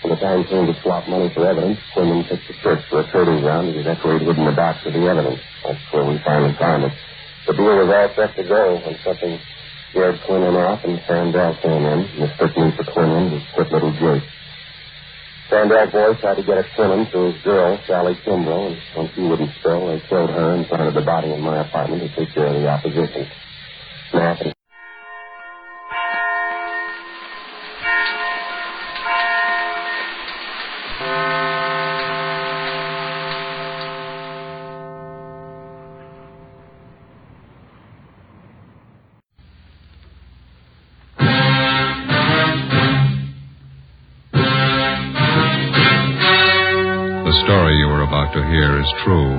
When the time came to swap money for evidence, Quinlan took the church for a trading ground, and that's where he'd hidden the box of the evidence. That's where we finally found it. The deal was all set to go when something scared Quinlan off, and Sandell came in, mistaking for Quinlan, his quick little Jake. Sandell's boys tried to get at Quinlan through his girl, Sally Kimbrough, and when she wouldn't spill, they killed her and planted the body in my apartment to take care of the opposition. Snap and... The story you are about to hear is true.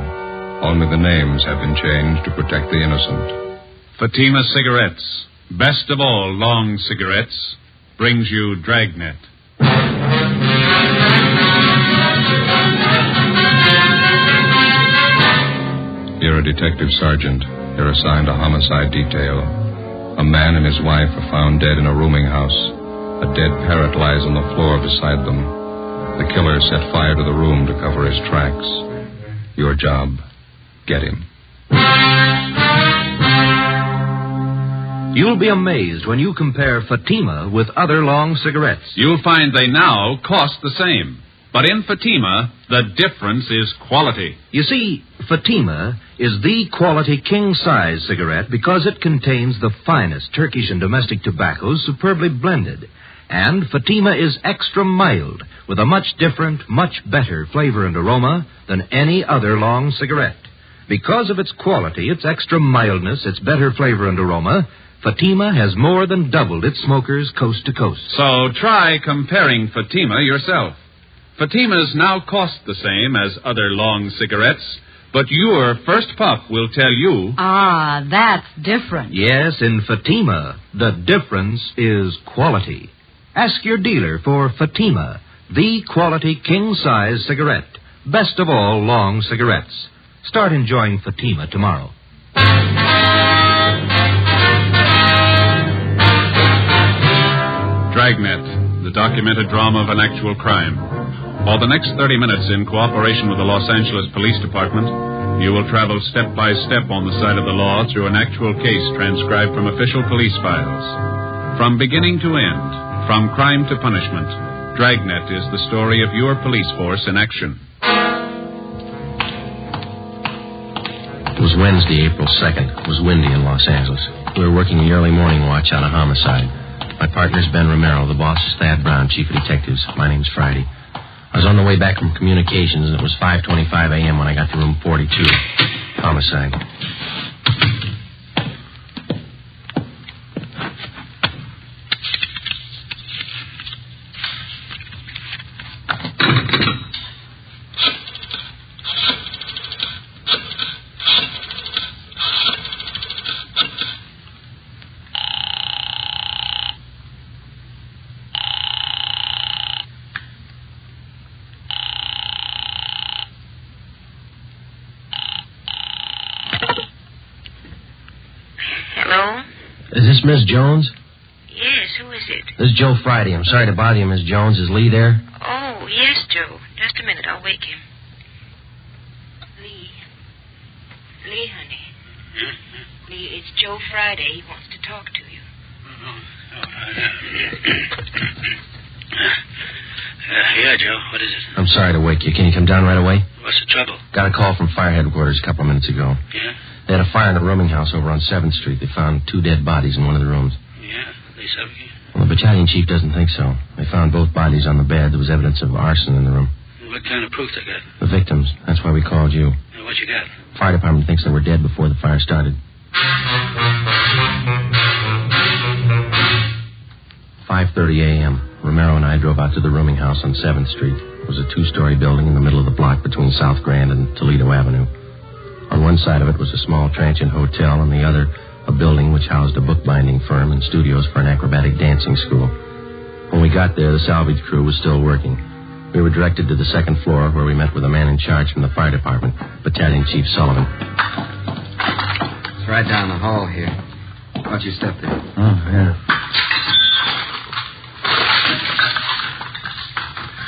Only the names have been changed to protect the innocent. Fatima Cigarettes, best of all long cigarettes, brings you Dragnet. You're a detective sergeant. You're assigned a homicide detail. A man and his wife are found dead in a rooming house. A dead parrot lies on the floor beside them. The killer set fire to the room to cover his tracks. Your job, get him. You'll be amazed when you compare Fatima with other long cigarettes. You'll find they now cost the same. But in Fatima, the difference is quality. You see, Fatima is the quality king-size cigarette because it contains the finest Turkish and domestic tobaccos superbly blended. And Fatima is extra mild, with a much different, much better flavor and aroma than any other long cigarette. Because of its quality, its extra mildness, its better flavor and aroma, Fatima has more than doubled its smokers coast to coast. So try comparing Fatima yourself. Fatimas now cost the same as other long cigarettes, but your first puff will tell you... Ah, that's different. Yes, in Fatima, the difference is quality. Ask your dealer for Fatima, the quality king-size cigarette. Best of all long cigarettes. Start enjoying Fatima tomorrow. Dragnet, the the documented drama of an actual crime. For the next 30 minutes, in cooperation with the Los Angeles Police Department, you will travel step by step on the side of the law through an actual case transcribed from official police files. From beginning to end, from crime to punishment, Dragnet is the story of your police force in action. It was Wednesday, April 2nd. It was windy in Los Angeles. We were working the early morning watch on a homicide. My partner's Ben Romero. The boss is Thad Brown, chief of detectives. My name's Friday. I was on the way back from communications, and it was 5:25 a.m. when I got to room 42. Homicide. Is this Miss Jones? Yes, who is it? This is Joe Friday. I'm sorry to bother you, Miss Jones. Is Lee there? Oh, yes, Joe. Just a minute. I'll wake him. Lee, honey. Lee, it's Joe Friday. He wants to talk to you. Yeah, Joe. What is it? I'm sorry to wake you. Can you come down right away? What's the trouble? Got a call from fire headquarters a couple of minutes ago. Yeah? They had a fire in a rooming house over on 7th Street. They found 2 dead bodies in one of the rooms. Yeah? They suffocated? Well, the battalion chief doesn't think so. They found both bodies on the bed. There was evidence of arson in the room. What kind of proof they got? The victims. That's why we called you. What you got? Fire department thinks they were dead before the fire started. 5:30 a.m. Romero and I drove out to the rooming house on 7th Street. It was a 2-story building in the middle of the block between South Grand and Toledo Avenue. On one side of it was a small transient hotel, and the other a building which housed a bookbinding firm and studios for an acrobatic dancing school. When we got there, the salvage crew was still working. We were directed to the 2nd floor, where we met with a man in charge from the fire department, Battalion Chief Sullivan. It's right down the hall here. Watch your step there. Oh, yeah.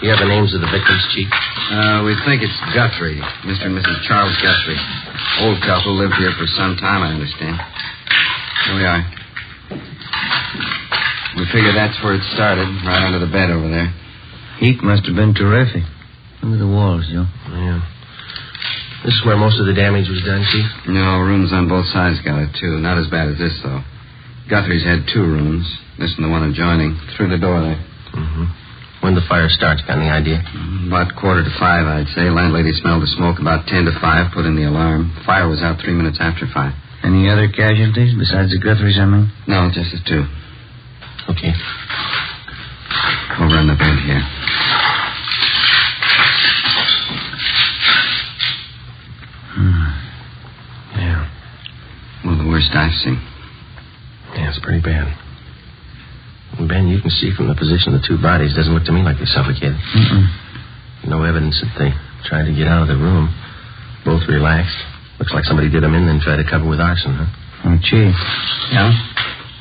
You have the names of the victims, Chief? We think it's Guthrie, Mr. and Mrs. Charles Guthrie. Old couple, lived here for some time, I understand. Here we are. We figure that's where it started, right under the bed over there. Heat must have been terrific. Look at the walls, Joe. Yeah. This is where most of the damage was done, Chief? No, rooms on both sides got it, too. Not as bad as this, though. Guthrie's had 2 rooms. This and the one adjoining. Through the door there. Mm-hmm. When the fire starts, got any idea? About 4:45, I'd say. Landlady smelled the smoke about 10 to 5, put in the alarm. Fire was out 3 minutes after 5. Any other casualties besides the Guthries, I mean? No, just the 2. Okay. Over on the bed here. Yeah. Well, the worst I've seen. Yeah, it's pretty bad. Ben, you can see from the position of the 2 bodies, doesn't look to me like they suffocated. Mm-mm. No evidence that they tried to get out of the room. Both relaxed. Looks like somebody did them in, then tried to cover with arson, huh? Oh, Chief. Yeah?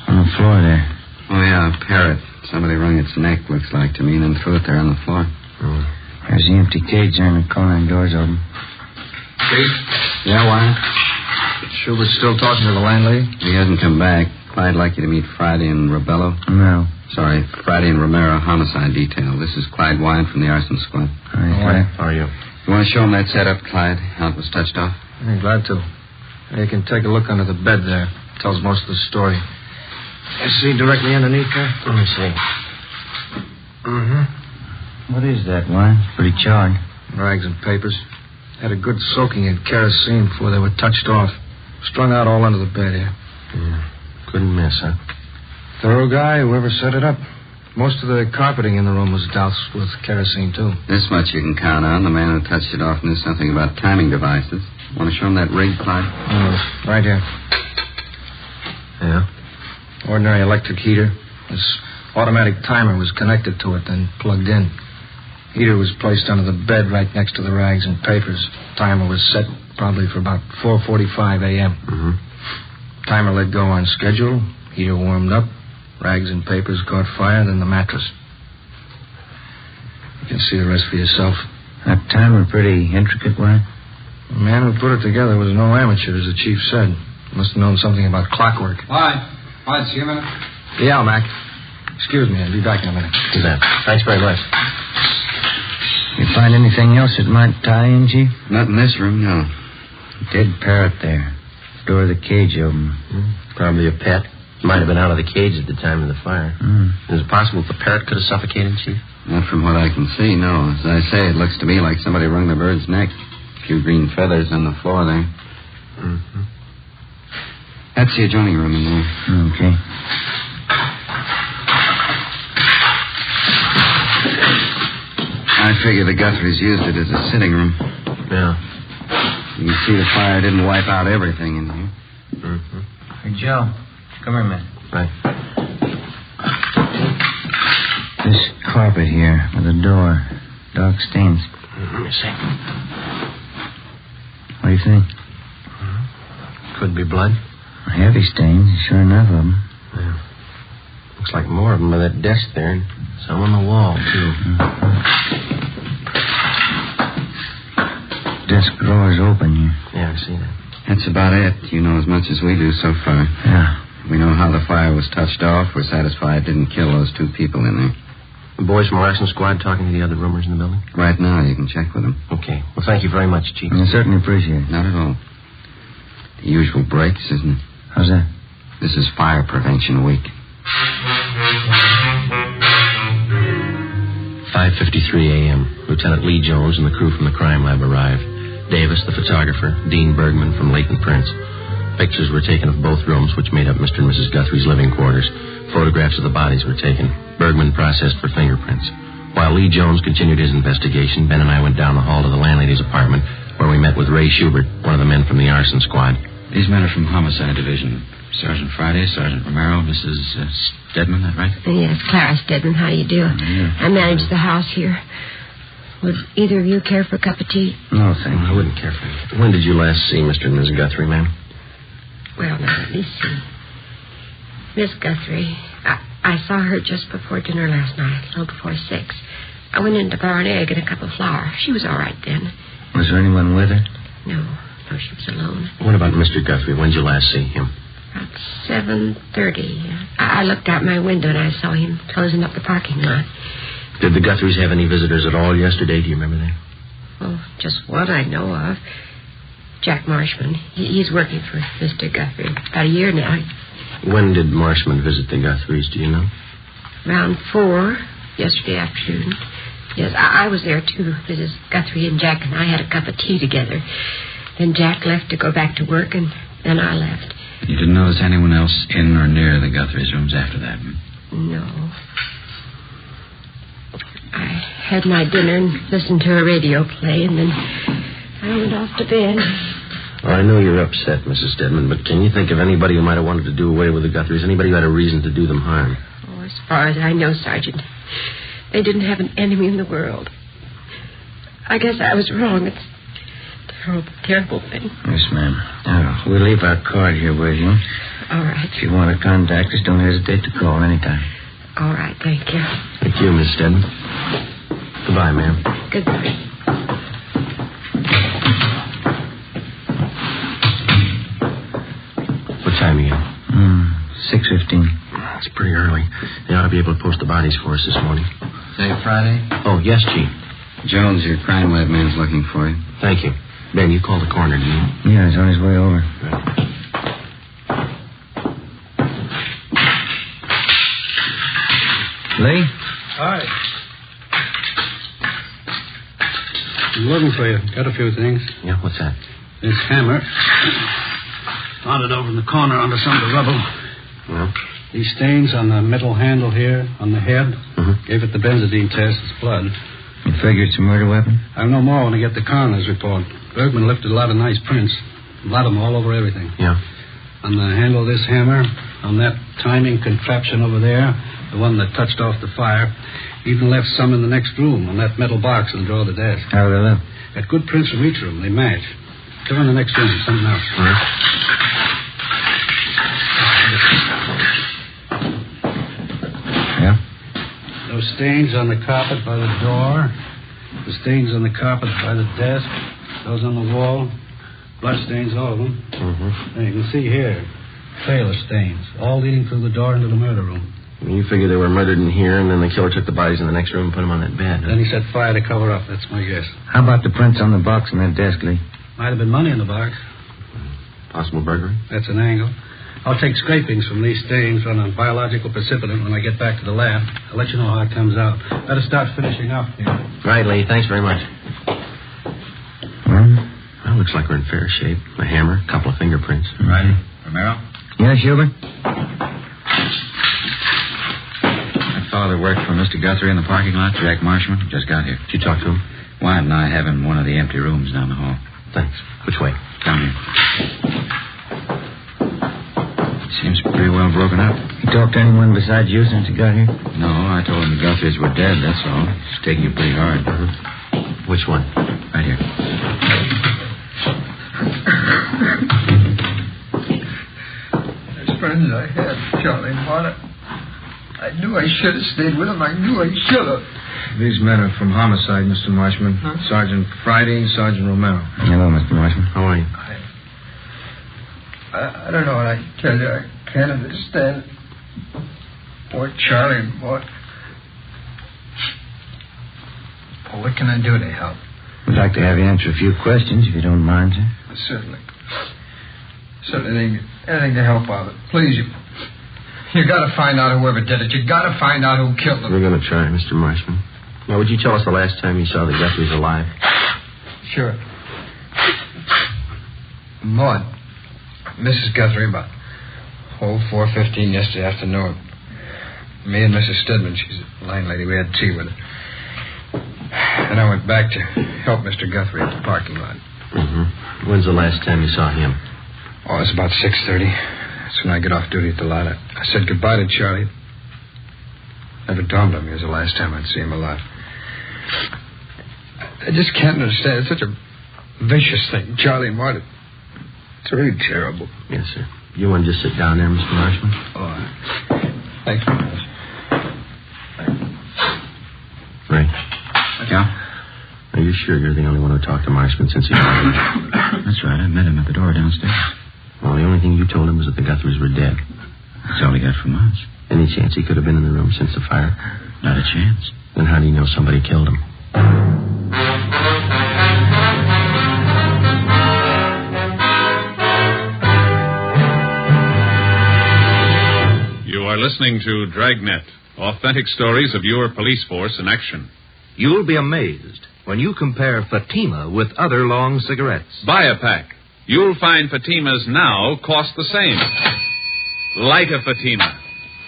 On the floor there. Oh, yeah, a parrot. Somebody wrung its neck, looks like to me, and then threw it there on the floor. There's the empty cage there in the corner and doors open. Chief? Yeah, Wyatt? Schubert's still talking to the landlady? He hasn't come back. Clyde'd like you to meet Friday and Rebello. No. Sorry, Friday and Romero, homicide detail. This is Clyde Wyatt from the arson squad. Hi. How are you? You want to show him that setup, Clyde? How it was touched off? I'm glad to. You can take a look under the bed there. Tells most of the story. You see directly underneath there? Let me see. Mm-hmm. What is that, Wyatt? Pretty charred. Rags and papers. Had a good soaking in kerosene before they were touched off. Strung out all under the bed here. Yeah. Couldn't miss, huh? Thorough guy, whoever set it up. Most of the carpeting in the room was doused with kerosene, too. This much you can count on. The man who touched it off knew something about timing devices. Want to show him that rig, Clyde? Right here. Yeah? Ordinary electric heater. This automatic timer was connected to it, then plugged in. Heater was placed under the bed right next to the rags and papers. Timer was set probably for about 4:45 a.m. Mm-hmm. Timer let go on schedule. Heater warmed up. Rags and papers caught fire, then the mattress. You can see the rest for yourself. That timer pretty intricate, Webb? The man who put it together was no amateur, as the chief said. Must have known something about clockwork. Hi, see you a minute. Yeah, Mac. Excuse me, I'll be back in a minute. Do that. Thanks very much. You find anything else that might tie in, Chief? Not in this room, no. Dead parrot there. Door of the cage open. Probably a pet. Might have been out of the cage at the time of the fire. Is it possible the parrot could have suffocated, Chief? Not from what I can see, no. As I say, it looks to me like somebody wrung the bird's neck. A few green feathers on the floor there. Mm-hmm. That's the adjoining room in there. Okay. I figure the Guthries used it as a sitting room. Yeah. You can see the fire didn't wipe out everything in here. Mm-hmm. Hey, Joe, come here a minute. Right. This carpet here with a door. Dark stains. Let me see. What do you think? Could be blood. Heavy stains, sure enough of them. Yeah. Looks like more of them by that desk there, and some on the wall, too. Desk drawer's open here. Yeah, I see that. That's about it. You know as much as we do so far. Yeah. We know how the fire was touched off. We're satisfied it didn't kill those two people in there. The boys from Arson Squad talking to the other roomers in the building? Right now, you can check with them. Okay. Well, thank you very much, Chief. I certainly appreciate it. Not at all. The usual breaks, isn't it? How's that? This is Fire Prevention Week. 5:53 a.m. Lieutenant Lee Jones and the crew from the crime lab arrived. Davis, the photographer, Dean Bergman from Leighton Prince. Pictures were taken of both rooms, which made up Mr. and Mrs. Guthrie's living quarters. Photographs of the bodies were taken. Bergman processed for fingerprints. While Lee Jones continued his investigation, Ben and I went down the hall to the landlady's apartment, where we met with Ray Schubert, one of the men from the arson squad. These men are from Homicide Division. Sergeant Friday, Sergeant Romero, Mrs. Stedman, that right? Yes, Clara Stedman. How do you do? Yeah. I manage the house here. Would either of you care for a cup of tea? No, thank you. I wouldn't care for it. When did you last see Mr. and Mrs. Guthrie, ma'am? Well, now, let me see. Miss Guthrie, I saw her just before dinner last night, a little before 6. I went in to borrow an egg and a cup of flour. She was all right then. Was there anyone with her? No, she was alone. What about Mr. Guthrie? When did you last see him? About 7:30. I looked out my window and I saw him closing up the parking lot. Did the Guthries have any visitors at all yesterday? Do you remember that? Oh, just one I know of. Jack Marshman. He's working for Mr. Guthrie about a year now. When did Marshman visit the Guthries, do you know? Around 4 yesterday afternoon. Yes, I was there too. Mrs. Guthrie and Jack and I had a cup of tea together. Then Jack left to go back to work, and then I left. You didn't notice anyone else in or near the Guthries' rooms after that? No. I had my dinner and listened to a radio play, and then I went off to bed. Well, I know you're upset, Mrs. Stedman, but can you think of anybody who might have wanted to do away with the Guthries? Anybody who had a reason to do them harm? Oh, as far as I know, Sergeant, they didn't have an enemy in the world. I guess I was wrong. It's a terrible, terrible thing. Yes, ma'am. We'll leave our card here with you. All right. If you want to contact us, don't hesitate to call anytime. All right, thank you. Thank you, Miss Stedman. Goodbye, ma'am. Goodbye. What time are you? 6:15. That's pretty early. They ought to be able to post the bodies for us this morning. Say Friday? Oh, yes, Chief. Jones, your crime lab man's looking for you. Thank you. Ben, you called the coroner, didn't you? Yeah, he's on his way over. Lee? Hi. I'm looking for you. Got a few things. Yeah, what's that? This hammer. Found it over in the corner under some of the rubble. Yeah. These stains on the metal handle here, on the head, gave it the benzodine test. It's blood. You figure it's a murder weapon? I'll know more when I get the coroner's report. Bergman lifted a lot of nice prints. A lot of them all over everything. Yeah. On the handle of this hammer, on that timing contraption over there, the one that touched off the fire, even left some in the next room on that metal box in the drawer of the desk. How do they look? Got good prints from each room. They match. Come in the next room. Something else. Yeah? Those Those stains on the carpet by the door, the stains on the carpet by the desk, those on the wall, blood stains, all of them. Mm-hmm. And you can see here, trailer stains, all leading through the door into the murder room. You figure they were murdered in here, and then the killer took the bodies in the next room and put them on that bed. Then he set fire to cover up. That's my guess. How about the prints on the box in that desk, Lee? Might have been money in the box. Possible burglary? That's an angle. I'll take scrapings from these stains on a biological precipitant when I get back to the lab. I'll let you know how it comes out. Better start finishing up here. Right, Lee. Thanks very much. Well, looks like we're in fair shape. A hammer, a couple of fingerprints. Righty. Romero? Yeah, Schubert? That fellow that worked for Mr. Guthrie in the parking lot, Jack Marshman, just got here. Did you talk to him? Wyatt and I have him in one of the empty rooms down the hall. Thanks. Which way? Down here. Seems pretty well broken up. You talked to anyone besides you since you got here? No, I told him the Guthries were dead, that's all. It's taking you pretty hard. Which one? Right here. As friends I had, Charlie and Marta. I knew I should have stayed with them. I knew I should have. These men are from homicide, Mr. Marshman. Huh? Sergeant Friday and Sergeant Romero. Hello, Mr. Marshman. How are you? I don't know what I can tell you. I can't understand what Charlie and what. Well, what can I do to help? We'd like to have you answer a few questions, if you don't mind, sir. Certainly. Anything to help out. Please, you got to find out whoever did it. You got to find out who killed them. We're going to try, Mr. Marshman. Now, would you tell us the last time you saw the Guthries alive? Sure. Maud, Mrs. Guthrie, about 4:15 yesterday afternoon. Me and Mrs. Stedman, she's a line lady, we had tea with her. And I went back to help Mr. Guthrie at the parking lot. Mm-hmm. When's the last time you saw him? Oh, it's about 6:30. That's when I get off duty at the lot. I said goodbye to Charlie. Never dawned on me it was the last time I'd see him alive. I just can't understand. It's such a vicious thing. Charlie and Marta. It's really terrible. Yes, sir. You want to just sit down there, Mr. Marshman? Oh, thank you. Ray. Yeah? Are you sure you're the only one who talked to Marshman since he died? That's right. I met him at the door downstairs. Well, the only thing you told him was that the Guthries were dead. That's all he got from us. Any chance he could have been in the room since the fire? Not a chance. Then how do you know somebody killed him? You are listening to Dragnet, authentic stories of your police force in action. You'll be amazed when you compare Fatima with other long cigarettes. Buy a pack. You'll find Fatimas now cost the same. Light a Fatima.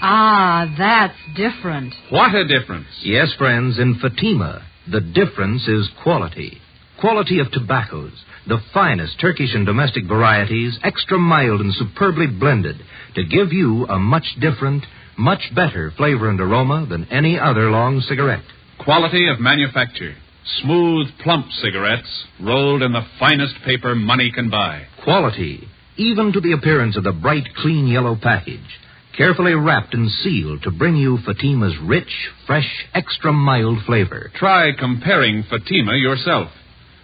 Ah, that's different. What a difference. Yes, friends, in Fatima, the difference is quality. Quality of tobaccos, the finest Turkish and domestic varieties, extra mild and superbly blended, to give you a much different, much better flavor and aroma than any other long cigarette. Quality of manufacture. Smooth, plump cigarettes rolled in the finest paper money can buy. Quality, even to the appearance of the bright, clean yellow package. Carefully wrapped and sealed to bring you Fatima's rich, fresh, extra mild flavor. Try comparing Fatima yourself.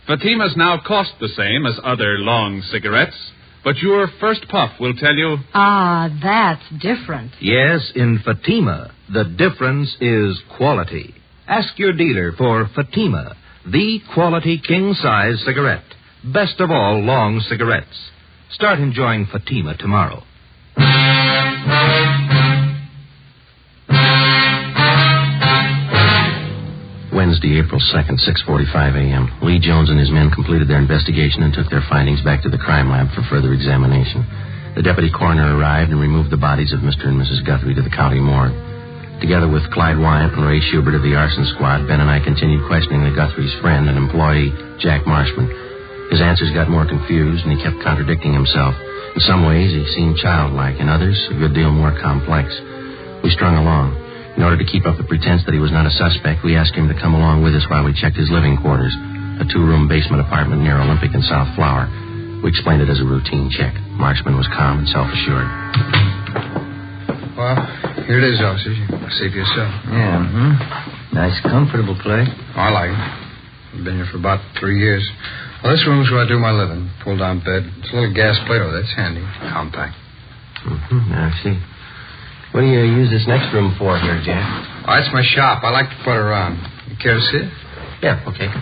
Fatimas now cost the same as other long cigarettes, but your first puff will tell you... Ah, that's different. Yes, in Fatima, the difference is quality. Ask your dealer for Fatima, the quality king-size cigarette. Best of all long cigarettes. Start enjoying Fatima tomorrow. Wednesday, April 2nd, 6:45 a.m. Lee Jones and his men completed their investigation and took their findings back to the crime lab for further examination. The deputy coroner arrived and removed the bodies of Mr. and Mrs. Guthrie to the county morgue. Together with Clyde Wyatt and Ray Schubert of the arson squad, Ben and I continued questioning the Guthrie's friend and employee, Jack Marshman. His answers got more confused, and he kept contradicting himself. In some ways, he seemed childlike. In others, a good deal more complex. We strung along. In order to keep up the pretense that he was not a suspect, we asked him to come along with us while we checked his living quarters, a 2-room basement apartment near Olympic and South Flower. We explained it as a routine check. Marshman was calm and self-assured. Well, Here it is, officers. You can see for yourself. Yeah, Nice, comfortable place. I like it. I've been here for about 3 years. Well, this room's where I do my living. Pull-down bed. It's a little gas plate. Oh, that's handy. Compact. I see. What do you use this next room for here, Jack? Oh, it's my shop. I like to put around. You care to see it? Yeah, okay.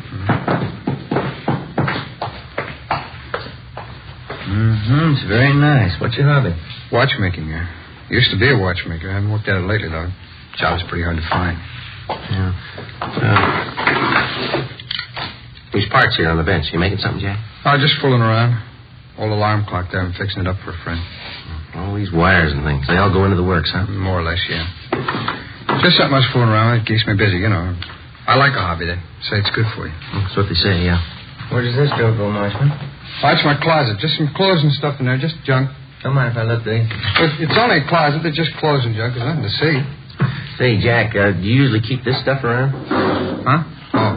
It's very nice. What's your hobby? Watchmaking here. Used to be a watchmaker. I haven't worked at it lately, though. Job's pretty hard to find. Yeah. These parts here on the bench. You making something, Jack? Oh, just fooling around. Old alarm clock there. I'm fixing it up for a friend. All these wires and things. They all go into the works, huh? More or less, yeah. Just something I was fooling around with. It keeps me busy, you know. I like a hobby. They say it's good for you. That's what they say, yeah. Where does this door go, Marshman? Oh, it's my closet. Just some clothes and stuff in there. Just junk. Don't mind if I look, Dave. It's only a closet. They're just clothes and junk. There's nothing to see. Say, Jack, do you usually keep this stuff around? Huh? Oh.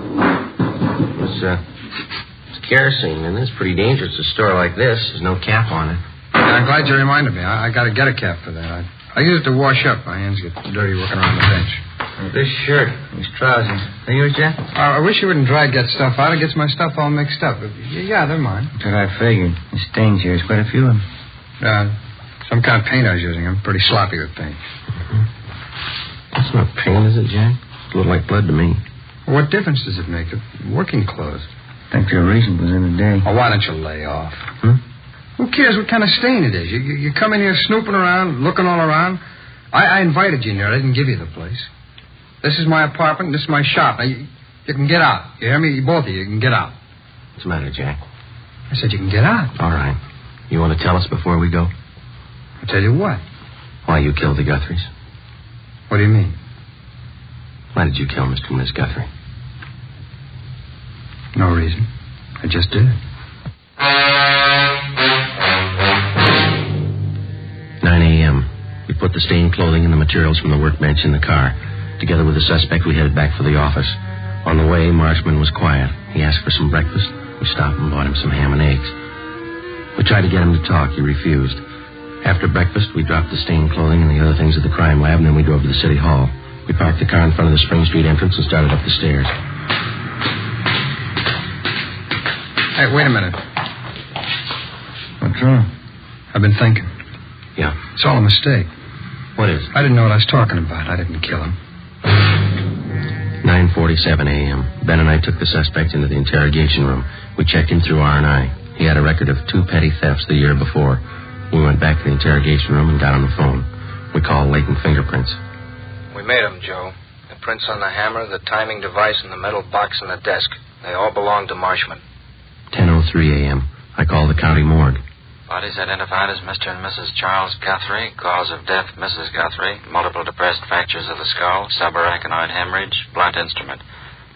It's kerosene, and it's pretty dangerous to store like this. There's no cap on it. Yeah, I'm glad you reminded me. I got to get a cap for that. I use it to wash up. My hands get dirty working around the bench. This shirt, these trousers. Are yours, Jack? I wish you wouldn't drag that stuff out. It gets my stuff all mixed up. Yeah, they're mine. That's what I figured. The stains here is quite a few of them. Some kind of paint I was using. I'm pretty sloppy with paint. That's not paint, is it, Jack? It looked like blood to me. Well, what difference does it make? Working clothes. I think you're reasonable in the day. Oh, why don't you lay off? Who cares what kind of stain it is? You come in here snooping around, looking all around. I invited you in here. I didn't give you the place. This is my apartment. This is my shop. Now, you can get out. You hear me? Both of you can get out. What's the matter, Jack? I said you can get out. All right. You want to tell us before we go? I'll tell you what. Why you killed the Guthries. What do you mean? Why did you kill Mr. and Miss Guthrie? No reason. I just did. 9 a.m. We put the stained clothing and the materials from the workbench in the car. Together with the suspect, we headed back for the office. On the way, Marshman was quiet. He asked for some breakfast. We stopped and bought him some ham and eggs. We tried to get him to talk. He refused. After breakfast, we dropped the stained clothing and the other things at the crime lab, and then we drove to the city hall. We parked the car in front of the Spring Street entrance and started up the stairs. Hey, wait a minute. What's wrong? I've been thinking. Yeah? It's all a mistake. What is? I didn't know what I was talking about. I didn't kill him. 9:47 a.m. Ben and I took the suspect into the interrogation room. We checked him through R&I. He had a record of 2 petty thefts the year before. We went back to the interrogation room and got on the phone. We called latent fingerprints. We made them, Joe. The prints on the hammer, the timing device, and the metal box on the desk. They all belong to Marshman. 10:03 a.m. I called the county morgue. Bodies identified as Mr. and Mrs. Charles Guthrie. Cause of death, Mrs. Guthrie. Multiple depressed fractures of the skull. Subarachnoid hemorrhage. Blunt instrument.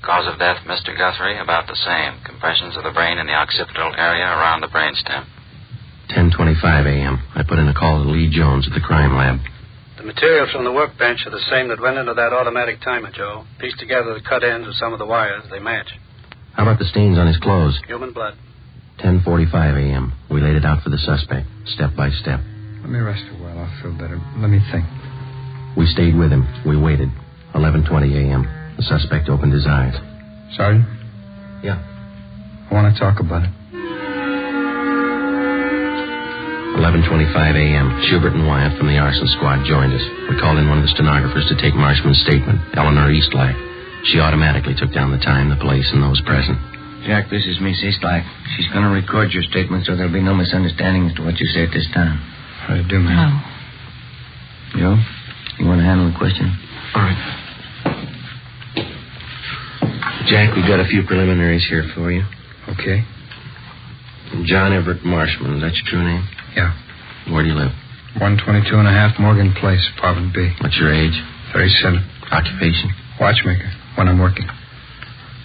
Cause of death, Mr. Guthrie. About the same. Compressions of the brain in the occipital area around the brainstem. 10:25 a.m. I put in a call to Lee Jones at the crime lab. The materials from the workbench are the same that went into that automatic timer, Joe. Pieced together the cut ends of some of the wires. They match. How about the stains on his clothes? Human blood. 10:45 a.m. We laid it out for the suspect, step by step. Let me rest a while. I'll feel better. Let me think. We stayed with him. We waited. 11:20 a.m. The suspect opened his eyes. Sergeant? Yeah? I want to talk about it. 11:25 a.m. Schubert and Wyatt from the arson squad joined us. We called in one of the stenographers to take Marshman's statement, Eleanor Eastlack. She automatically took down the time, the place, and those present. Jack, this is Miss Eastlack. She's going to record your statement so there'll be no misunderstanding as to what you say at this time. How do you do, man? Joe, you want to handle the question? All right. Jack, we've got a few preliminaries here for you. Okay. John Everett Marshman, is that your true name? Yeah. Where do you live? 122.5 Morgan Place, Apartment B. What's your age? 37. Occupation? Watchmaker, when I'm working.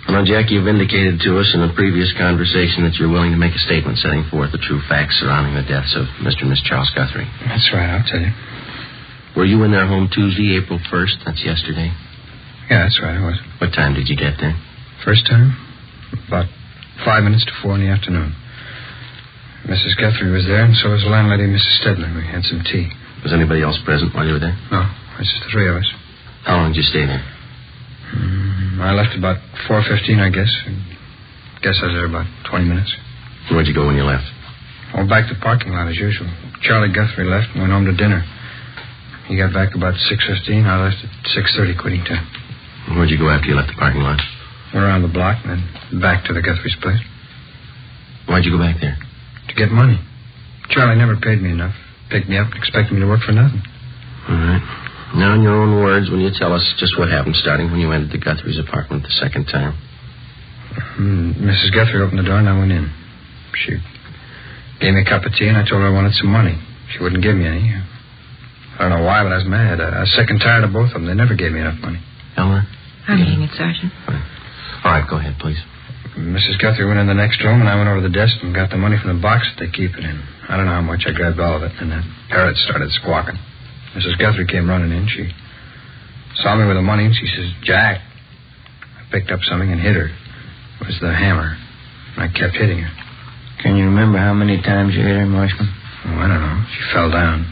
Well, Jack, you've indicated to us in a previous conversation that you're willing to make a statement setting forth the true facts surrounding the deaths of Mr. and Miss Charles Guthrie. That's right, I'll tell you. Were you in their home Tuesday, April 1st? That's yesterday. Yeah, that's right, I was. What time did you get there? First time? About 5 minutes to 4 in the afternoon. Mrs. Guthrie was there, and so was the landlady, Mrs. Stedman. We had some tea. Was anybody else present while you were there? No, I It's just the three of us. How long did you stay there? I left about 4:15, I guess. Guess I was there about 20 minutes. Where'd you go when you left? Well, back to the parking lot as usual. Charlie Guthrie left and went home to dinner. He got back about 6:15. I left at 6:30 quitting time. Where'd you go after you left the parking lot? Around the block and then back to the Guthrie's place. Why'd you go back there? To get money. Charlie never paid me enough. Picked me up and expected me to work for nothing. All right. Now, in your own words, will you tell us just what happened starting when you entered the Guthrie's apartment the second time? Mrs. Guthrie opened the door and I went in. She gave me a cup of tea and I told her I wanted some money. She wouldn't give me any. I don't know why, but I was mad. I was sick and tired of both of them. They never gave me enough money. Eleanor? I'm eating it, Sergeant. All right, go ahead, please. Mrs. Guthrie went in the next room, and I went over to the desk and got the money from the box that they keep it in. I don't know how much. I grabbed all of it, and that parrot started squawking. Mrs. Guthrie came running in. She saw me with the money, and she says, "Jack." I picked up something and hit her. It was the hammer. And I kept hitting her. Can you remember how many times you hit her, Marshman? Oh, I don't know. She fell down.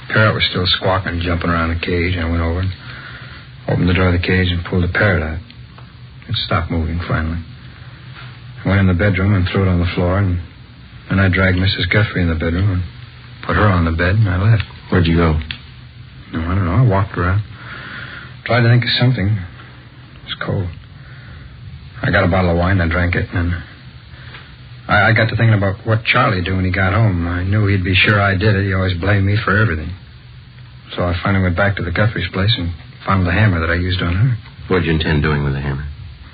Parrot was still squawking, jumping around the cage. I went over and opened the door of the cage and pulled the parrot out. It stopped moving finally. I went in the bedroom and threw it on the floor, and then I dragged Mrs. Guthrie in the bedroom and put her on the bed, and I left. Where'd you go? No, I don't know. I walked around. Tried to think of something. It was cold. I got a bottle of wine, I drank it, and then I got to thinking about what Charlie'd do when he got home. I knew he'd be sure I did it. He always blamed me for everything. So I finally went back to the Guthrie's place and found the hammer that I used on her. What'd you intend doing with the hammer?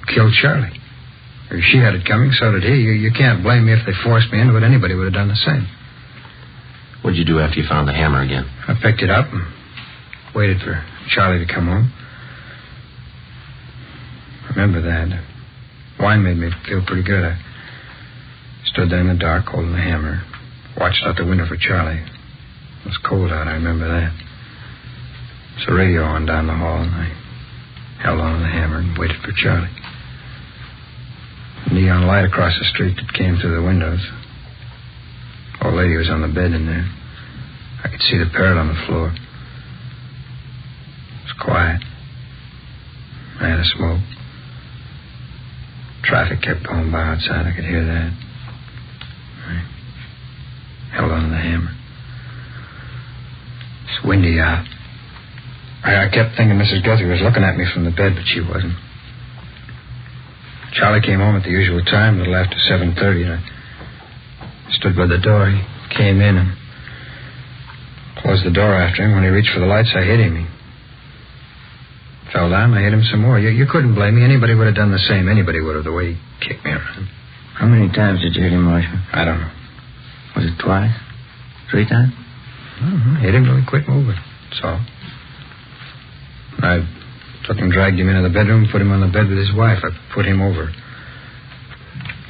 Killed Charlie. If she had it coming, so did he. You can't blame me if they forced me into it. Anybody would have done the same. What'd you do after you found the hammer again? I picked it up and waited for Charlie to come home. I remember that. Wine made me feel pretty good. I stood there in the dark holding the hammer. Watched out the window for Charlie. It was cold out, I remember that. There was a radio on down the hall, and I held on to the hammer and waited for Charlie. A neon light across the street that came through the windows. Old lady was on the bed in there. I could see the parrot on the floor. It was quiet. I had a smoke. Traffic kept going by outside. I could hear that. I held on to the hammer. It's windy out. I kept thinking Mrs. Guthrie was looking at me from the bed, but she wasn't. Charlie came home at the usual time, a little after 7:30, and I stood by the door. He came in and closed the door after him. When he reached for the lights, I hit him. He fell down, I hit him some more. You couldn't blame me. Anybody would have done the same. Anybody would have, the way he kicked me around. How many times did you hit him, Marshman? I don't know. Was it twice? 3 times? I don't know. Hit him till he quit moving. That's all. I took him, dragged him into the bedroom, put him on the bed with his wife. I put him over.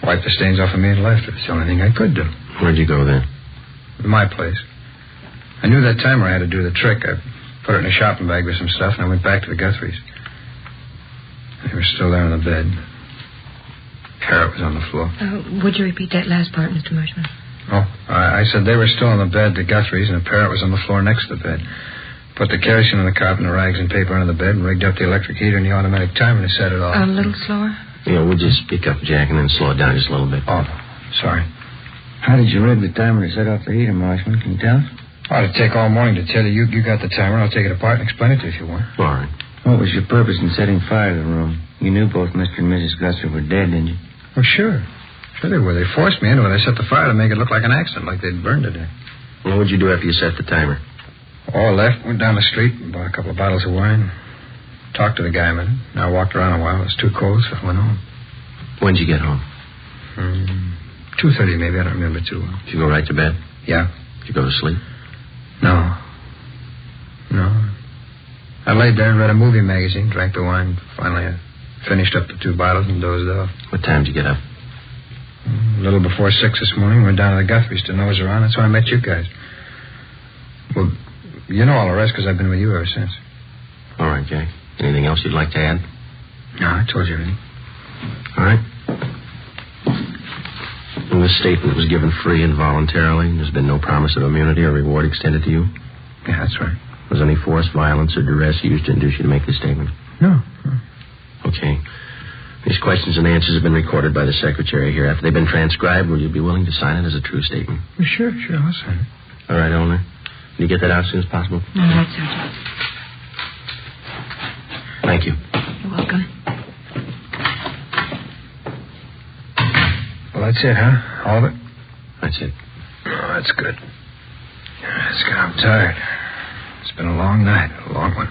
Wiped the stains off of me and left. It's the only thing I could do. Where'd you go then? My place. I knew that timer had to do the trick. I put it in a shopping bag with some stuff, and I went back to the Guthries. They were still there on the bed. Parrot was on the floor. Would you repeat that last part, Mr. Marshman? Oh, I said they were still on the bed, the Guthries, and the parrot was on the floor next to the bed. Put the kerosene on the carpet and the rags and paper under the bed and rigged up the electric heater and the automatic timer and set it off. A little slower? Yeah, would you speak up, Jack, and then slow it down just a little bit? Oh, sorry. How did you rig the timer to set off the heater, Marshman? Can you tell us? Oh, it'd take all morning to tell you. You got the timer. I'll take it apart and explain it to you if you want. All right. What was your purpose in setting fire to the room? You knew both Mr. and Mrs. Guthrie were dead, didn't you? Well, sure. Sure they were. They forced me into it. They set the fire to make it look like an accident, like they'd burned to death. Well, what'd you do after you set the timer? Oh, I left, went down the street, bought a couple of bottles of wine, talked to the guy a minute. I walked around a while. It was too cold, so I went home. When'd you get home? 2:30 maybe. I don't remember too well. Did you go right to bed? Yeah. Did you go to sleep? No. I laid there and read a movie magazine, drank the wine. Finally, I finished up the 2 bottles and dozed off. What time did you get up? A little before 6 this morning. Went down to the Guthries to nose around. That's when I met you guys. Well, you know all the rest because I've been with you ever since. All right, Jack. Anything else you'd like to add? No, I told you everything. All right. And this statement was given free and voluntarily. There's been no promise of immunity or reward extended to you? Yeah, that's right. Was any force, violence, or duress used to induce you to make this statement? No. Okay. These questions and answers have been recorded by the secretary here. After they've been transcribed, will you be willing to sign it as a true statement? Sure, I'll sign it. All right, Eleanor. Can you get that out as soon as possible? All right, Sergeant. Thank you. You're welcome. Well, that's it, huh? All of it? That's it. Oh, that's good. I'm tired. It's been a long night, a long one.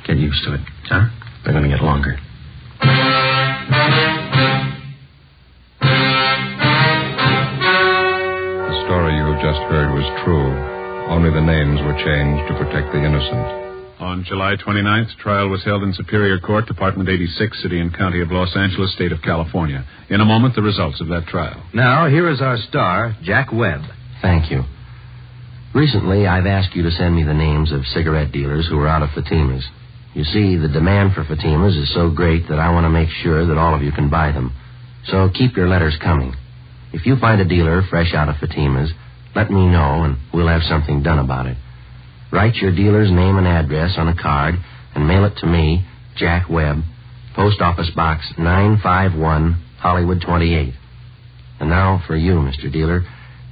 Get used to it. Huh? They're going to get longer. The story you have just heard was true. Only the names were changed to protect the innocent. On July 29th, trial was held in Superior Court, Department 86, City and County of Los Angeles, State of California. In a moment, the results of that trial. Now, here is our star, Jack Webb. Thank you. Recently, I've asked you to send me the names of cigarette dealers who are out of Fatimas. You see, the demand for Fatimas is so great that I want to make sure that all of you can buy them. So keep your letters coming. If you find a dealer fresh out of Fatimas, let me know and we'll have something done about it. Write your dealer's name and address on a card and mail it to me, Jack Webb, Post Office Box 951, Hollywood 28. And now for you, Mr. Dealer.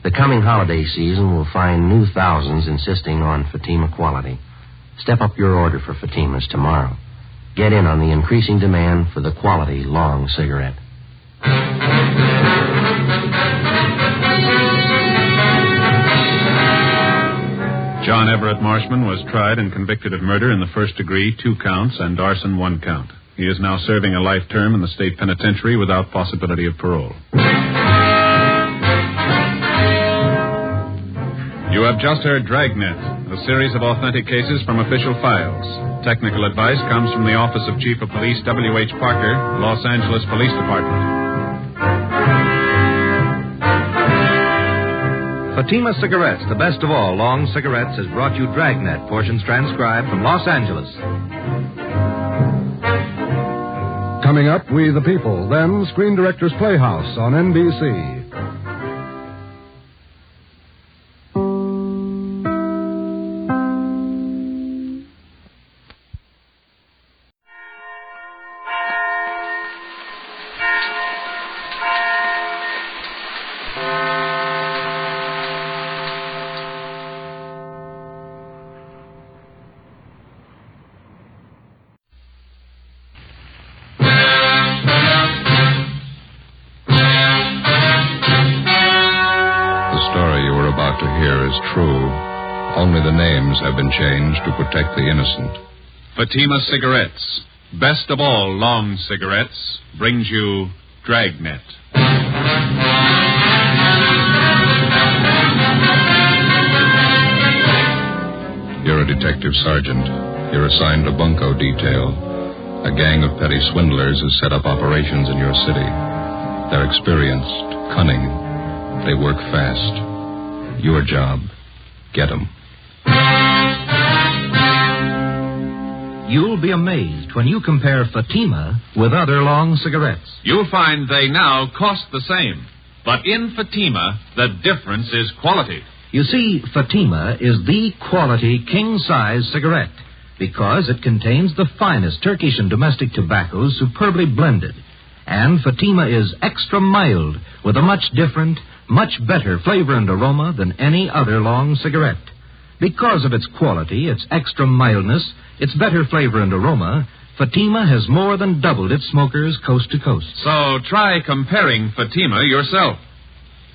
The coming holiday season will find new thousands insisting on Fatima quality. Step up your order for Fatimas tomorrow. Get in on the increasing demand for the quality long cigarette. John Everett Marshman was tried and convicted of murder in the first degree, 2 counts, and arson, 1 count. He is now serving a life term in the state penitentiary without possibility of parole. You have just heard Dragnet, a series of authentic cases from official files. Technical advice comes from the Office of Chief of Police W.H. Parker, Los Angeles Police Department. Fatima Cigarettes, the best of all long cigarettes, has brought you Dragnet, portions transcribed from Los Angeles. Coming up, We the People, then Screen Directors Playhouse on NBC. Only the names have been changed to protect the innocent. Fatima Cigarettes, best of all long cigarettes, brings you Dragnet. You're a detective sergeant. You're assigned a bunco detail. A gang of petty swindlers has set up operations in your city. They're experienced, cunning. They work fast. Your job, get them. You'll be amazed when you compare Fatima with other long cigarettes. You'll find they now cost the same. But in Fatima, the difference is quality. You see, Fatima is the quality king-size cigarette because it contains the finest Turkish and domestic tobaccos superbly blended. And Fatima is extra mild with a much different, much better flavor and aroma than any other long cigarette. Because of its quality, its extra mildness, its better flavor and aroma, Fatima has more than doubled its smokers coast to coast. So try comparing Fatima yourself.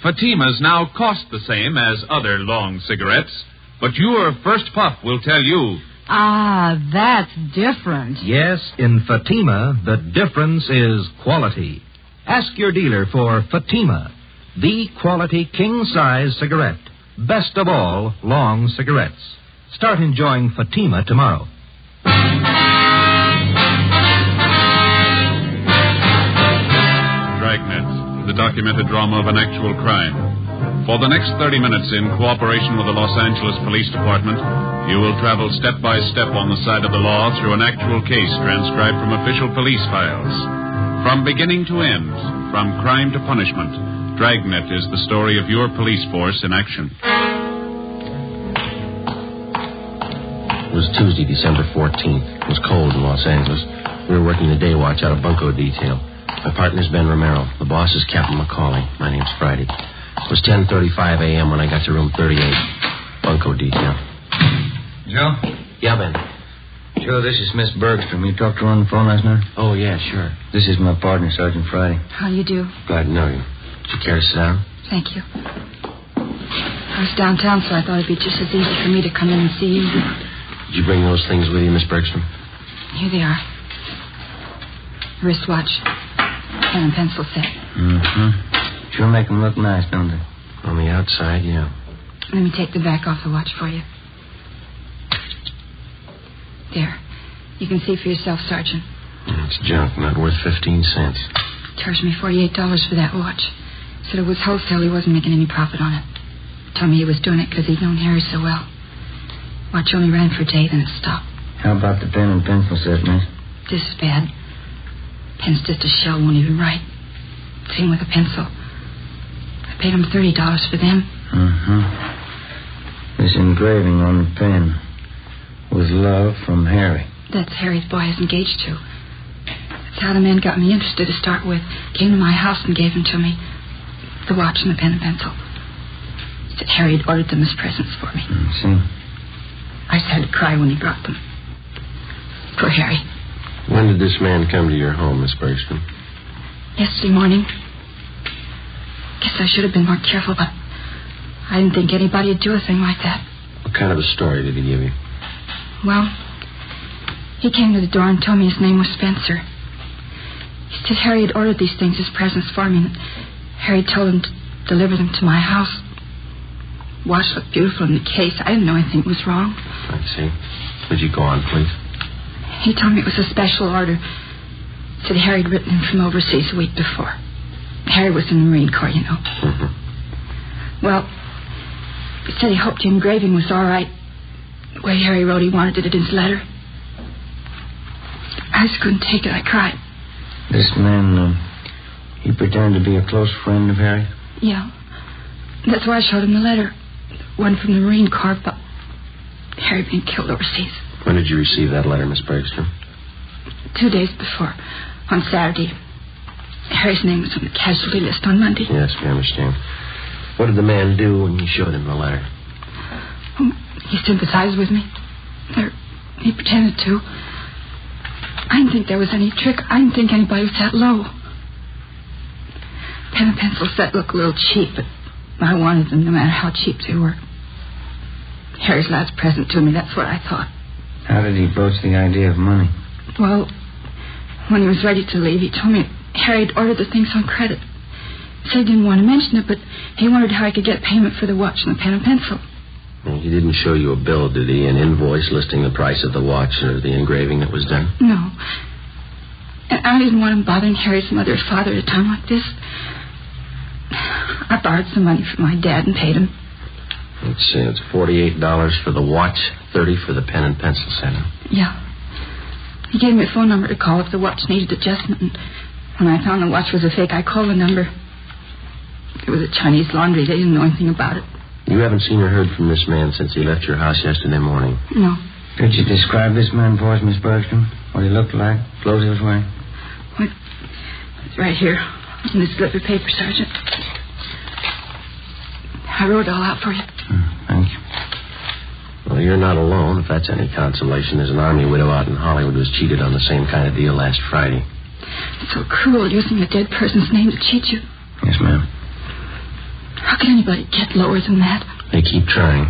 Fatimas now cost the same as other long cigarettes, but your first puff will tell you... Ah, that's different. Yes, in Fatima, the difference is quality. Ask your dealer for Fatima, the quality king-size cigarette. Best of all, long cigarettes. Start enjoying Fatima tomorrow. Dragnet, the documented drama of an actual crime. For the next 30 minutes, in cooperation with the Los Angeles Police Department, you will travel step by step on the side of the law through an actual case transcribed from official police files. From beginning to end, from crime to punishment, Dragnet is the story of your police force in action. It was Tuesday, December 14th. It was cold in Los Angeles. We were working the day watch out of bunco detail. My partner's Ben Romero. The boss is Captain McCauley. My name's Friday. It was 10:35 a.m. when I got to room 38. Bunco detail. Joe? Yeah, Ben. Joe, this is Miss Bergstrom. You talked to her on the phone last night? Oh, yeah, sure. This is my partner, Sergeant Friday. How you do? Glad to know you. Would you care to sit down? Thank you. I was downtown, so I thought it'd be just as easy for me to come in and see you. Did you bring those things with you, Miss Bergstrom? Here they are. Wristwatch. Pen and pencil set. Mm-hmm. Sure make them look nice, don't they? On the outside, yeah. Let me take the back off the watch for you. There. You can see for yourself, Sergeant. It's junk, not worth 15 cents. Charged me $48 for that watch. Said it was wholesale. He wasn't making any profit on it. Told me he was doing it because he'd known Harry so well. Watch only ran for a day, then it stopped. How about the pen and pencil set, miss? This is bad. Pen's just a shell, won't even write. Same with a pencil. I paid him $30 for them. Mm-hmm. This engraving on the pen. With love from Harry. That's Harry's boy I was engaged to. That's how the man got me interested to start with. Came to my house and gave them to me. The watch and the pen and pencil. Said Harry had ordered them as presents for me. See? I just had to cry when he brought them. Poor Harry. When did this man come to your home, Miss Bergstrom? Yesterday morning. Guess I should have been more careful, but I didn't think anybody would do a thing like that. What kind of a story did he give you? Well, he came to the door and told me his name was Spencer. He said Harry had ordered these things as presents for me, and Harry told him to deliver them to my house. Watch looked beautiful in the case. I didn't know anything was wrong. I see. Would you go on, please? He told me it was a special order. Said Harry had written him from overseas a week before. Harry was in the Marine Corps, you know. Mm-hmm. Well, he said he hoped the engraving was all right. The way Harry wrote he wanted it in his letter. I just couldn't take it. I cried. This man, he pretended to be a close friend of Harry? Yeah. That's why I showed him the letter. One from the Marine Corps about Harry being killed overseas. When did you receive that letter, Miss Bergstrom? 2 days before. On Saturday. Harry's name was on the casualty list on Monday. Yes, we understand. What did the man do when you showed him the letter? He sympathized with me. Or he pretended to. I didn't think there was any trick. I didn't think anybody was that low. Pen and pencil set looked a little cheap, but I wanted them no matter how cheap they were. Harry's last present to me, that's what I thought. How did he broach the idea of money? Well, when he was ready to leave, he told me Harry had ordered the things on credit. Said he didn't want to mention it, but he wondered how I could get payment for the watch and the pen and pencil. Well, he didn't show you a bill, did he? An invoice listing the price of the watch or the engraving that was done? No. And I didn't want him bothering Harry's mother or father at a time like this. I borrowed some money from my dad and paid him. Let's see, it's $48 for the watch, $30 for the pen and pencil set. Yeah. He gave me a phone number to call if the watch needed adjustment. And when I found the watch was a fake, I called the number. It was a Chinese laundry. They didn't know anything about it. You haven't seen or heard from this man since he left your house yesterday morning? No. Could you describe this man for us, Miss Bergstrom? What he looked like, clothes he was wearing? It's right here on this slip of paper, Sergeant. I wrote it all out for you. Thank you. Well, you're not alone, if that's any consolation. There's an army widow out in Hollywood who was cheated on the same kind of deal last Friday. It's so cruel using a dead person's name to cheat you. Yes, ma'am. How can anybody get lower than that? They keep trying.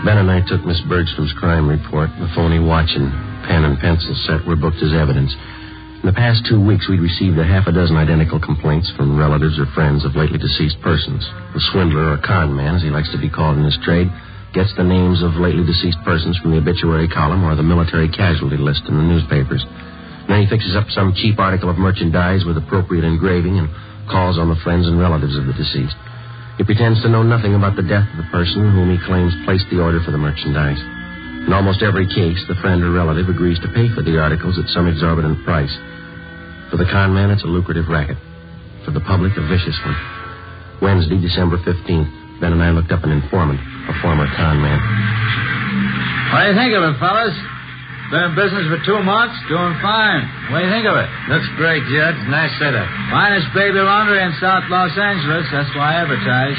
Ben and I took Miss Bergstrom's crime report. The phony watch and pen and pencil set were booked as evidence. In the past 2 weeks, we'd received a half a dozen identical complaints from relatives or friends of lately deceased persons. The swindler, or con man, as he likes to be called in his trade, gets the names of lately deceased persons from the obituary column or the military casualty list in the newspapers. Then he fixes up some cheap article of merchandise with appropriate engraving and calls on the friends and relatives of the deceased. He pretends to know nothing about the death of the person whom he claims placed the order for the merchandise. In almost every case, the friend or relative agrees to pay for the articles at some exorbitant price. For the con man, it's a lucrative racket. For the public, a vicious one. Wednesday, December 15th, Ben and I looked up an informant, a former con man. What do you think of it, fellas? Been in business for 2 months, doing fine. What do you think of it? Looks great, Judge. Nice setup. Finest baby laundry in South Los Angeles. That's why I advertise.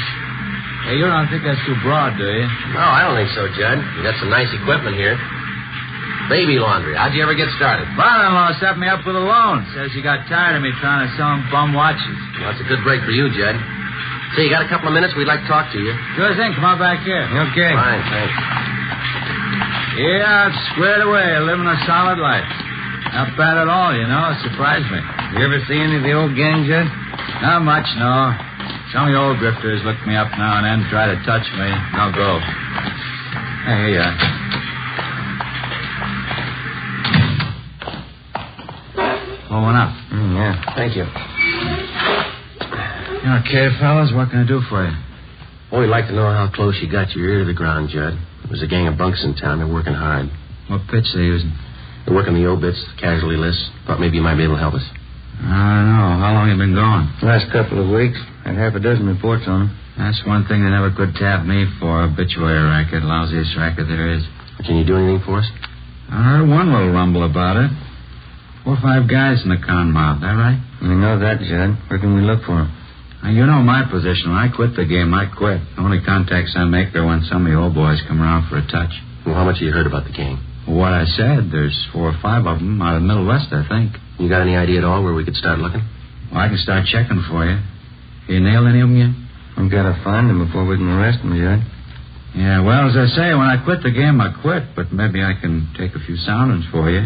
Hey, you don't think that's too broad, do you? No, I don't think so, Judd. You got some nice equipment here. Baby laundry. How'd you ever get started? Father-in-law set me up with a loan. Says he got tired of me trying to sell him bum watches. Well, that's a good break for you, Judd. Say, you got a couple of minutes? We'd like to talk to you. Sure thing. Come on back here. Okay. Fine, thanks. Yeah, it's squared away, living a solid life. Not bad at all, you know. It surprised me. You ever see any of the old gang, Judge? Not much, no. Some of the old grifters look me up now and then, try to touch me. I'll go. Hey, here you are. Pull one up. Yeah, thank you. You okay, fellas? What can I do for you? Well, we'd like to know how close you got your ear to the ground, Judd. There's a gang of bunks in town. They're working hard. What pitch they using? They're working the obits, the casualty lists. Thought maybe you might be able to help us. I don't know. How long you been going? Last couple of weeks. Had half a dozen reports on them. That's one thing they never could tap me for. Obituary racket. Lousiest racket there is. Can you do anything for us? I heard one little rumble about it. 4 or 5 guys in the con mob. That right? We know that, Judd. Where can we look for them? You know my position. When I quit the game, I quit. The only contacts I make are when some of the old boys come around for a touch. Well, how much have you heard about the gang? What I said, there's 4 or 5 of them out of the Middle West, I think. You got any idea at all where we could start looking? Well, I can start checking for you. You nailed any of them yet? We've got to find them before we can arrest them, Judd. Yeah, well, as I say, when I quit the game, I quit. But maybe I can take a few soundings for you.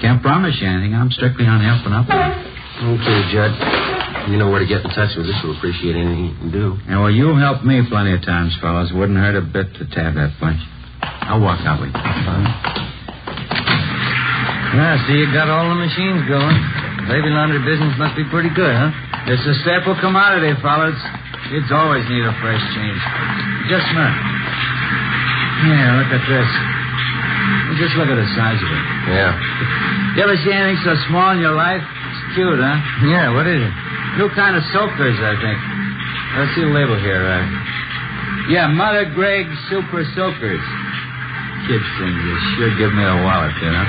Can't promise you anything. I'm strictly on the up and up. Okay, Judd. You know where to get in touch with us. We'll appreciate anything you can do. Yeah, well, you've helped me plenty of times, fellas. Wouldn't hurt a bit to tab that bunch. I'll walk out with you. Yeah, see, you got all the machines going. Baby laundry business must be pretty good, huh? It's a staple commodity, fellas. Kids always need a fresh change. Just a minute. Yeah, look at this. Just look at the size of it. Yeah. You ever see anything so small in your life? It's cute, huh? Yeah, what is it? New kind of soakers, I think. Let's see the label here. Yeah, Mother Greg Super Soakers. Kids things, you sure give me a wallet, you know?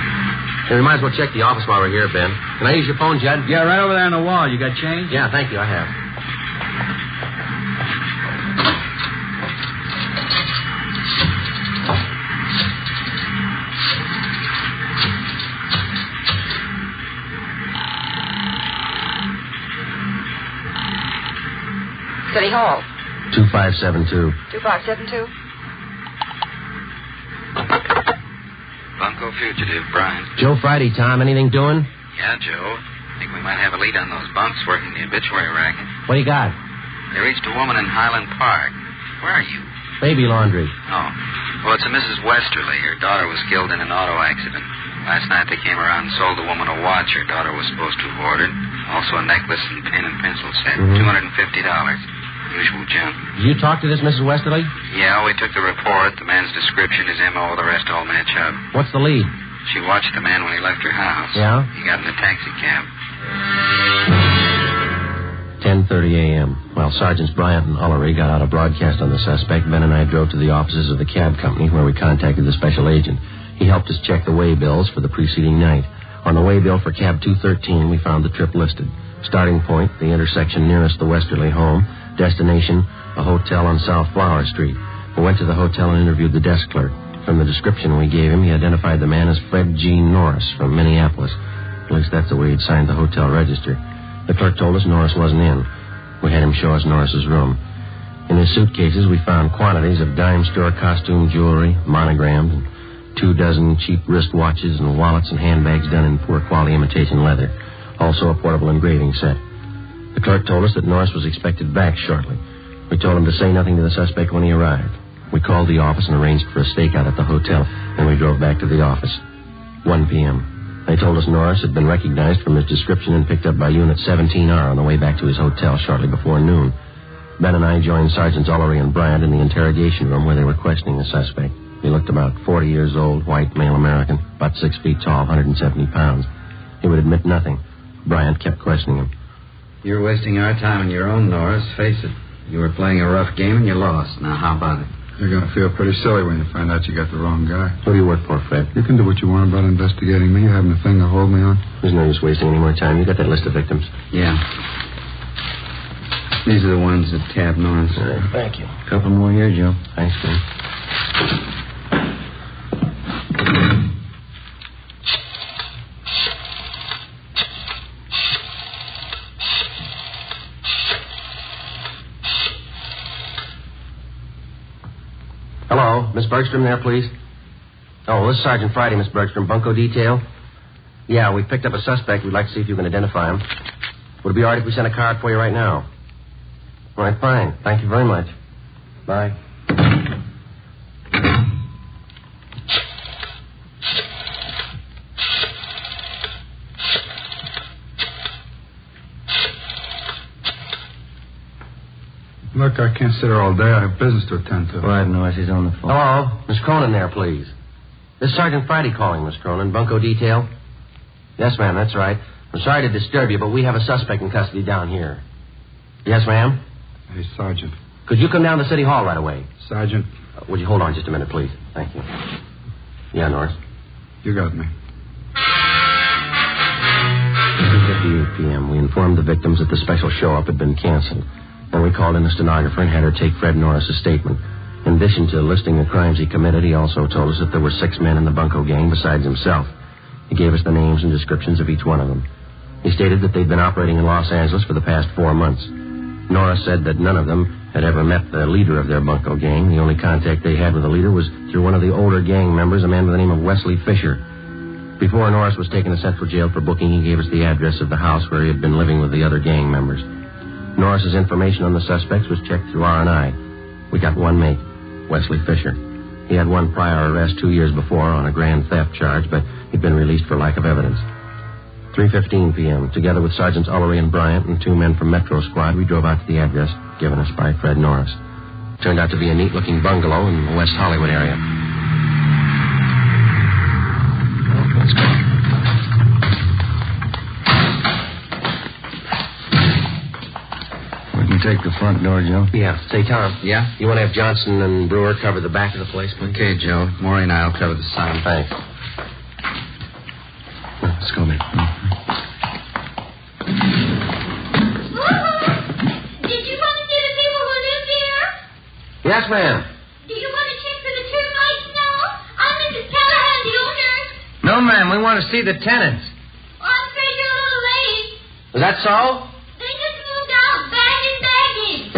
Hey, we might as well check the office while we're here, Ben. Can I use your phone, Judd? Yeah, right over there on the wall. You got change? Yeah, thank you. I have. City Hall. 2572. 2572? Bunko fugitive, Brian. Joe Friday, Tom. Anything doing? Yeah, Joe. Think we might have a lead on those bunks working the obituary racket. What do you got? They reached a woman in Highland Park. Where are you? Baby laundry. Oh. Well, it's a Mrs. Westerly. Her daughter was killed in an auto accident. Last night they came around and sold the woman a watch her daughter was supposed to have ordered. Also a necklace and pen and pencil set. $250. Usual junk. Did you talk to this Mrs. Westerly? Yeah, we took the report, the man's description, his M.O., the rest all match up. What's the lead? She watched the man when he left her house. Yeah? He got in a taxi cab. 10:30 a.m. While Sergeants Bryant and Ullery got out a broadcast on the suspect, Ben and I drove to the offices of the cab company where we contacted the special agent. He helped us check the way bills for the preceding night. On the way bill for cab 213, we found the trip listed. Starting point, the intersection nearest the Westerly home. Destination, a hotel on South Flower Street. We went to the hotel and interviewed the desk clerk. From the description we gave him, he identified the man as Fred G. Norris from Minneapolis. At least that's the way he'd signed the hotel register. The clerk told us Norris wasn't in. We had him show us Norris's room. In his suitcases, we found quantities of dime store costume jewelry, monogrammed, and 24 cheap wristwatches and wallets and handbags done in poor quality imitation leather. Also a portable engraving set. The clerk told us that Norris was expected back shortly. We told him to say nothing to the suspect when he arrived. We called the office and arranged for a stakeout at the hotel, and we drove back to the office. 1 p.m. They told us Norris had been recognized from his description and picked up by Unit 17R on the way back to his hotel shortly before noon. Ben and I joined Sergeants Ullery and Bryant in the interrogation room where they were questioning the suspect. He looked about 40 years old, white, male American, about 6 feet tall, 170 pounds. He would admit nothing. Bryant kept questioning him. You're wasting our time on your own, Norris. Face it. You were playing a rough game and you lost. Now, how about it? You're going to feel pretty silly when you find out you got the wrong guy. Who do you work for, Fred? You can do what you want about investigating me. You haven't a thing to hold me on. There's no use wasting any more time. You got that list of victims? Yeah. These are the ones that tabbed Norris. All right, thank you. A couple more here, Joe. Thanks, Fred. Hello, Miss Bergstrom there, please? Oh, this is Sergeant Friday, Miss Bergstrom. Bunco detail? Yeah, we picked up a suspect. We'd like to see if you can identify him. Would it be all right if we sent a card for you right now? All right, fine. Thank you very much. Bye. Look, I can't sit here all day. I have business to attend to. Quiet noise. He's on the phone. Hello? Miss Cronin there, please. This is Sergeant Friday calling, Miss Cronin. Bunco detail? Yes, ma'am, that's right. I'm sorry to disturb you, but we have a suspect in custody down here. Yes, ma'am? Hey, Sergeant. Could you come down to City Hall right away? Sergeant. Would you hold on just a minute, please? Thank you. Yeah, Norris? You got me. 2:58 p.m. We informed the victims that the special show-up had been canceled. Then we called in a stenographer and had her take Fred Norris's statement. In addition to listing the crimes he committed, he also told us that there were 6 men in the Bunco gang besides himself. He gave us the names and descriptions of each one of them. He stated that they'd been operating in Los Angeles for the past 4 months. Norris said that none of them had ever met the leader of their Bunco gang. The only contact they had with the leader was through one of the older gang members, a man by the name of Wesley Fisher. Before Norris was taken to Central Jail for booking, he gave us the address of the house where he had been living with the other gang members. Norris's information on the suspects was checked through R&I. We got one mate, Wesley Fisher. He had one prior arrest 2 years before on a grand theft charge, but he'd been released for lack of evidence. 3:15 p.m., together with Sergeants Ullery and Bryant and 2 men from Metro Squad, we drove out to the address given us by Fred Norris. Turned out to be a neat-looking bungalow in the West Hollywood area. Let's go. We can take the front door, Joe. Yeah. Say, Tom. Yeah? You want to have Johnson and Brewer cover the back of the place, please? Okay, Joe. Maury and I will cover the side. Thanks. Let's go, man. Did you want to see the people who live here? Yes, ma'am. Do you want to check for the termites now? I'm Mrs. Callahan, the owner. No, ma'am. We want to see the tenants. Oh, I'm afraid you're a little late. Is that so? They just moved out, bagging baggage.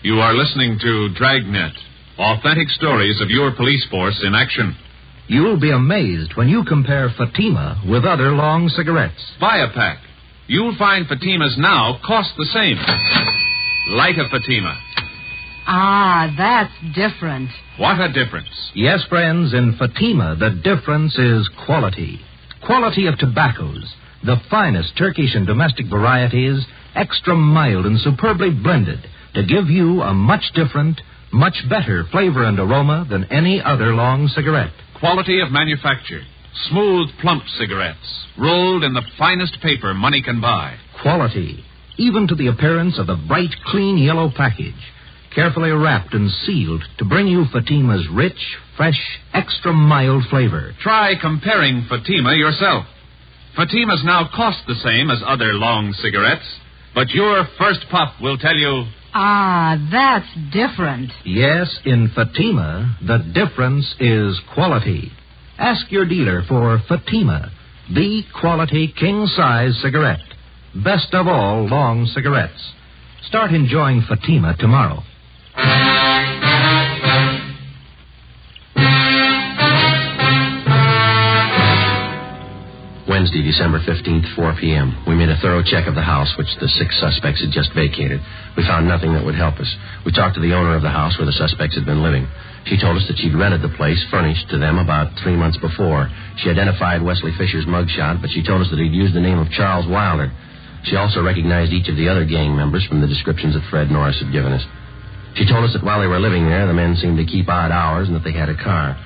You are listening to Dragnet, authentic stories of your police force in action. You'll be amazed when you compare Fatima with other long cigarettes. Buy a pack. You'll find Fatimas now cost the same. Light a Fatima. Ah, that's different. What a difference. Yes, friends, in Fatima, the difference is quality. Quality of tobaccos. The finest Turkish and domestic varieties, extra mild and superbly blended, to give you a much different, much better flavor and aroma than any other long cigarette. Quality of manufacture. Smooth, plump cigarettes, rolled in the finest paper money can buy. Quality, even to the appearance of the bright, clean yellow package, carefully wrapped and sealed to bring you Fatima's rich, fresh, extra mild flavor. Try comparing Fatima yourself. Fatimas now cost the same as other long cigarettes, but your first puff will tell you... Ah, that's different. Yes, in Fatima, the difference is quality. Ask your dealer for Fatima, the quality king-size cigarette. Best of all long cigarettes. Start enjoying Fatima tomorrow. Wednesday, December 15th, 4 p.m. We made a thorough check of the house, which the 6 suspects had just vacated. We found nothing that would help us. We talked to the owner of the house where the suspects had been living. She told us that she'd rented the place, furnished to them, about 3 months before. She identified Wesley Fisher's mugshot, but she told us that he'd used the name of Charles Wilder. She also recognized each of the other gang members from the descriptions that Fred Norris had given us. She told us that while they were living there, the men seemed to keep odd hours and that they had a car.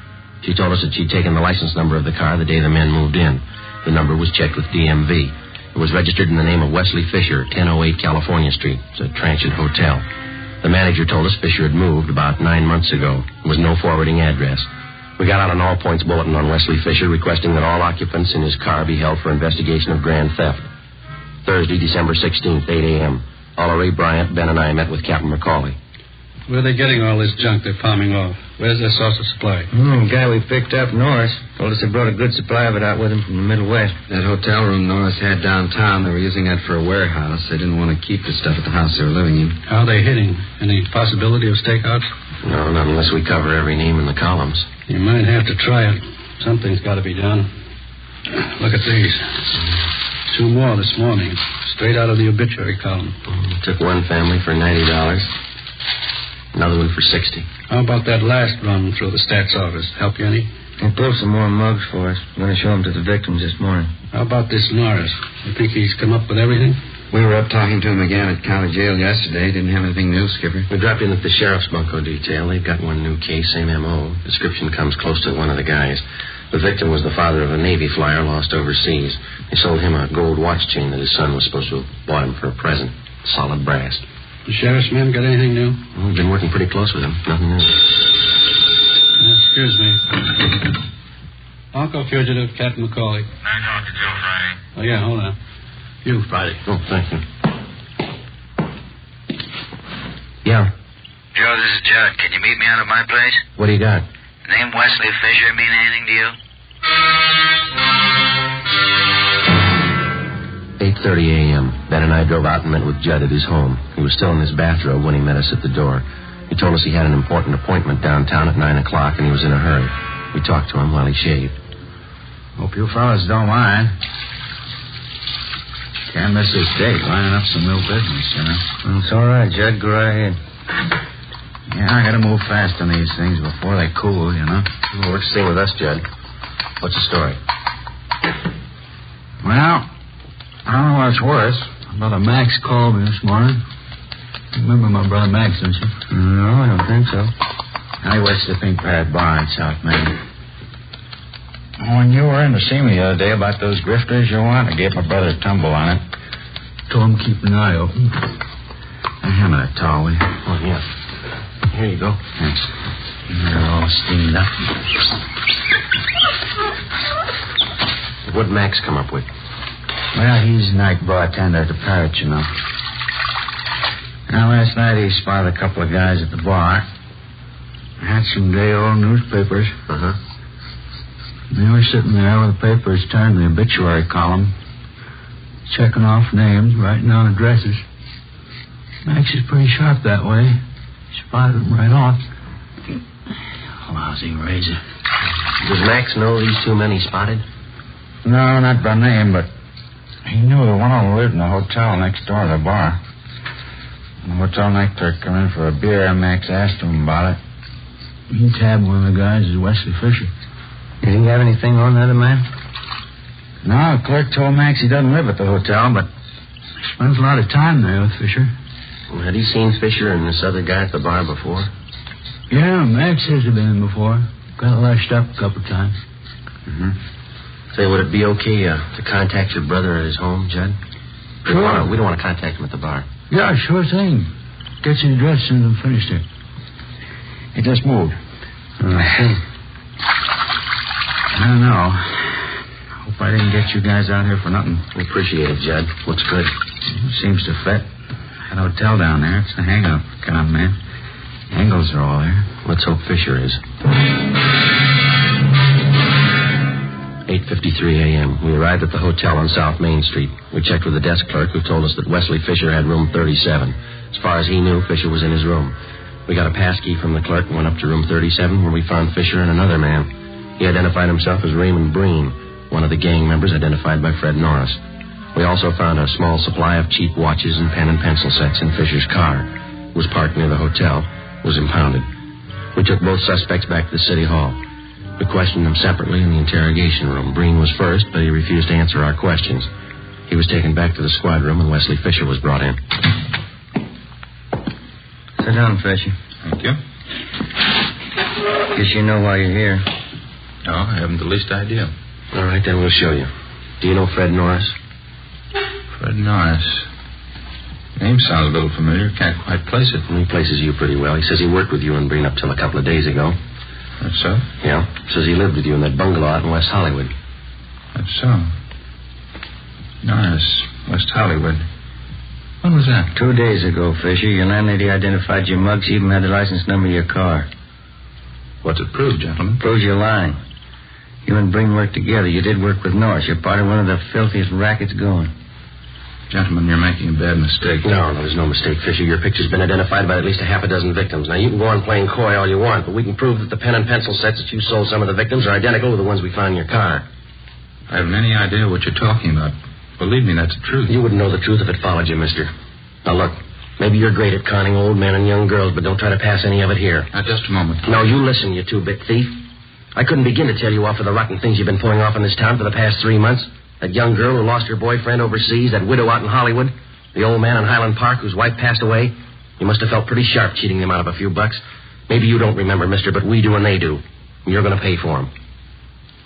She told us that she'd taken the license number of the car the day the men moved in. The number was checked with DMV. It was registered in the name of Wesley Fisher, 1008 California Street. It's a transient hotel. The manager told us Fisher had moved about 9 months ago. There was no forwarding address. We got out an all-points bulletin on Wesley Fisher requesting that all occupants in his car be held for investigation of grand theft. Thursday, December 16th, 8 a.m. Oliver Ray Bryant, Ben, and I met with Captain McCauley. Where are they getting all this junk they're palming off? Where's their source of supply? The guy we picked up, Norris, told us they brought a good supply of it out with him from the Middle West. That hotel room Norris had downtown, they were using that for a warehouse. They didn't want to keep the stuff at the house they were living in. How are they hitting? Any possibility of stakeouts? No, not unless we cover every name in the columns. You might have to try it. Something's got to be done. Look at these. 2 more this morning, straight out of the obituary column. Took one family for $90. Another one for $60. How about that last run through the stats office? Help you any? They pulled some more mugs for us. I'm going to show them to the victims this morning. How about this Norris? You think he's come up with everything? We were up talking to him again at county jail yesterday. Didn't have anything new, Skipper. We dropped in at the sheriff's bunco detail. They've got one new case, same M.O. Description comes close to one of the guys. The victim was the father of a Navy flyer lost overseas. They sold him a gold watch chain that his son was supposed to have bought him for a present. Solid brass. The sheriff's men got anything new? We've been working pretty close with him. Nothing new. Excuse me. Uncle Fugitive, Captain McCauley. I talked to Joe Friday. Oh, yeah, hold on. You, Friday. Oh, thank you. Yeah. Joe, this is Judd. Can you meet me out at my place? What do you got? Name Wesley Fisher mean anything to you? 8:30 a.m. Ben and I drove out and met with Judd at his home. He was still in his bathrobe when he met us at the door. He told us he had an important appointment downtown at 9 o'clock and he was in a hurry. We talked to him while he shaved. Hope you fellas don't mind. Can't miss this date, lining up some new business, you know. It's all right, Judd. Go right ahead. Yeah, I gotta move fast on these things before they cool, you know. Well, what you seeing with us, Judd? What's the story? Well, I don't know what's worse. Brother Max called me this morning. You remember my brother Max, don't you? No, I don't think so. I watched the Pink Parrot bar in South Main. When you were in to see me the other day about those grifters you want, I gave my brother a tumble on it. Told him to keep an eye open. Hand me that towel, will you? Oh, yeah. Here you go. Thanks. You're all steamed up. What'd Max come up with? Well, he's night bartender at the Parrot, you know. Now, last night he spotted a couple of guys at the bar. Had some day-old newspapers. Uh-huh. They were sitting there with the papers turned to the obituary column, checking off names, writing down addresses. Max is pretty sharp that way. Spotted them right off. Lousy razor. Does Max know these 2 men he spotted? No, not by name, but he knew that one of them lived in the hotel next door to the bar. When the hotel night clerk come in for a beer, Max asked him about it. He tabbed one of the guys as Wesley Fisher. Did he have anything on the other man? No, the clerk told Max he doesn't live at the hotel, but he spends a lot of time there with Fisher. Well, had he seen Fisher and this other guy at the bar before? Yeah, Max says he's been in before. Got lashed up a couple times. Mm-hmm. Say, would it be okay to contact your brother at his home, Judd? Sure. We don't want to contact him at the bar. Yeah, sure thing. Get your address as soon as I'm finished here. He just moved. I don't know. Hope I didn't get you guys out here for nothing. We appreciate it, Judd. Looks good. Seems to fit. That hotel down there, it's the hangout kind of man. Angles are all there. Let's hope Fisher is. 8:53 a.m. We arrived at the hotel on South Main Street. We checked with the desk clerk who told us that Wesley Fisher had room 37. As far as he knew, Fisher was in his room. We got a pass key from the clerk and went up to room 37 where we found Fisher and another man. He identified himself as Raymond Breen, one of the gang members identified by Fred Norris. We also found a small supply of cheap watches and pen and pencil sets in Fisher's car. It was parked near the hotel. It was impounded. We took both suspects back to the city hall. We questioned them separately in the interrogation room. Breen was first, but he refused to answer our questions. He was taken back to the squad room and Wesley Fisher was brought in. Sit down, Fisher. Thank you. Guess you know why you're here. No, I haven't the least idea. All right, then we'll show you. Do you know Fred Norris? Fred Norris. Name sounds a little familiar. Can't quite place it. He places you pretty well. He says he worked with you in Breen up till a couple of days ago. That's so? Yeah. Says he lived with you in that bungalow out in West Hollywood. That's so. Norris, West Hollywood. When was that? 2 days ago, Fisher. Your landlady identified your mug. She even had the license number of your car. What's it prove, gentlemen? Proves you're lying. You and Breen worked together. You did work with Norris. You're part of one of the filthiest rackets going. Gentlemen, you're making a bad mistake. No, there's no mistake, Fisher. Your picture's been identified by at least a half a dozen victims. Now, you can go on playing coy all you want, but we can prove that the pen and pencil sets that you sold some of the victims are identical to the ones we found in your car. I haven't any idea what you're talking about. Believe me, that's the truth. You wouldn't know the truth if it followed you, mister. Now, look, maybe you're great at conning old men and young girls, but don't try to pass any of it here. Now, just a moment. No, you listen, you two-bit thief. I couldn't begin to tell you off for the rotten things you've been pulling off in this town for the past 3 months. That young girl who lost her boyfriend overseas, that widow out in Hollywood, the old man in Highland Park whose wife passed away. You must have felt pretty sharp cheating them out of a few bucks. Maybe you don't remember, mister, but we do and they do. And you're going to pay for them.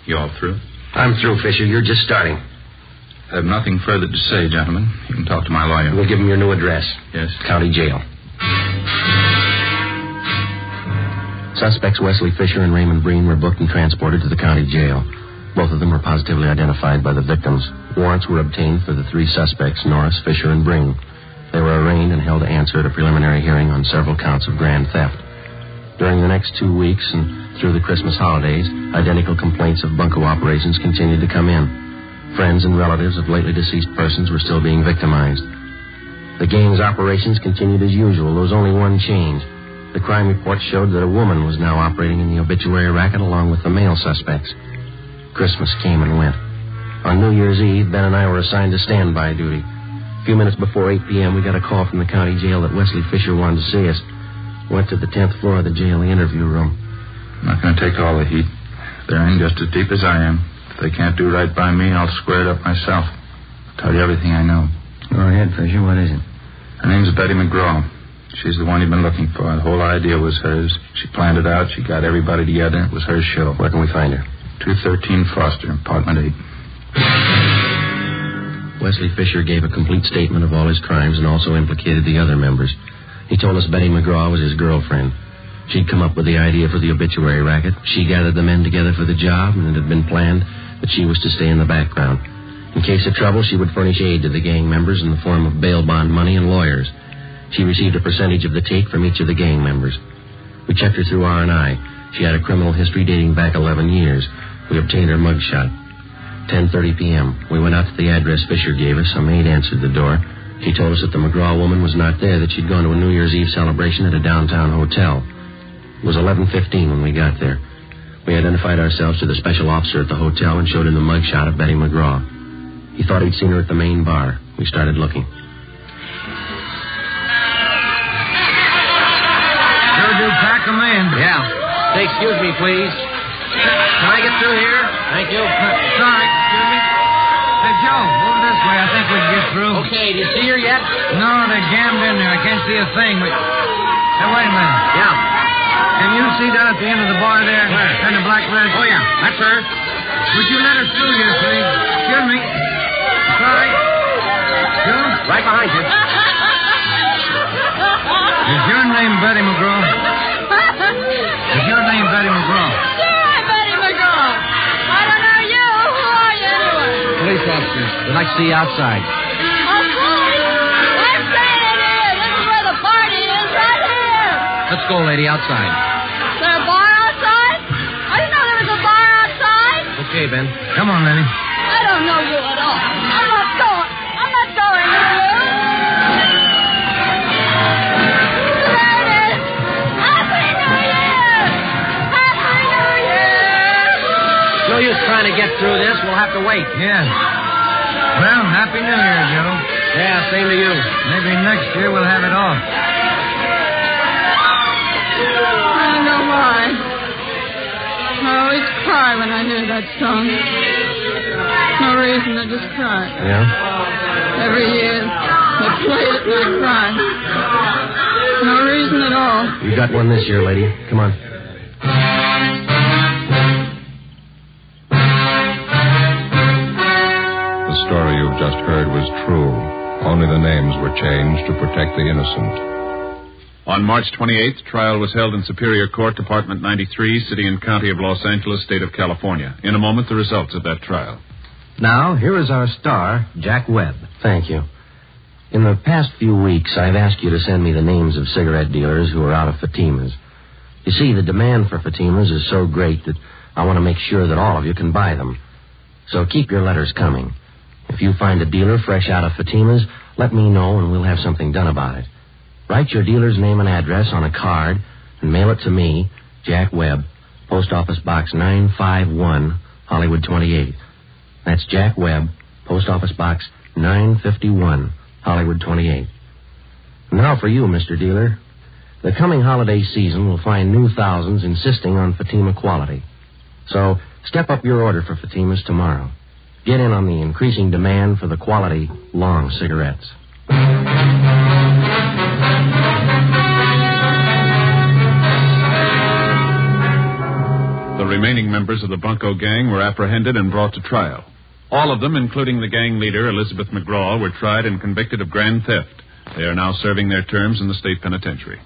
You all through? I'm through, Fisher. You're just starting. I have nothing further to say, gentlemen. You can talk to my lawyer. We'll give him your new address. Yes. County jail. Suspects Wesley Fisher and Raymond Breen were booked and transported to the county jail. Both of them were positively identified by the victims. Warrants were obtained for the 3 suspects, Norris, Fisher, and Breen. They were arraigned and held to answer at a preliminary hearing on several counts of grand theft. During the next 2 weeks and through the Christmas holidays, identical complaints of bunco operations continued to come in. Friends and relatives of lately deceased persons were still being victimized. The gang's operations continued as usual. There was only one change. The crime report showed that a woman was now operating in the obituary racket along with the male suspects. Christmas came and went. On New Year's Eve, Ben and I were assigned to standby duty. A few minutes before 8 p.m., we got a call from the county jail that Wesley Fisher wanted to see us. Went to the 10th floor of the jail, the interview room. I'm not going to take all the heat. They're in just as deep as I am. If they can't do right by me, I'll square it up myself. I'll tell you everything I know. Go ahead, Fisher. What is it? Her name's Betty McGraw. She's the one you've been looking for. The whole idea was hers. She planned it out. She got everybody together. It was her show. Where can we find her? 213 Foster, apartment 8. Wesley Fisher gave a complete statement of all his crimes and also implicated the other members. He told us Betty McGraw was his girlfriend. She'd come up with the idea for the obituary racket. She gathered the men together for the job, and it had been planned that she was to stay in the background. In case of trouble, she would furnish aid to the gang members in the form of bail bond money and lawyers. She received a percentage of the take from each of the gang members. We checked her through R&I. She had a criminal history dating back 11 years. We obtained her mugshot. 10:30 p.m. We went out to the address Fisher gave us. A maid answered the door. She told us that the McGraw woman was not there, that she'd gone to a New Year's Eve celebration at a downtown hotel. It was 11:15 when we got there. We identified ourselves to the special officer at the hotel and showed him the mugshot of Betty McGraw. He thought he'd seen her at the main bar. We started looking. Sure do pack 'em in. Yeah. Say, excuse me, please. Can I get through here? Thank you. Sorry, excuse me. Hey, Joe, move this way. I think we can get through. Okay, do you see her yet? No, they're jammed in there. I can't see a thing, but... Hey, wait a minute. Yeah. Can you see down at the end of the bar there? Where? Kind of black red? Oh, yeah. That's her. Would you let us through here, please? Excuse me. Sorry. Joe? Right behind you. Is your name Betty McGraw? Is your name Betty McGraw? Yeah, Betty McGraw. I don't know you. Who are you anyway? Police officers. We'd like to see you outside. Of course. I'm saying it is. This is where the party is, right here. Let's go, lady, outside. Is there a bar outside? I didn't know there was a bar outside. Okay, Ben. Come on, Lenny. I don't know you at all. I'm not going to you. No use trying to get through this. We'll have to wait. Yeah. Well, Happy New Year, Joe. Yeah, same to you. Maybe next year we'll have it off. I don't know why. I always cry when I hear that song. No reason, I just cry. Yeah? Every year, they play it and I cry. No reason at all. You got one this year, lady. Come on. heard was true. Only the names were changed to protect the innocent. On March 28th, trial was held in Superior Court, Department 93, City and County of Los Angeles, State of California. In a moment, the results of that trial. Now, here is our star, Jack Webb. Thank you. In the past few weeks, I've asked you to send me the names of cigarette dealers who are out of Fatimas. You see, the demand for Fatimas is so great that I want to make sure that all of you can buy them. So keep your letters coming. If you find a dealer fresh out of Fatimas, let me know and we'll have something done about it. Write your dealer's name and address on a card and mail it to me, Jack Webb, Post Office Box 951, Hollywood 28. That's Jack Webb, Post Office Box 951, Hollywood 28. Now for you, Mr. Dealer. The coming holiday season will find new thousands insisting on Fatima quality. So step up your order for Fatimas tomorrow. Get in on the increasing demand for the quality long cigarettes. The remaining members of the Bunko gang were apprehended and brought to trial. All of them, including the gang leader, Elizabeth McGraw, were tried and convicted of grand theft. They are now serving their terms in the state penitentiary.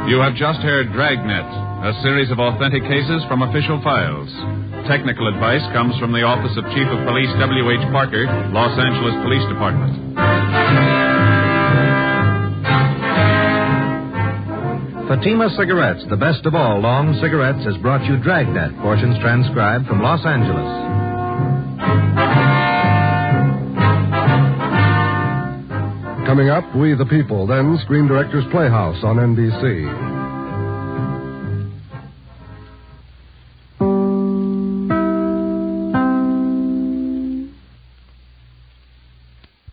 You have just heard Dragnet, a series of authentic cases from official files. Technical advice comes from the Office of Chief of Police W.H. Parker, Los Angeles Police Department. Fatima Cigarettes, the best of all long cigarettes, has brought you Dragnet, portions transcribed from Los Angeles. Coming up, We the People, then Screen Directors Playhouse on NBC.